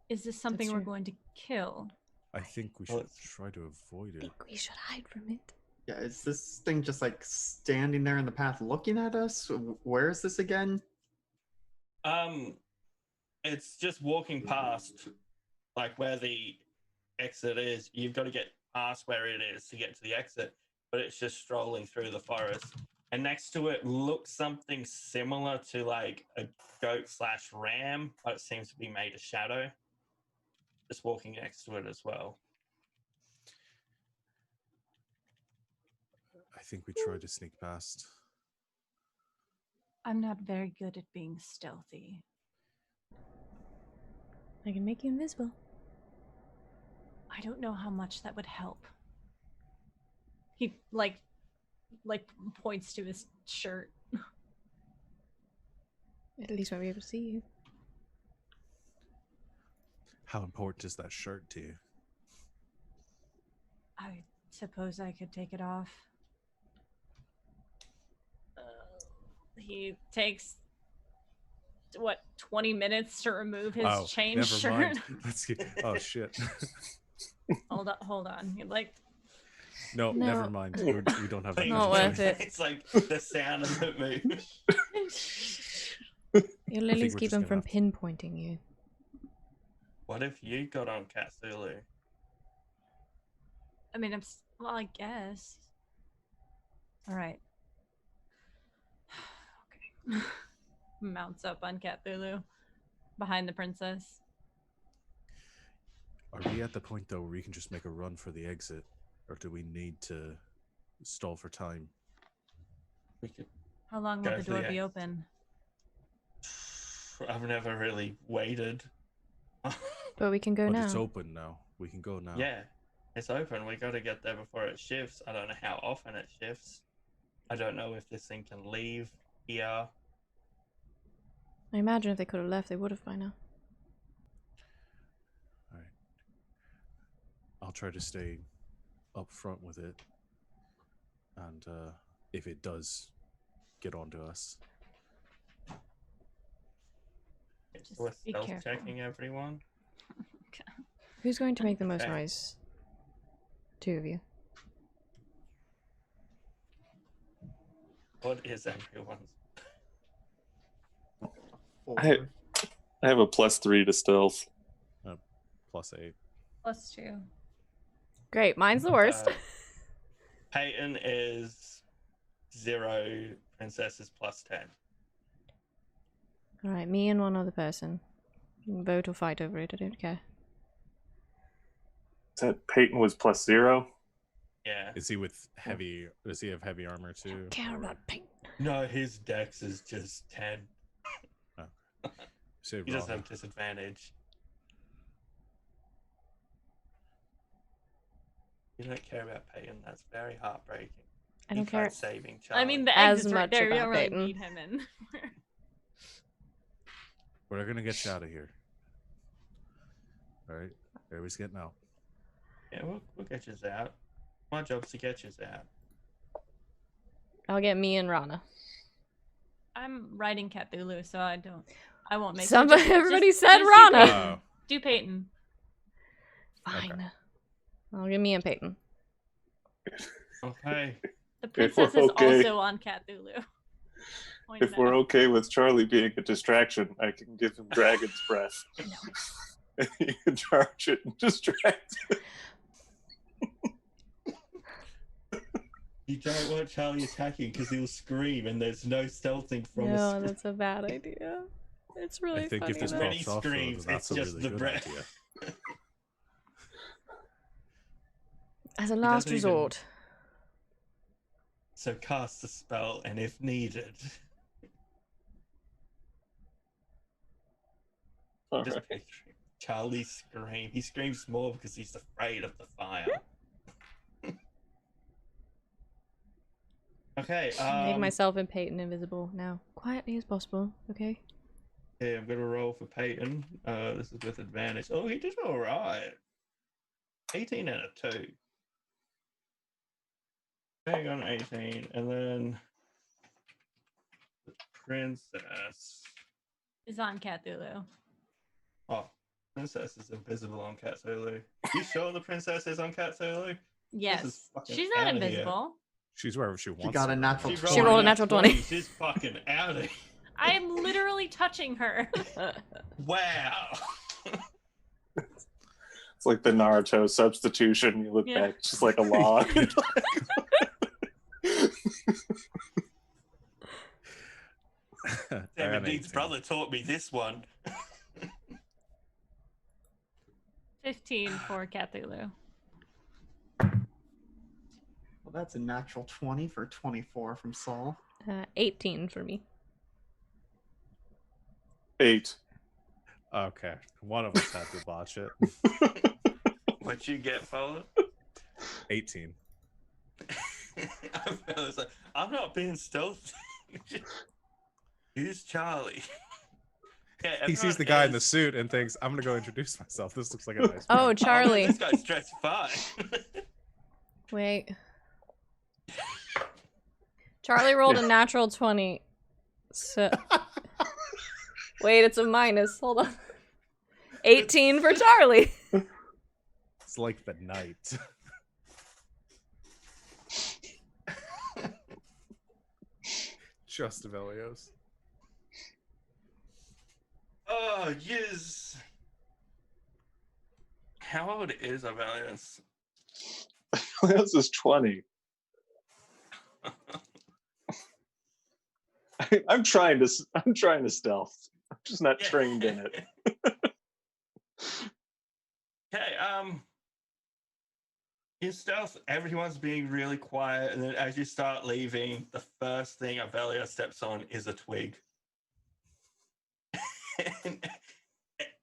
B: Is this something
E: That's
B: we're
E: true.
B: going to kill?
A: I think we should try to avoid
E: I
A: it.
E: think we should hide from it.
C: Yeah, is this thing just like standing there in the path looking at us? Where is this again?
D: It's just walking past, like where the exit is. You've got to get past where it is to get to the exit, but it's just strolling through the forest. And next to it looks something similar to like a goat/ram, but it seems to be made of shadow. Just walking next to it as well.
A: I think we try to sneak past.
B: I'm not very good at being stealthy.
E: I can make you invisible.
B: I don't know how much that would help. He like points to his shirt.
E: At least I'll be able to see you.
A: How important is that shirt to you?
B: I suppose I could take it off. He takes 20 minutes to remove his chain
A: never
B: shirt.
A: mind. Let's get. Oh shit.
B: hold on. He like
A: No,
E: No.
A: never mind. We don't have that.
E: Not
A: much
E: worth
A: time.
E: it.
D: It's like the sound of it move.
E: Your lilies
A: we're
E: keep
A: just
E: them
A: gonna
E: from
A: have to-
E: pinpointing you.
D: What if you got on Cthulhu?
B: I mean, well, I guess. All right. Okay. Mounts up on Cthulhu behind the princess.
A: Are we at the point though where we can just make a run for the exit, or do we need to stall for time?
D: We could.
B: How long will
D: Go
B: the
D: for the
B: door be
D: exit.
B: open?
D: I've never really waited.
E: But we can go
A: But
E: now.
A: it's open now. We can go now.
D: Yeah, it's open. We got to get there before it shifts. I don't know how often it shifts. I don't know if this thing can leave here.
E: I imagine if they could have left, they would have by now.
A: All right. I'll try to stay up front with it, and if it does get onto us,
B: Just
D: We're
B: be
D: stealth
B: careful.
D: checking everyone.
E: Who's going to make the most
D: Okay.
E: noise? Two of you.
D: What is everyone's?
F: I have a +3 to stealth.
A: +8.
B: +2.
E: Great, mine's the worst.
D: Peyton is 0. Princess is +10.
E: Alright, me and one other person. You can vote or fight over it, I don't care.
F: That Peyton was +0.
D: Yeah.
A: Is he with heavy? Does he have heavy armor too?
E: Care
A: or-
E: about paint.
D: No, his dex is just 10.
A: Say
D: He doesn't
A: Rana.
D: have disadvantage. You don't care about Peyton. That's very heartbreaking.
E: I
D: He
E: don't care
D: tried saving Charlie.
B: I mean, the
E: As
B: exit's right
E: much
B: there. We
E: about
B: don't really
E: Peyton.
B: need him in.
A: We're gonna get you out of here. All right, everybody's getting out.
D: Yeah, we'll get you out. My job's to get you out.
E: I'll get me and Rana.
B: I'm writing Cthulhu, so I won't make.
E: Somebody, everybody said
B: do
E: Rana.
B: Peyton.
A: Oh.
B: Do Peyton.
E: Fine.
A: Okay.
E: I'll get me and Peyton.
D: Okay.
B: The
F: If we're
B: princess is
F: okay.
B: also on Cthulhu. Point
F: If we're
B: out.
F: okay with Charlie being a distraction, I can give him Dragon's Breath. And he can charge it and distract it.
D: You don't want Charlie attacking because he'll scream and there's no stealthing from a
E: No,
D: scream.
E: that's a bad idea. It's really
A: I think
E: funny
A: if this
E: though.
D: When he
A: pops off, though, then
D: screams,
A: that's
D: it's
A: a
D: just
A: really
D: the
A: good
D: breath.
A: idea.
E: As a
D: He
E: last
D: doesn't even-
E: resort.
D: So cast the spell, and if needed,
F: All
D: just
F: right.
D: picture Charlie scream. He screams more because he's afraid of the fire. Okay.
E: Make myself and Peyton invisible now. Quietly as possible, okay?
D: Yeah, I'm gonna roll for Peyton. This is with advantage. Oh, he did all right. 18 out of 2. Hang on, 18, and then the princess.
B: Is on Cthulhu.
D: Oh, princess is invisible on Cthulhu. You sure the princess is on Cthulhu?
B: Yes,
D: fucking
B: she's not
D: outta here.
B: invisible.
A: She's wherever she wants.
C: got
A: to
C: a
A: be.
C: natural
E: She rolled a natural 20.
D: She's fucking out of here.
B: I am literally touching her.
D: Wow.
F: It's like the Naruto substitution. You look
B: Yeah.
F: back, it's just like a log.
A: I
D: Damn
A: got
D: it, Dean's
A: 18.
D: brother taught me this one.
B: 15 for Cthulhu.
C: Well, that's a natural 20 for 24 from Saul.
E: 18 for me.
F: 8.
A: Okay, one of us had to botch it.
D: What'd you get, fella?
A: 18.
D: I was like, I'm not being stealthy. Who's Charlie? Yeah,
A: He sees
D: everyone
A: the guy in the
D: is-
A: suit and thinks, "I'm gonna go introduce myself. This looks like a nice."
E: Oh,
A: man."
D: Oh, no,
E: Charlie.
D: this guy's dressed fine.
E: Wait. Charlie rolled a natural 20. So wait, it's a minus. Hold on. 18 for Charlie.
A: It's like the night. Just of Aeos.
D: Oh, yes. How old is Avelius?
F: This is 20. I'm trying to stealth. I'm just not trained in it.
D: Okay, in stealth, everyone's being really quiet, and then as you start leaving, the first thing Avelia steps on is a twig. And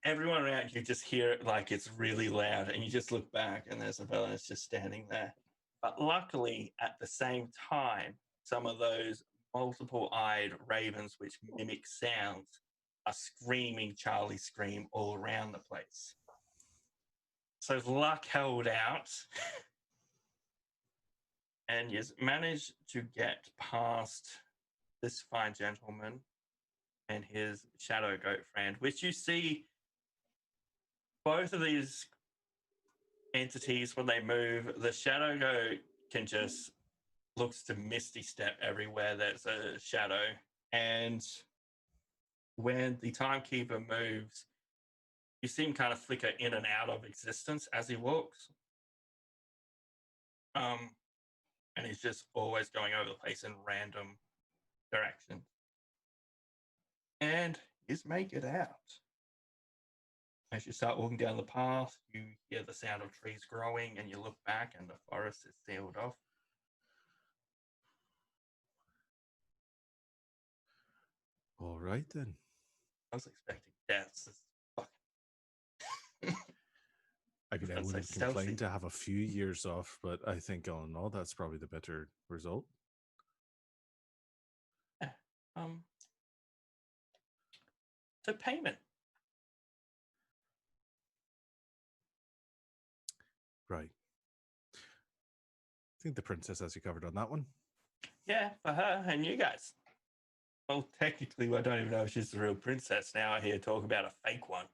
D: everyone around you just hear it like it's really loud, and you just look back, and there's Avelius just standing there. But luckily, at the same time, some of those multiple-eyed ravens which mimic sounds are screaming Charlie scream all around the place. So luck held out, and you managed to get past this fine gentleman and his shadow goat friend, which you see both of these entities when they move. The shadow goat can just looks to misty step everywhere there's a shadow, and when the timekeeper moves, you see him kind of flicker in and out of existence as he walks. And he's just always going over the place in random directions. And he's make it out. As you start walking down the path, you hear the sound of trees growing, and you look back, and the forest is sealed off.
A: All right then.
D: I was expecting deaths.
A: I mean, I
D: That's
A: wouldn't
D: so
A: complain
D: stealthy.
A: to have a few years off, but I think all in all, that's probably the better result.
D: So payment.
A: Right. I think the princess has you covered on that one.
D: Yeah, for her and you guys. Well, technically, I don't even know if she's the real princess now. I hear talk about a fake one.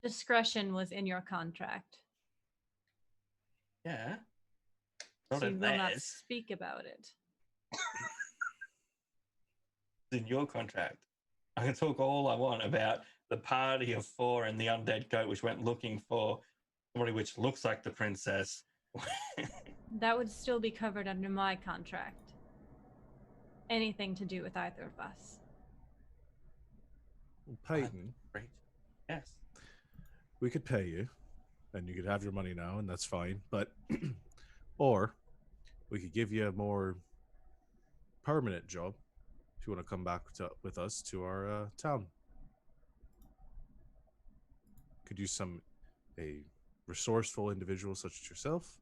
B: Discretion was in your contract.
D: Yeah.
B: So
D: Not
B: you
D: in
B: will not
D: theirs.
B: speak about it.
D: It's in your contract. I can talk all I want about the party of 4 and the undead goat, which went looking for somebody which looks like the princess.
B: That would still be covered under my contract. Anything to do with either of us.
A: Well, Peyton,
D: Great. Yes.
A: we could pay you, and you could have your money now, and that's fine. But, or we could give you a more permanent job if you want to come back with us to our town. Could use a resourceful individual such as yourself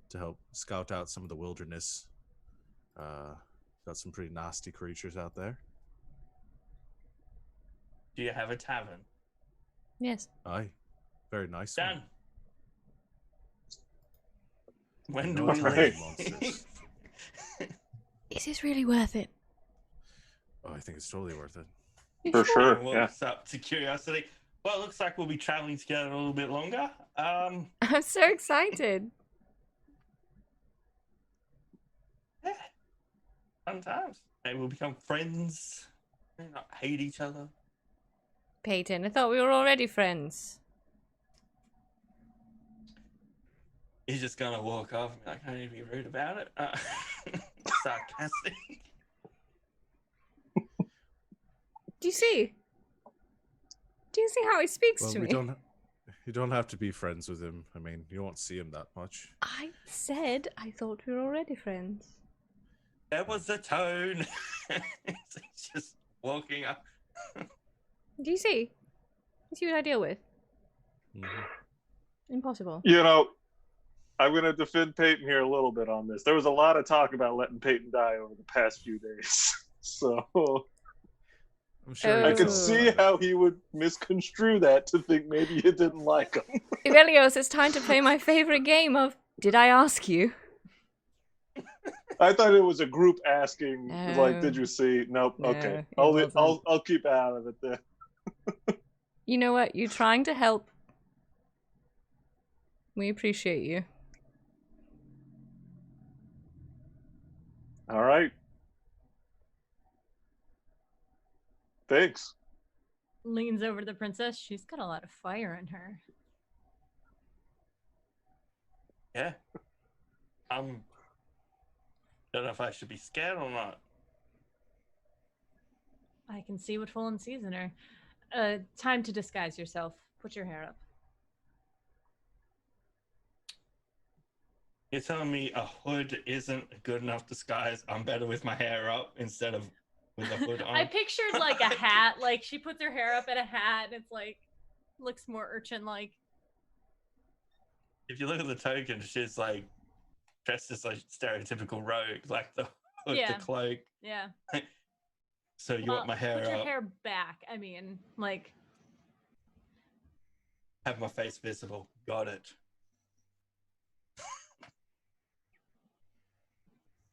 A: to help scout out some of the wilderness. Got some pretty nasty creatures out there.
D: Do you have a tavern?
E: Yes.
A: Aye, very nice
D: Done.
A: one.
D: When do
A: No
D: we
F: Alright.
D: leave?
A: monsters.
E: Is this really worth it?
A: Oh, I think it's totally worth it.
F: For sure.
D: Well,
F: Yeah.
D: it's up to curiosity. Well, it looks like we'll be traveling together a little bit longer.
E: I'm so excited.
D: Yeah. Fun times. Maybe we'll become friends. Maybe not hate each other.
E: Peyton, I thought we were already friends.
D: He's just gonna walk off and be like, I don't need to be rude about it. Sarcastic.
E: Do you see? Do you see how he speaks
A: Well,
E: to
A: we
E: me?
A: don't. You don't have to be friends with him. I mean, you won't see him that much.
E: I said I thought we were already friends.
D: That was the tone. He's just walking up.
E: Do you see? You see what I deal with?
A: Mhm.
E: Impossible.
F: You know, I'm going to defend Peyton here a little bit on this. There was a lot of talk about letting Peyton die over the past few days. So,
A: I'm sure
F: I
A: he's
F: could
E: Oh.
F: see how he would misconstrue that to think maybe you didn't like him.
E: Aurelios, it's time to play my favorite game of Did I Ask You?
F: I thought it was a group asking, like,
E: No.
F: did you see? Nope.
E: No,
F: Okay,
E: it
F: I'll
E: wasn't.
F: I'll keep out of it then.
E: You know what? You're trying to help. We appreciate you.
F: All right. Thanks.
B: Leans over to the princess. She's got a lot of fire in her.
D: Yeah. Don't know if I should be scared or not.
B: I can see what Fulham sees in her. Time to disguise yourself. Put your hair up.
D: You're telling me a hood isn't a good enough disguise? I'm better with my hair up instead of with a hood on.
B: I pictured like a hat. Like she puts her hair up in a hat, and it's like looks more urchin-like.
D: If you look at the token, she's like dressed as like stereotypical rogue, like the hood,
B: Yeah.
D: the cloak.
B: Yeah.
D: So you want my hair
B: Put your
D: up,
B: hair back. I mean, like
D: have my face visible. Got it.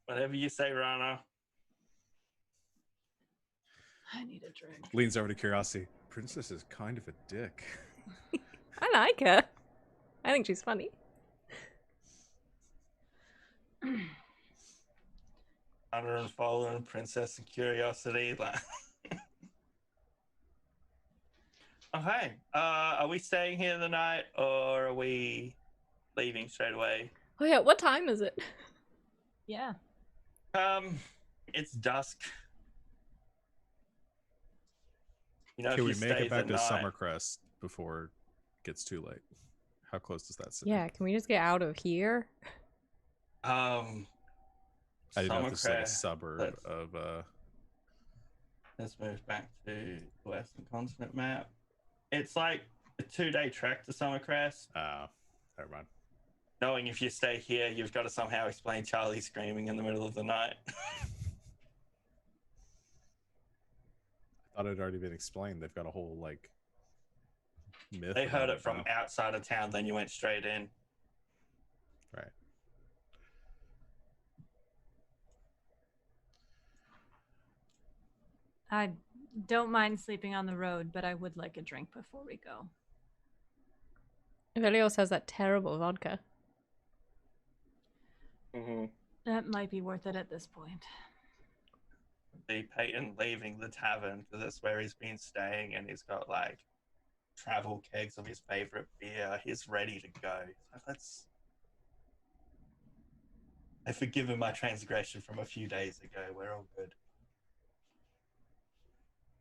D: Whatever you say, Rana.
B: I need a drink.
A: Leans over to Curiosity. Princess is kind of a dick.
E: I like her. I think she's funny.
D: Honor and following Princess and Curiosity. Okay. Are we staying here the night or are we leaving straight away?
E: Oh yeah, what time is it?
B: Yeah.
D: It's dusk. You know,
A: Can
D: if
A: we
D: you
A: make
D: stay
A: it back
D: the
A: to
D: night,
A: Summercrest before it gets too late? How close does that sit?
E: Yeah, can we just get out of here?
A: I didn't know if this is like a
D: Summercrest.
A: suburb
D: let's-
A: of
D: Let's move back to the Western Continent map. It's like a 2-day trek to Summercrest.
A: never mind.
D: Knowing if you stay here, you've got to somehow explain Charlie screaming in the middle of the night.
A: I thought it had already been explained. They've got a whole like myth.
D: They heard
A: about
D: it from
A: now.
D: outside of town, then you went straight in.
A: Right.
B: I don't mind sleeping on the road, but I would like a drink before we go.
E: Aurelios has that terrible vodka.
F: Hmm.
B: That might be worth it at this point.
D: The Peyton leaving the tavern because that's where he's been staying, and he's got like travel kegs of his favorite beer. He's ready to go. So I've forgiven my transgression from a few days ago. We're all good.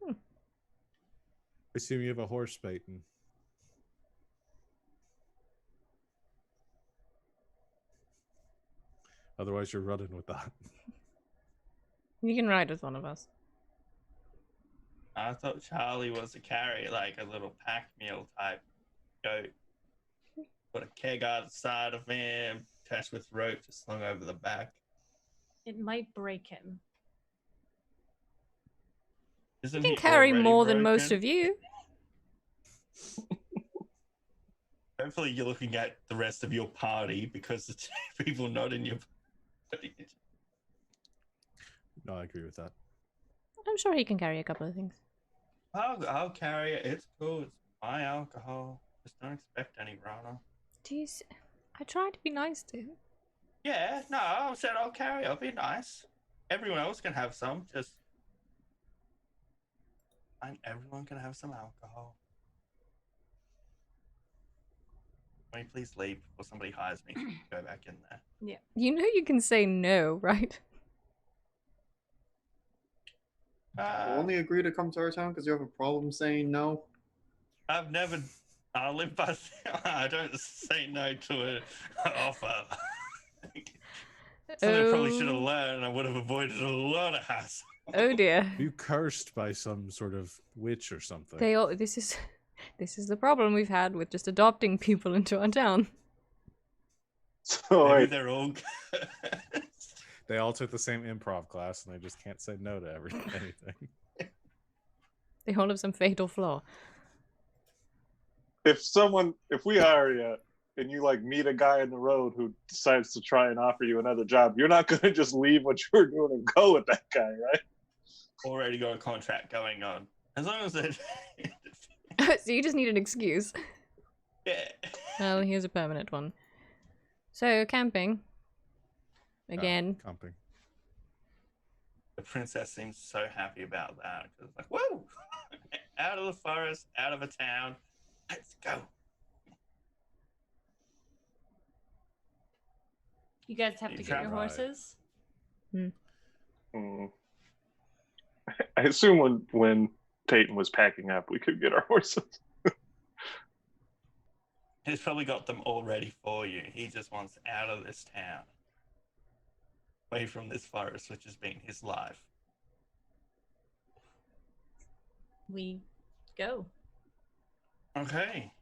A: I assume you have a horse, Peyton. Otherwise, you're running with that.
E: You can ride with one of us.
D: I thought Charlie was a carrier, like a little pack meal type goat. Put a keg out the side of him, attached with rope, just slung over the back.
B: It might break him.
D: Isn't
E: You
D: he
E: can carry
D: already
E: more than most
D: broken?
E: of you.
D: Hopefully you're looking at the rest of your party because the two people not in your party.
A: No, I agree with that.
E: I'm sure he can carry a couple of things.
D: I'll carry it. It's cool. It's my alcohol. Just don't expect any, Rana.
E: Jeez, I tried to be nice to him.
D: Yeah, no, I said I'll carry. I'll be nice. Everyone else can have some. Just, and everyone can have some alcohol. Can you please leave before somebody hires me to go back in there?
E: You know you can say no, right?
C: Only agree to come to our town because you have a problem saying no.
D: I've never. I live by. I don't say no to an offer. Something I probably should have learned. I would have avoided a lot of hassle.
E: Oh dear.
A: You cursed by some sort of witch or something.
E: They all. This is the problem we've had with just adopting people into our town.
F: So
D: Maybe
F: wait,
D: they're all.
A: They all took the same improv class and they just can't say no to anything.
E: They all have some fatal flaw.
F: If we hire you and you like meet a guy in the road who decides to try and offer you another job, you're not going to just leave what you were doing and go with that guy, right?
D: Already got a contract going on. As long as it.
E: So you just need an excuse.
D: Yeah.
E: Well, here's a permanent one. So, camping. Again.
A: Camping.
D: The princess seems so happy about that. Because it's like, whoa! Out of the forest, out of a town. Let's go.
B: You guys have to get your
A: Right.
B: horses.
F: Mm. I assume when Peyton was packing up, we could get our horses.
D: He's probably got them all ready for you. He just wants out of this town. Away from this forest, which has been his life.
B: We go.
D: Okay.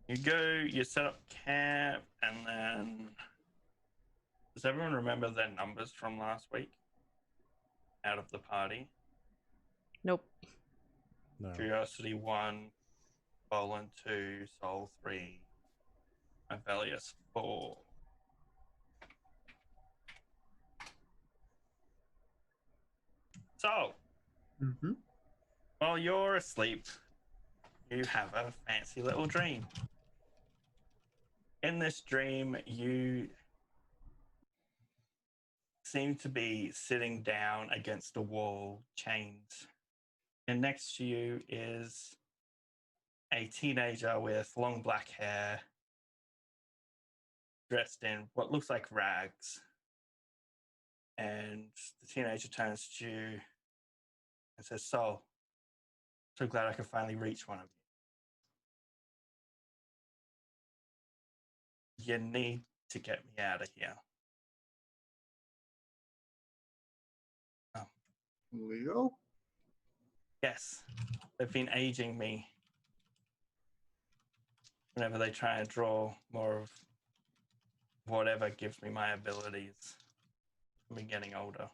D: You go, you set up camp, and then... Does everyone remember their numbers from last week? Out of the party?
E: Nope.
A: No.
D: Curiosity 1, Bolin 2, Soul 3, Avelius 4. So,
C: Mm-hmm.
D: while you're asleep, you have a fancy little dream. In this dream, you seem to be sitting down against a wall, chained. And next to you is a teenager with long black hair, dressed in what looks like rags. And the teenager turns to you and says, "Sol, so glad I could finally reach one of you. You need to get me out of here."
C: Leo?
D: Yes, they've been aging me. Whenever they try and draw more of whatever gives me my abilities, I've been getting older.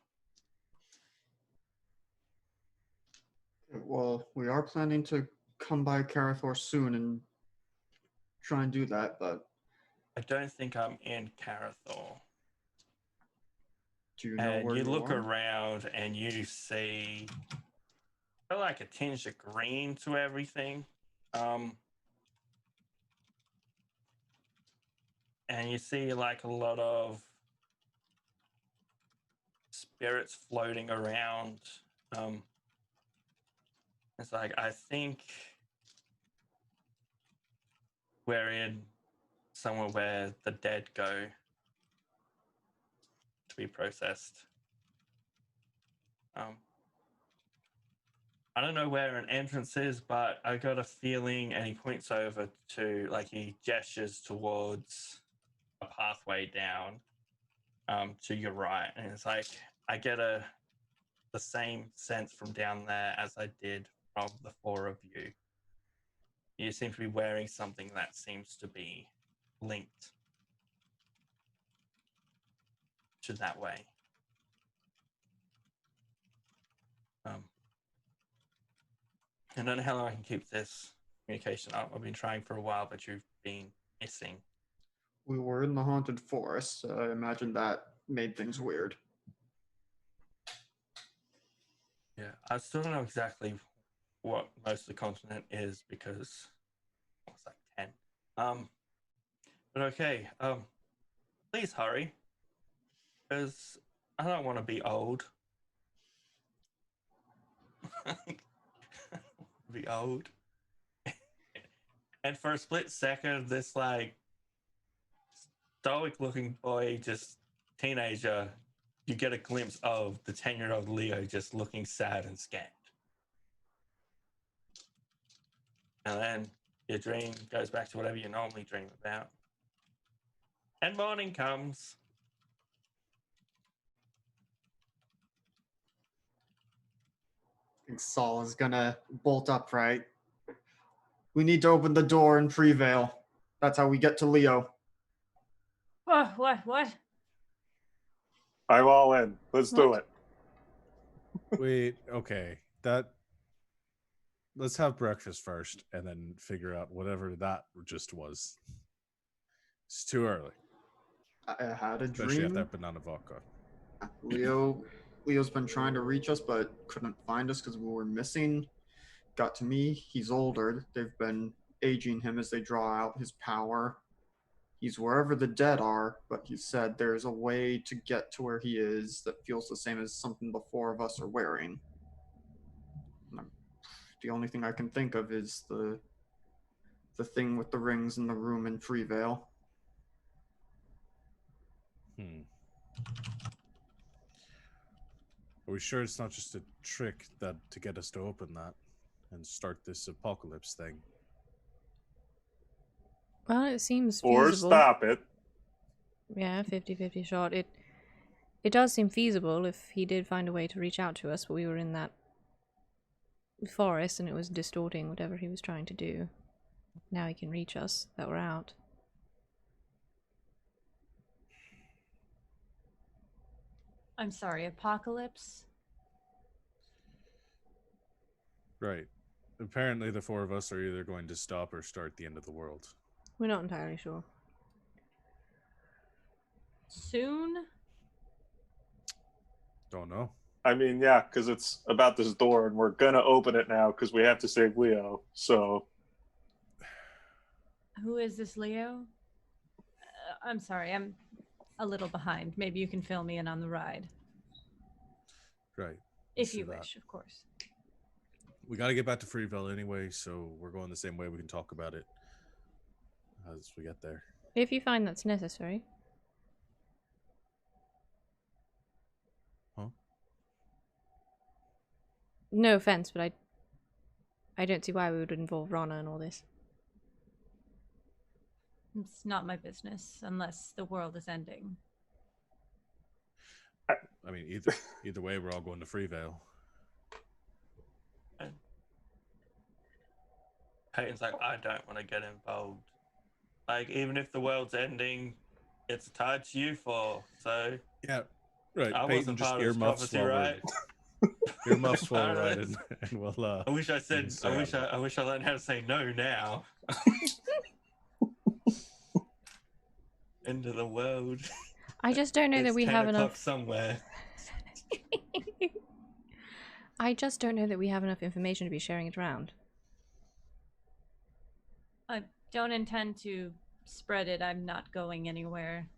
C: Well, we are planning to come by Carathor soon and try and do that, but
D: I don't think I'm in Carathor.
C: do you know
D: And
C: where
D: you
C: you
D: look
C: are?
D: around and you see like a tinge of green to everything. And you see like a lot of spirits floating around. It's like, I think we're in somewhere where the dead go to be processed. I don't know where an entrance is, but I got a feeling, and he points over to, like, he gestures towards a pathway down to your right, and it's like, I get the same sense from down there as I did from the four of you. You seem to be wearing something that seems to be linked to that way. I don't know how long I can keep this communication up. I've been trying for a while, but you've been missing.
C: We were in the haunted forest, so I imagine that made things weird.
D: Yeah, I still don't know exactly what most of the continent is because it's like 10. But okay, please hurry, because I don't want to be old. Be old. And for a split second, this like stoic looking boy, just teenager, you get a glimpse of the 10-year-old Leo just looking sad and scared. And then your dream goes back to whatever you normally dream about. And morning comes.
C: I think Saul is gonna bolt upright. We need to open the door and prevail. That's how we get to Leo.
B: What?
F: I'm all in. Let's do it.
A: Wait, okay. That let's have breakfast first, and then figure out whatever that just was. It's too early,
C: I had a
A: especially after
C: dream.
A: that banana vodka.
C: Leo's been trying to reach us, but couldn't find us because we were missing. Got to me. He's older. They've been aging him as they draw out his power. He's wherever the dead are, but he said there's a way to get to where he is that feels the same as something the four of us are wearing. The only thing I can think of is the thing with the rings in the room in Freevale.
A: Are we sure it's not just a trick that to get us to open that and start this apocalypse thing?
E: Well, it seems
F: Or
E: feasible.
F: stop it.
E: Yeah, 50-50 shot. It does seem feasible if he did find a way to reach out to us, but we were in that forest and it was distorting whatever he was trying to do. Now he can reach us, that we're out.
B: I'm sorry, apocalypse?
A: Right. Apparently the four of us are either going to stop or start the end of the world.
E: We're not entirely sure.
B: Soon?
A: Don't know.
F: I mean, yeah, because it's about this door, and we're gonna open it now because we have to save Leo. So
B: Who is this Leo? I'm sorry, I'm a little behind. Maybe you can fill me in on the ride.
A: Right.
B: If
A: Let's
B: you
A: do that.
B: wish, of course.
A: We got to get back to Freeville anyway, so we're going the same way. We can talk about it as we get there.
E: If you find that's necessary.
A: Huh?
E: No offense, but I don't see why we would involve Rana in all this.
B: It's not my business unless the world is ending.
A: I mean, either way, we're all going to Freevale.
D: Peyton's like, I don't want to get involved. Like, even if the world's ending, it's tied to you four. So
A: Yeah, right.
D: I
A: Peyton
D: wasn't
A: just
D: part of this
A: earmuffs
D: prophecy,
A: while
D: right?
A: we're earmuffs while
D: Part
A: we're
D: of
A: riding,
D: this.
A: and we'll.
D: I wish I said.
A: stay
D: I
A: out
D: wish.
A: of it.
D: I wish I learned how to say no now. Into the world.
E: I just don't know that
D: It's
E: we
D: 10
E: have
D: o'clock
E: enough.
D: somewhere.
E: I just don't know that we have enough information to be sharing it around.
B: I don't intend to spread it. I'm not going anywhere.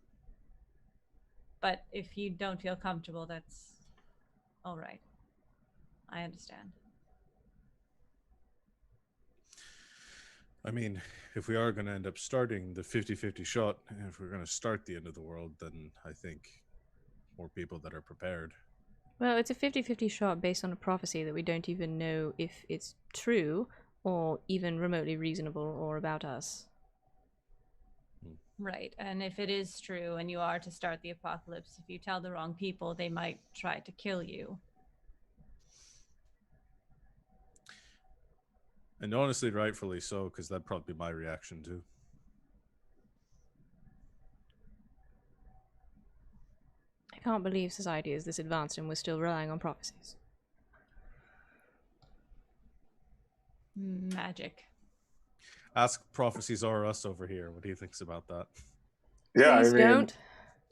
B: But if you don't feel comfortable, that's all right. I understand.
A: I mean, if we are going to end up starting the 50-50 shot, and if we're going to start the end of the world, then I think more people that are prepared.
E: Well, it's a 50-50 shot based on a prophecy that we don't even know if it's true or even remotely reasonable or about us.
B: Right. And if it is true and you are to start the apocalypse, if you tell the wrong people, they might try to kill you.
A: And honestly, rightfully so, because that'd probably be my reaction too.
E: I can't believe society is this advanced and we're still relying on prophecies.
B: Magic.
A: Ask Prophecies R Us over here what he thinks about that.
F: yeah,
E: Please
F: I mean,
E: don't.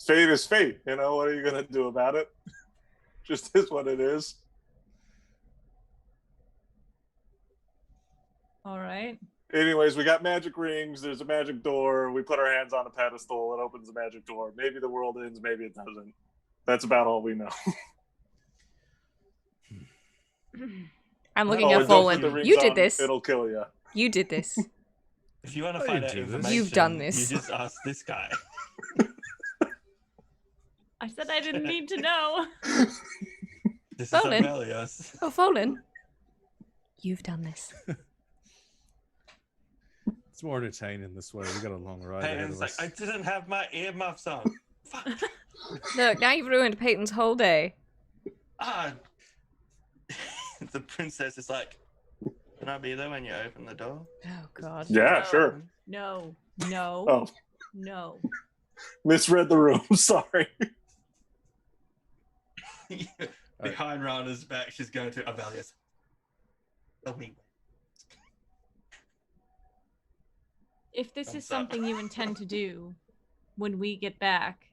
F: fate is fate. You know, what are you gonna do about it? Just is what it is.
B: All right.
F: Anyways, we got magic rings. There's a magic door. We put our hands on a pedestal. It opens the magic door. Maybe the world ends. Maybe it doesn't. That's about all we know.
E: I'm looking
F: Oh,
E: at
F: and don't put
E: Fallen.
F: the rings
E: You did
F: on,
E: this.
F: It'll kill you.
E: You did this.
D: If you want
A: I
D: to find
A: didn't
D: out
A: do this.
D: information,
E: You've done this.
D: You just ask this guy.
B: I said I didn't need to know.
D: This
E: Roland.
D: is Aeos.
E: Oh, Fallen. You've done this.
A: It's more entertaining this way. We got a long ride ahead
D: Peyton's
A: of
D: like,
A: us.
D: I didn't have my earmuffs on. Fuck.
E: Look, now you've ruined Peyton's whole day.
D: Ah. The princess is like, can I be there when you open the door?
E: Oh, God.
F: Yeah,
B: No.
F: sure.
B: No. No.
F: Oh,
B: No.
F: misread the room. Sorry.
D: Behind Rana's back, she's going to Avelius. Help me.
B: if this is
D: Thumbs up.
B: something you intend to do when we get back,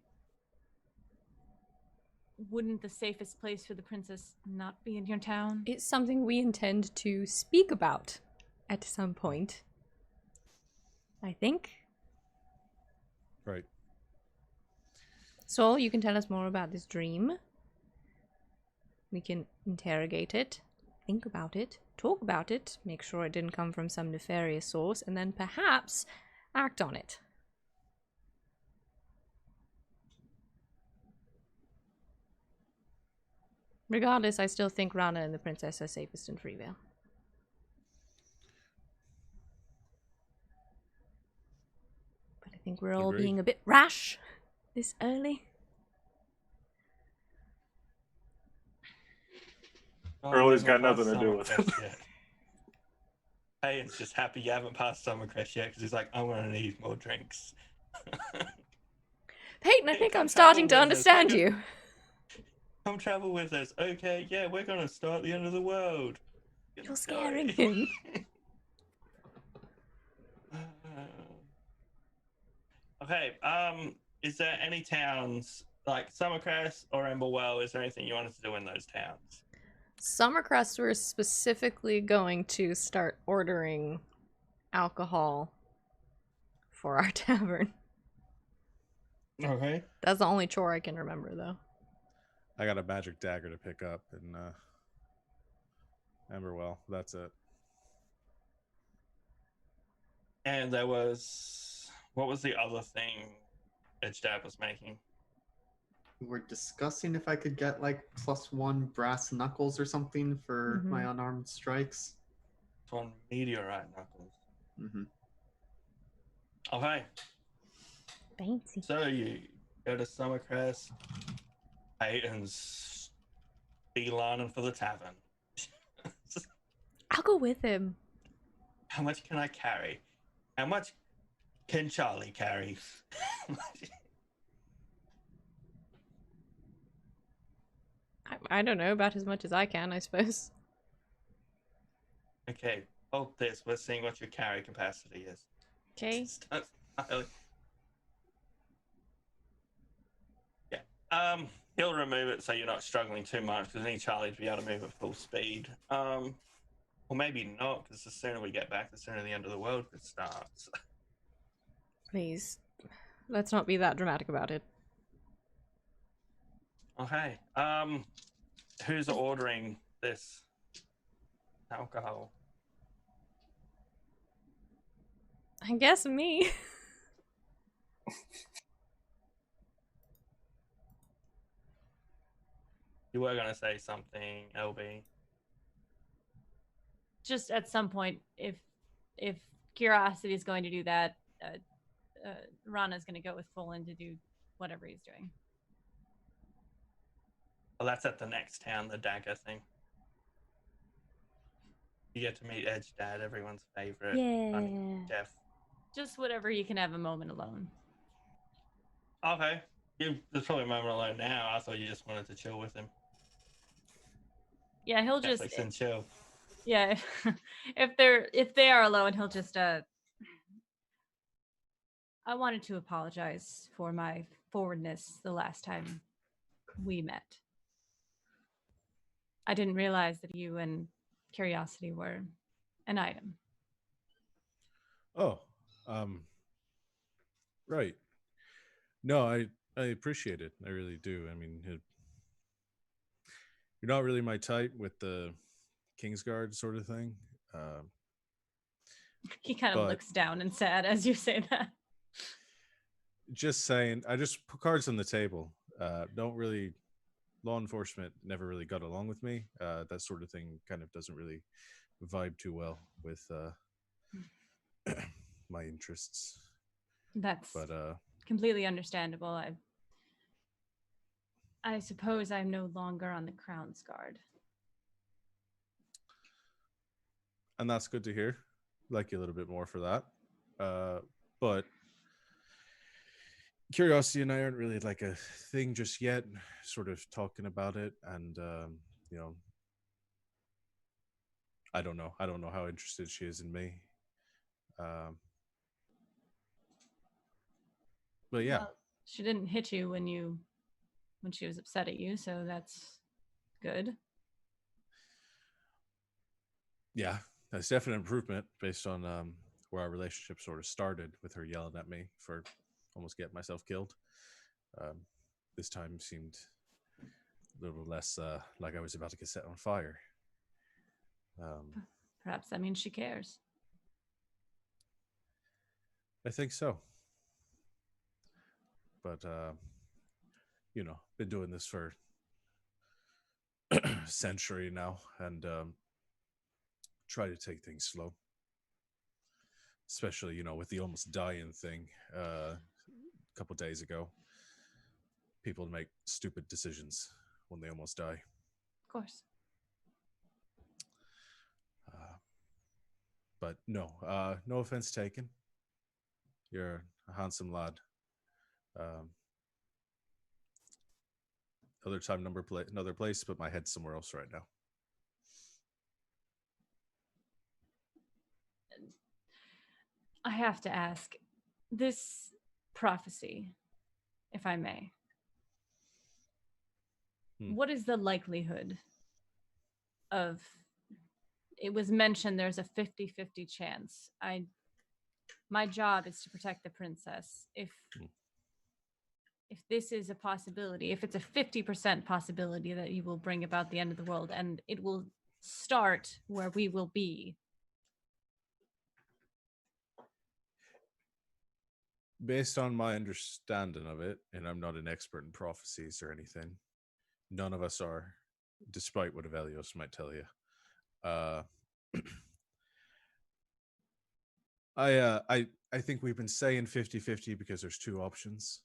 B: wouldn't the safest place for the princess not be in your town?
E: It's something we intend to speak about at some point. I think.
A: Right.
E: Sol, you can tell us more about this dream. We can interrogate it, think about it, talk about it, make sure it didn't come from some nefarious source, and then perhaps act on it. Regardless, I still think Rana and the princess are safest in Freevale. But I think we're all
A: Agreed.
E: being a bit rash this early.
F: Early's got
D: Passed
F: nothing to do with it.
D: Summercrest yet. Payton's just happy you haven't passed Summercrest yet because he's like, I'm gonna need more drinks.
E: Peyton, I
D: Hey,
E: think
D: come
E: I'm starting to
D: travel with us.
E: understand
D: We're
E: you.
D: Come travel with us. Okay, yeah, we're gonna start the end of the world.
E: You're scaring
D: Sorry.
E: him.
D: Okay, is there any towns like Summercrest or Emberwell? Is there anything you wanted to do in those towns?
E: Summercrest, we're specifically going to start ordering alcohol for our tavern.
D: Okay.
E: That's the only chore I can remember, though.
A: I got a magic dagger to pick up in Emberwell. That's it.
D: And there was what was the other thing that Dad was making?
C: We were discussing if I could get like +1 brass knuckles or something for my unarmed strikes.
D: It's one meteorite knuckles.
C: Mm-hmm.
D: Okay,
E: Fancy.
D: so you go to Summercrest. Peyton's beelining for the tavern.
E: I'll go with him.
D: How much can I carry? How much can Charlie carry?
E: I don't know, about as much as I can, I suppose.
D: Okay, hold this. We're seeing what your carry capacity is.
E: Okay.
D: Start smiling. Yeah. He'll remove it so you're not struggling too much because I need Charlie to be able to move at full speed. Or maybe not, because the sooner we get back, the sooner the end of the world could start.
E: Please. Let's not be that dramatic about it.
D: Okay. Who's ordering this alcohol?
E: I guess me.
D: You were gonna say something, LB.
B: Just at some point, if Curiosity is going to do that, Rana's going to go with Fullen to do whatever he's doing.
D: Well, that's at the next town, the dagger thing. You get to meet Edge Dad, everyone's favorite. Funny
E: Yeah.
D: chef.
B: Just whatever you can have a moment alone.
D: Okay. There's probably a moment alone now. I thought you just wanted to chill with him.
B: Yeah, he'll
D: Netflix
B: just
D: and chill.
B: yeah. If they are alone, he'll just I wanted to apologize for my forwardness the last time we met. I didn't realize that you and Curiosity were an item.
A: Oh, right. No, I appreciate it. I really do. I mean, you're not really my type with the Kingsguard sort of thing.
B: He kind of
A: But-
B: looks down and sad as you say that.
A: Just saying, I just put cards on the table. Don't really, law enforcement never really got along with me. That sort of thing kind of doesn't really vibe too well with my interests.
B: That's
A: But
B: completely understandable. I suppose I'm no longer on the Crown's Guard.
A: and that's good to hear. Like you a little bit more for that. But Curiosity and I aren't really like a thing just yet. Sort of talking about it, and you know, I don't know how interested she is in me. But yeah,
B: Well, she didn't hit you when she was upset at you, so that's good.
A: yeah, that's definite improvement based on where our relationship sort of started with her yelling at me for almost getting myself killed. This time seemed a little less like I was about to get set on fire.
B: Perhaps that means she cares.
A: I think so. But, been doing this for a century now and try to take things slow. Especially, with the almost dying thing a couple days ago. People make stupid decisions when they almost die.
B: Of course.
A: But no offense taken. You're a handsome lad. Other time, another place, but my head's somewhere else right now.
B: I have to ask, this prophecy, if I may, what is the likelihood of, it was mentioned there's a 50-50 chance. My job is to protect the princess. If this is a possibility, if it's a 50% possibility that you will bring about the end of the world and it will start where we will be.
A: Based on my understanding of it, and I'm not an expert in prophecies or anything, none of us are, despite what Aeos might tell you. I think we've been saying 50-50 because there's two options.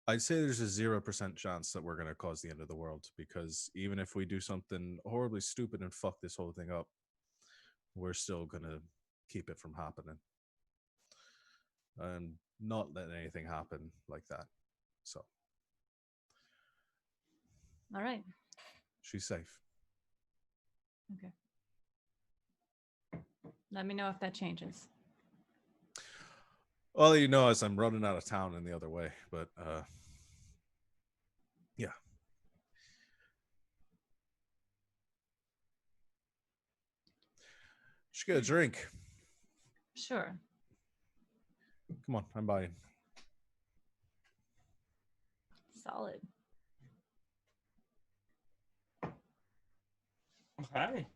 A: I'd say there's a 0% chance that we're going to cause the end of the world, because even if we do something horribly stupid and fuck this whole thing up, we're still going to keep it from happening. And not letting anything happen like that. So.
B: All right.
A: She's safe.
B: Okay. Let me know if that changes.
A: All you know is I'm running out of town in the other way, but yeah. Should get a drink.
B: Sure.
A: Come on, I'm buying.
B: Solid.
D: Okay.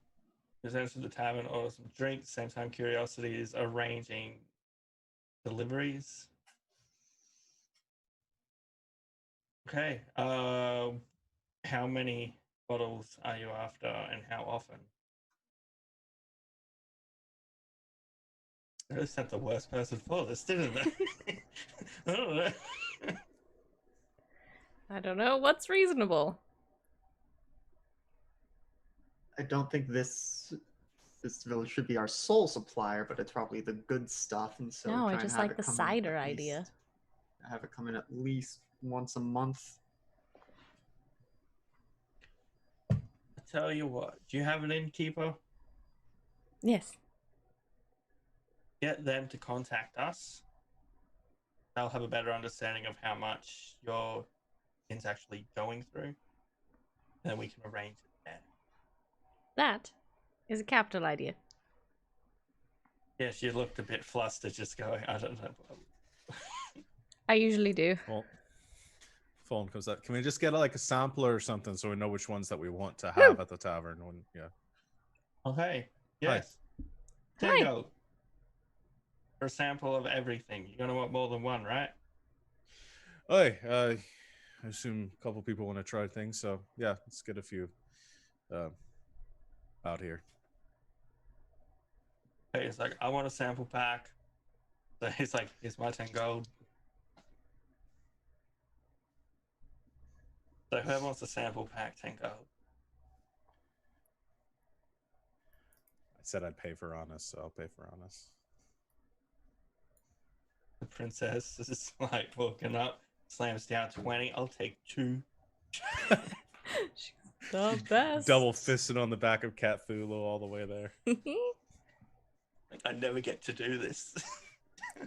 D: Presents to the tavern or some drinks. Same time, Curiosity is arranging deliveries. Okay. How many bottles are you after, and how often? I really sent the worst person for this, didn't they? I don't know.
E: I don't know what's reasonable.
C: I don't think this village should be our sole supplier, but it's probably the good stuff, and so
E: No, I
C: try and
E: just
C: have
E: like
C: it
E: the
C: come in
E: cider
C: at
E: idea.
C: least- have it come in at least once a month.
D: I tell you what, do you have an innkeeper?
E: Yes.
D: Get them to contact us. They'll have a better understanding of how much your inn's actually going through. And then we can arrange it there.
E: That is a capital idea.
D: Yeah, she looked a bit flustered, just going, I don't know.
E: I usually do.
A: Well, phone comes up. Can we just get like a sampler or something so we know which ones that we want to have at the tavern? When, yeah.
D: Okay. Yes.
E: Hi.
D: There you go. For a sample of everything. You're gonna want more than one, right?
A: Hey, I assume a couple people want to try things, so yeah, let's get a few out here.
D: Okay, it's like, I want a sample pack. So he's like, here's my 10 gold. So whoever wants a sample pack, 10 gold.
A: I said I'd pay for honest, so I'll pay for honest.
D: The princess is like walking up, slams down 20. I'll take 2.
E: She's the best.
A: Double fisted on the back of Cthulhu all the way there.
D: Like, I never get to do this.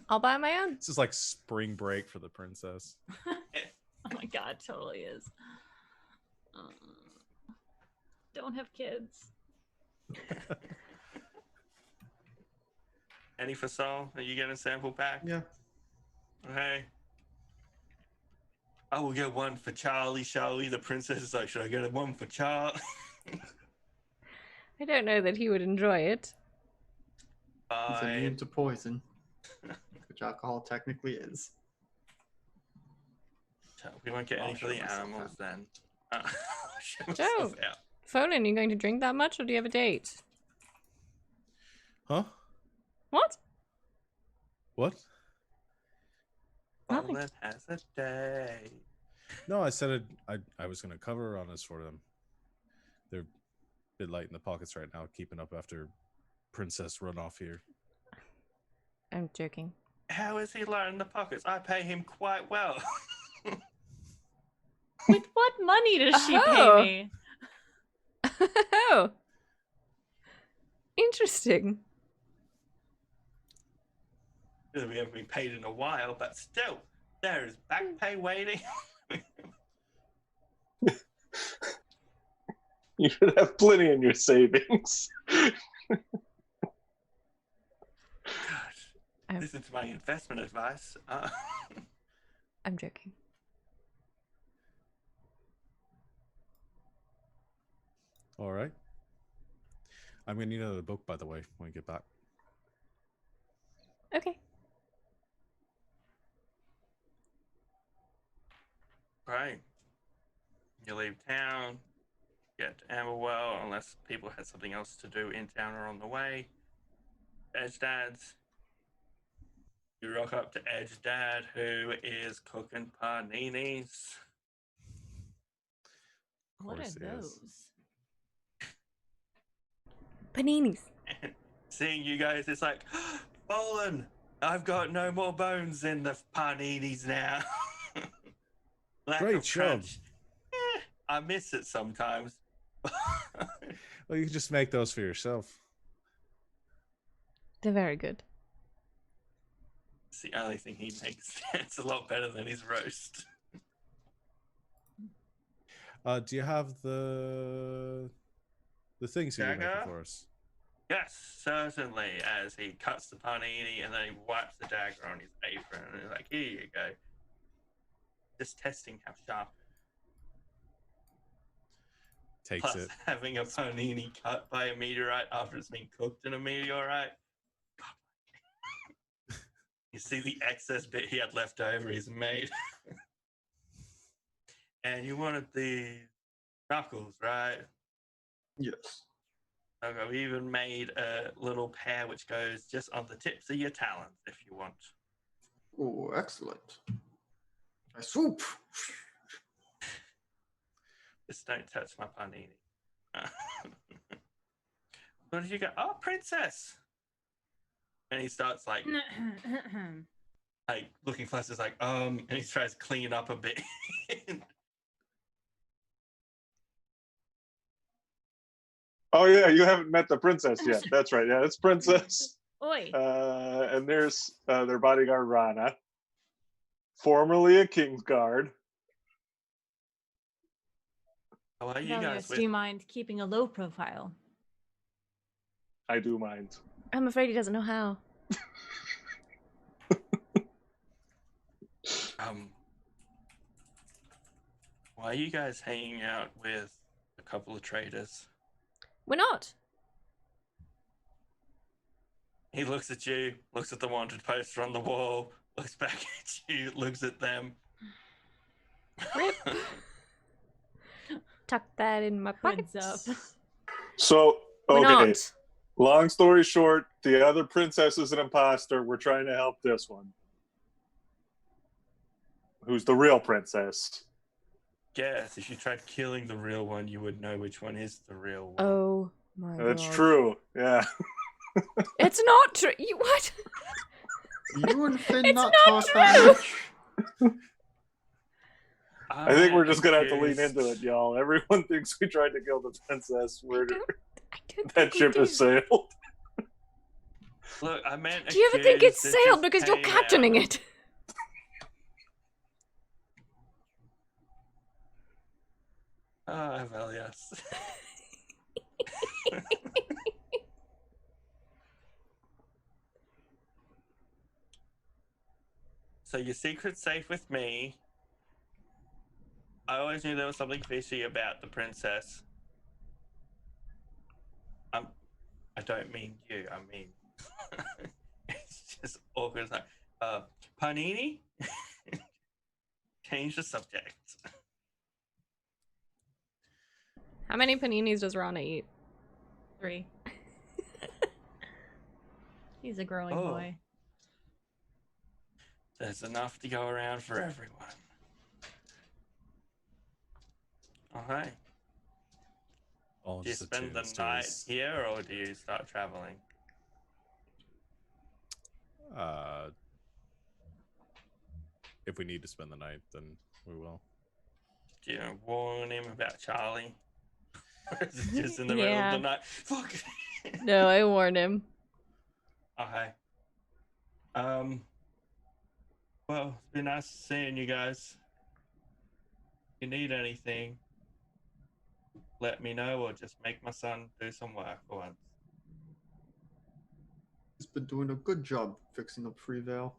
E: I'll buy my own.
A: This is like spring break for the princess.
B: Oh my god, totally is. Don't have kids.
D: Any for Sol? Are you getting a sample pack?
C: Yeah.
D: Okay. I will get one for Charlie. Charlie, the princess is like, should I get one for Charlie?
E: I don't know that he would enjoy it.
C: He's immune
D: Fine.
C: to poison, which alcohol technically is.
D: We won't get
C: I'll
D: any for
C: show
D: the
C: myself
D: animals
C: out.
D: then. Show myself
E: Joe.
D: out.
E: Folin, you going to drink that much, or do you have a date?
A: Huh?
E: What?
A: What?
E: Nothing.
D: Olin has a day.
A: No, I said I was going to cover on this for them. They're a bit light in the pockets right now, keeping up after Princess runoff here.
E: I'm joking.
D: How is he light in the pockets? I pay him quite well.
B: With what money does she
E: Oh.
B: pay me?
E: Oh. Interesting.
D: We haven't been paid in a while, but still, there is back pay waiting.
F: You should have plenty in your savings.
D: Gosh,
E: I'm-
D: listen to my investment advice.
E: I'm joking.
A: All right. I'm going to need another book, by the way, when we get back.
E: Okay.
D: Right. You leave town, get to Amberwell, unless people had something else to do in town or on the way. Edge Dad's. You rock up to Edge Dad, who is cooking paninis.
A: Of
B: What are
A: course he is.
B: those?
E: Paninis.
D: And seeing you guys, it's like, Bolin, I've got no more bones in the paninis now. Lack
A: Great
D: of
A: job.
D: crunch. I miss it sometimes.
A: Well, you can just make those for yourself.
E: They're very good.
D: It's the only thing he makes. It's a lot better than his roast.
A: Do you have the things you're making
D: Dagger?
A: for us?
D: Yes, certainly. As he cuts the panini and then he wipes the dagger on his apron and he's like, here you go. Just testing how sharp.
A: Takes
D: Plus,
A: it.
D: having a panini cut by a meteorite after it's been cooked in a meteorite. You see the excess bit he had left over, he's made. And you wanted the knuckles, right?
C: Yes.
D: Okay, we even made a little pair which goes just on the tips of your talons if you want.
C: Oh, excellent. I swoop.
D: Just don't touch my panini. What did you get? Oh, princess! And he starts like looking flustered, like, and he tries to clean up a bit.
F: Oh yeah, you haven't met the princess yet. That's right. Yeah, it's Princess.
B: Oi.
F: And there's their bodyguard Rana, formerly a king's guard.
D: How are you guys
B: Velios, do
D: with?
B: you mind keeping a low profile?
F: I do mind.
E: I'm afraid he doesn't know how.
D: Why are you guys hanging out with a couple of traders?
E: We're not.
D: He looks at you, looks at the wanted poster on the wall, looks back at you, looks at them.
E: Rip. Tuck that in my pocket.
B: Heads up.
F: So
E: We're
F: okay.
E: not.
F: Long story short, the other princess is an imposter. We're trying to help this one, who's the real princess.
D: Guess if you tried killing the real one, you would know which one is the real one.
E: Oh my god.
F: That's true. Yeah.
E: It's not true. You what?
C: You and Finn
E: It's
C: not
E: not
C: talk that
E: true.
C: much.
F: I think we're just gonna have to lean
D: accused-
F: into it, y'all. Everyone thinks we tried to kill the princess.
E: I don't
F: That
E: think we
F: ship has
E: did.
F: sailed.
D: Look, I meant.
E: Do you ever think it's
D: accused, it
E: sailed
D: just
E: because you're
D: came
E: captaining
D: out.
E: it?
D: Oh, well, yes. So your secret's safe with me. I always knew there was something fishy about the princess. I don't mean you. I mean, it's just awkward. It's like, Panini, change the subject.
E: How many paninis does Rana eat?
B: 3. He's a growing
D: Oh.
B: boy.
D: There's enough to go around for everyone. Okay.
A: All
D: Do you
A: just a
D: spend the
A: tunes to
D: night
A: his,
D: here, or do you start traveling?
A: if we need to spend the night, then we will.
D: Do you warn him about Charlie? Or is it just in the middle of
E: Yeah.
D: the night? Fuck.
E: No, I warned him.
D: Okay. Well, it's been nice seeing you guys. If you need anything, let me know, or just make my son do some work for once.
C: He's been doing a good job fixing up Freevale.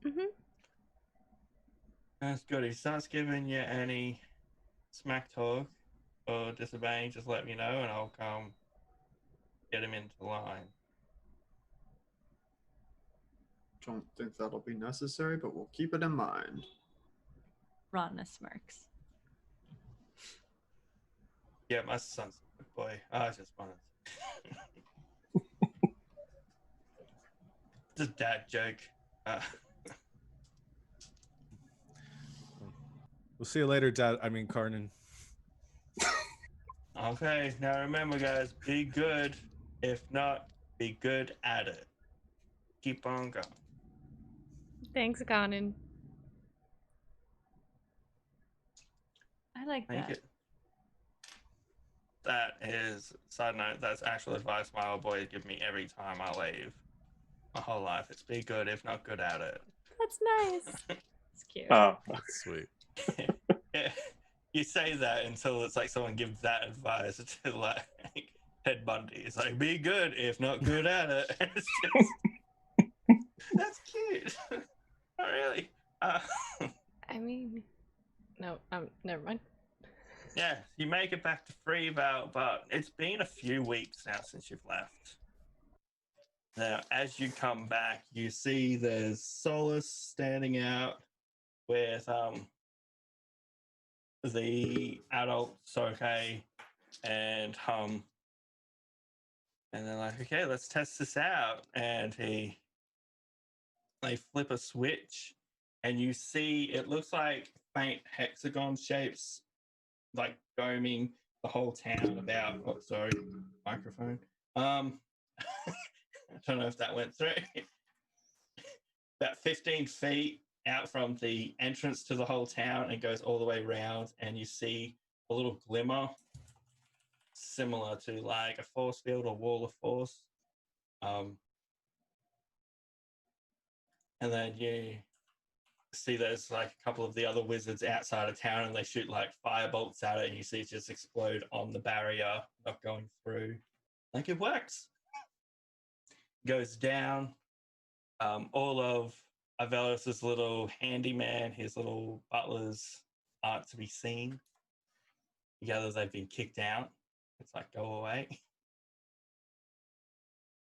D: That's good. If he starts giving you any smack talk or disobeying, just let me know, and I'll come get him into line.
C: Don't think that'll be necessary, but we'll keep it in mind.
B: Rana smirks.
D: Yeah, my son's a good boy. I just wanted. It's a dad joke.
A: We'll see you later, Dad. I mean, Karnan.
D: Okay, now remember, guys, be good. If not, be good at it. Keep on going.
E: Thanks, Conan.
B: I like
D: Thank
B: that.
D: you. That is, side note, that's actual advice my old boy give me every time I leave. My whole life. It's be good, if not good at it.
E: That's nice.
B: It's cute.
F: Oh,
A: Sweet.
D: Yeah, you say that until it's like someone gives that advice to like Ted Bundy. It's like, be good, if not good at it. It's just, that's cute. Not really.
E: I mean, no, never mind.
D: Yeah, you make it back to Freevale, but it's been a few weeks now since you've left. Now, as you come back, you see there's Solus standing out with the adult Soke and Hum. And they're like, okay, let's test this out. And they flip a switch, and you see it looks like faint hexagon shapes, like doming the whole town about. Oh, sorry, microphone. I don't know if that went through. About 15 feet out from the entrance to the whole town, and goes all the way around, and you see a little glimmer similar to like a force field or wall of force. And then you see there's like a couple of the other wizards outside of town, and they shoot like fire bolts at it, and you see it just explode on the barrier, not going through. Like, it works. Goes down. All of Avelis's little handyman, his little butlers aren't to be seen. Together they've been kicked out. It's like, go away.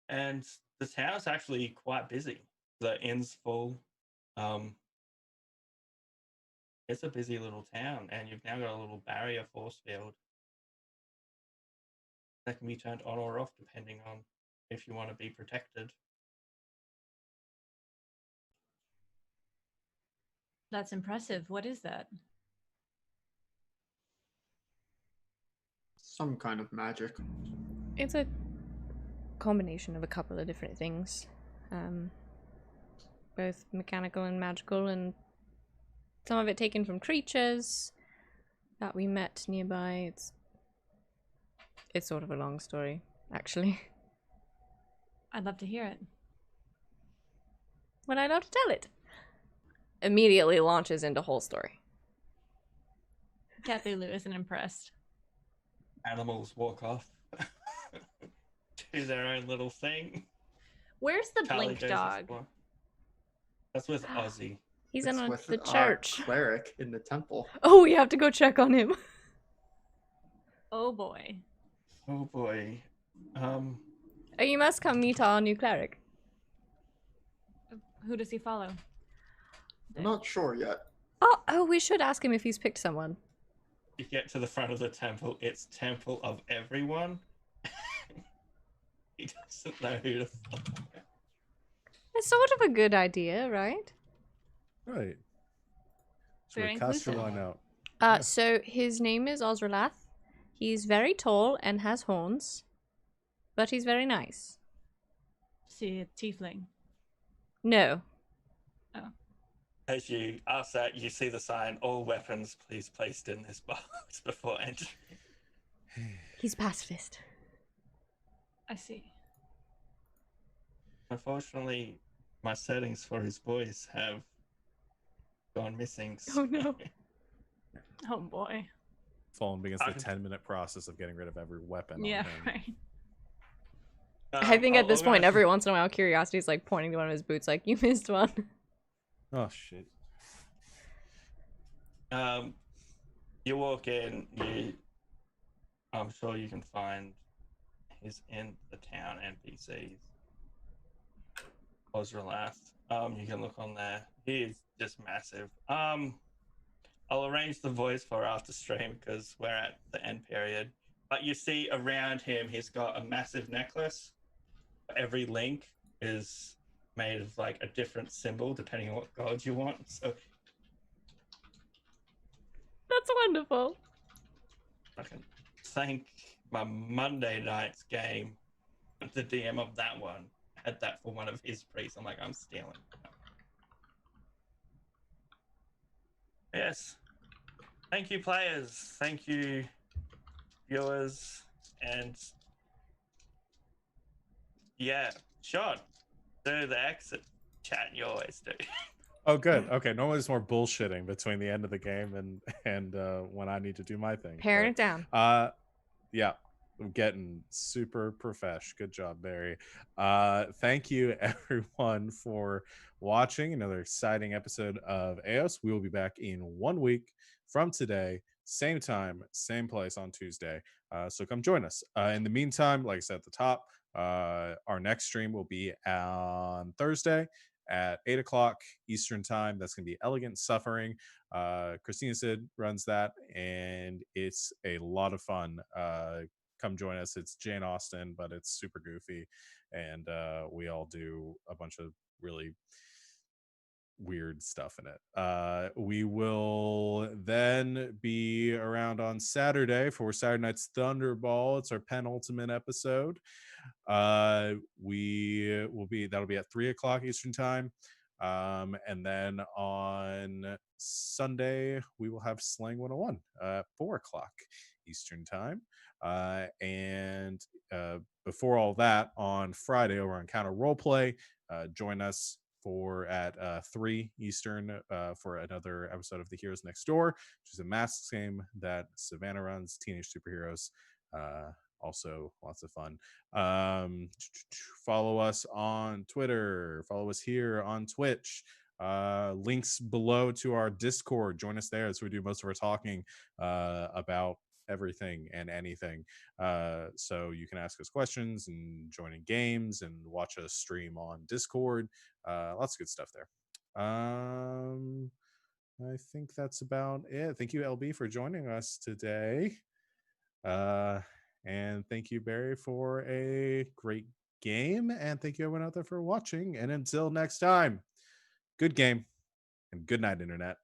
D: And the town's actually quite busy. The inn's full. It's a busy little town, and you've now got a little barrier force field that can be turned on or off depending on if you want to be protected.
B: That's impressive. What is that?
C: Some kind of magic.
E: It's a combination of a couple of different things. Both mechanical and magical, and some of it taken from creatures that we met nearby. It's sort of a long story, actually.
B: I'd love to hear it.
E: when I know to tell it. Immediately launches into whole story.
B: Cthulhu isn't impressed.
D: Animals walk off. Do their own little thing.
B: Where's the
D: Charlie
B: blink
D: goes
B: dog?
D: explore. That's with Ozzy.
E: He's
C: It's
E: in
C: with
E: the
C: our
E: church.
C: cleric in the temple.
E: Oh, we have to go check on him.
B: Oh boy.
D: Oh boy.
E: Oh, you must come meet our new cleric.
B: Who does he follow?
C: I'm not sure yet.
E: Oh, we should ask him if he's picked someone.
D: You get to the front of the temple, it's temple of everyone. He doesn't know who to follow.
E: It's sort of a good idea, right?
A: Right.
B: Very
A: So cast your
B: inclusive.
A: line out.
E: Yeah. So his name is Osralath. He's very tall and has horns, but he's very nice.
B: See a tiefling.
E: No.
D: As you ask that, you see the sign, all weapons please placed in this box before entering.
E: He's pacifist.
B: I see.
D: Unfortunately, my settings for his voice have gone missing.
E: Oh no.
B: Oh boy.
A: Fallen begins the 10-minute process of getting rid of every weapon.
B: Yeah,
A: on him.
B: right.
E: I think at this point, every
D: everyone.
E: once in a while, Curiosity's like pointing to one of his boots, like, you missed one.
A: Oh shit.
D: You walk in, I'm sure you can find he's in the town NPCs. Osralath. You can look on there. He is just massive. I'll arrange the voice for after stream because we're at the end period. But you see around him, he's got a massive necklace. Every link is made of like a different symbol depending on what god you want. So
E: That's wonderful.
D: I can thank my Monday night's game. The DM of that one had that for one of his priests. I'm like, I'm stealing. Yes. Thank you, players. Thank you, viewers. And yeah, Sean, do the exit chat you always do.
A: Oh, good. Okay. Normally it's more bullshitting between the end of the game and when I need to do my thing.
E: Paring it down.
A: Yeah, I'm getting super profesh. Good job, Barry. Thank you everyone for watching another exciting episode of Aeos. We will be back in 1 week from today, same time, same place on Tuesday. So come join us. In the meantime, like I said at the top, our next stream will be on Thursday at 8 o'clock Eastern time. That's going to be Elegant Suffering. Christina Sid runs that, and it's a lot of fun. Come join us. It's Jane Austen, but it's super goofy, and we all do a bunch of really weird stuff in it. We will then be around on Saturday for Saturday Night's Thunderball. It's our penultimate episode. We will be that'll be at 3 o'clock Eastern time. And then on Sunday we will have Slang 101 at 4 o'clock Eastern time. And before all that, on Friday over on Counter Roleplay, join us at 3 Eastern for another episode of The Heroes Next Door, which is a masks game that Savannah runs, Teenage Superheroes. Also lots of fun. Follow us on Twitter, follow us here on Twitch. Links below to our Discord. Join us there as we do most of our talking about everything and anything. So you can ask us questions and join in games and watch us stream on Discord. Lots of good stuff there. I think that's about it. Thank you, LB, for joining us today. And thank you, Barry, for a great game. And thank you, everyone out there, for watching. And until next time, good game and good night, Internet.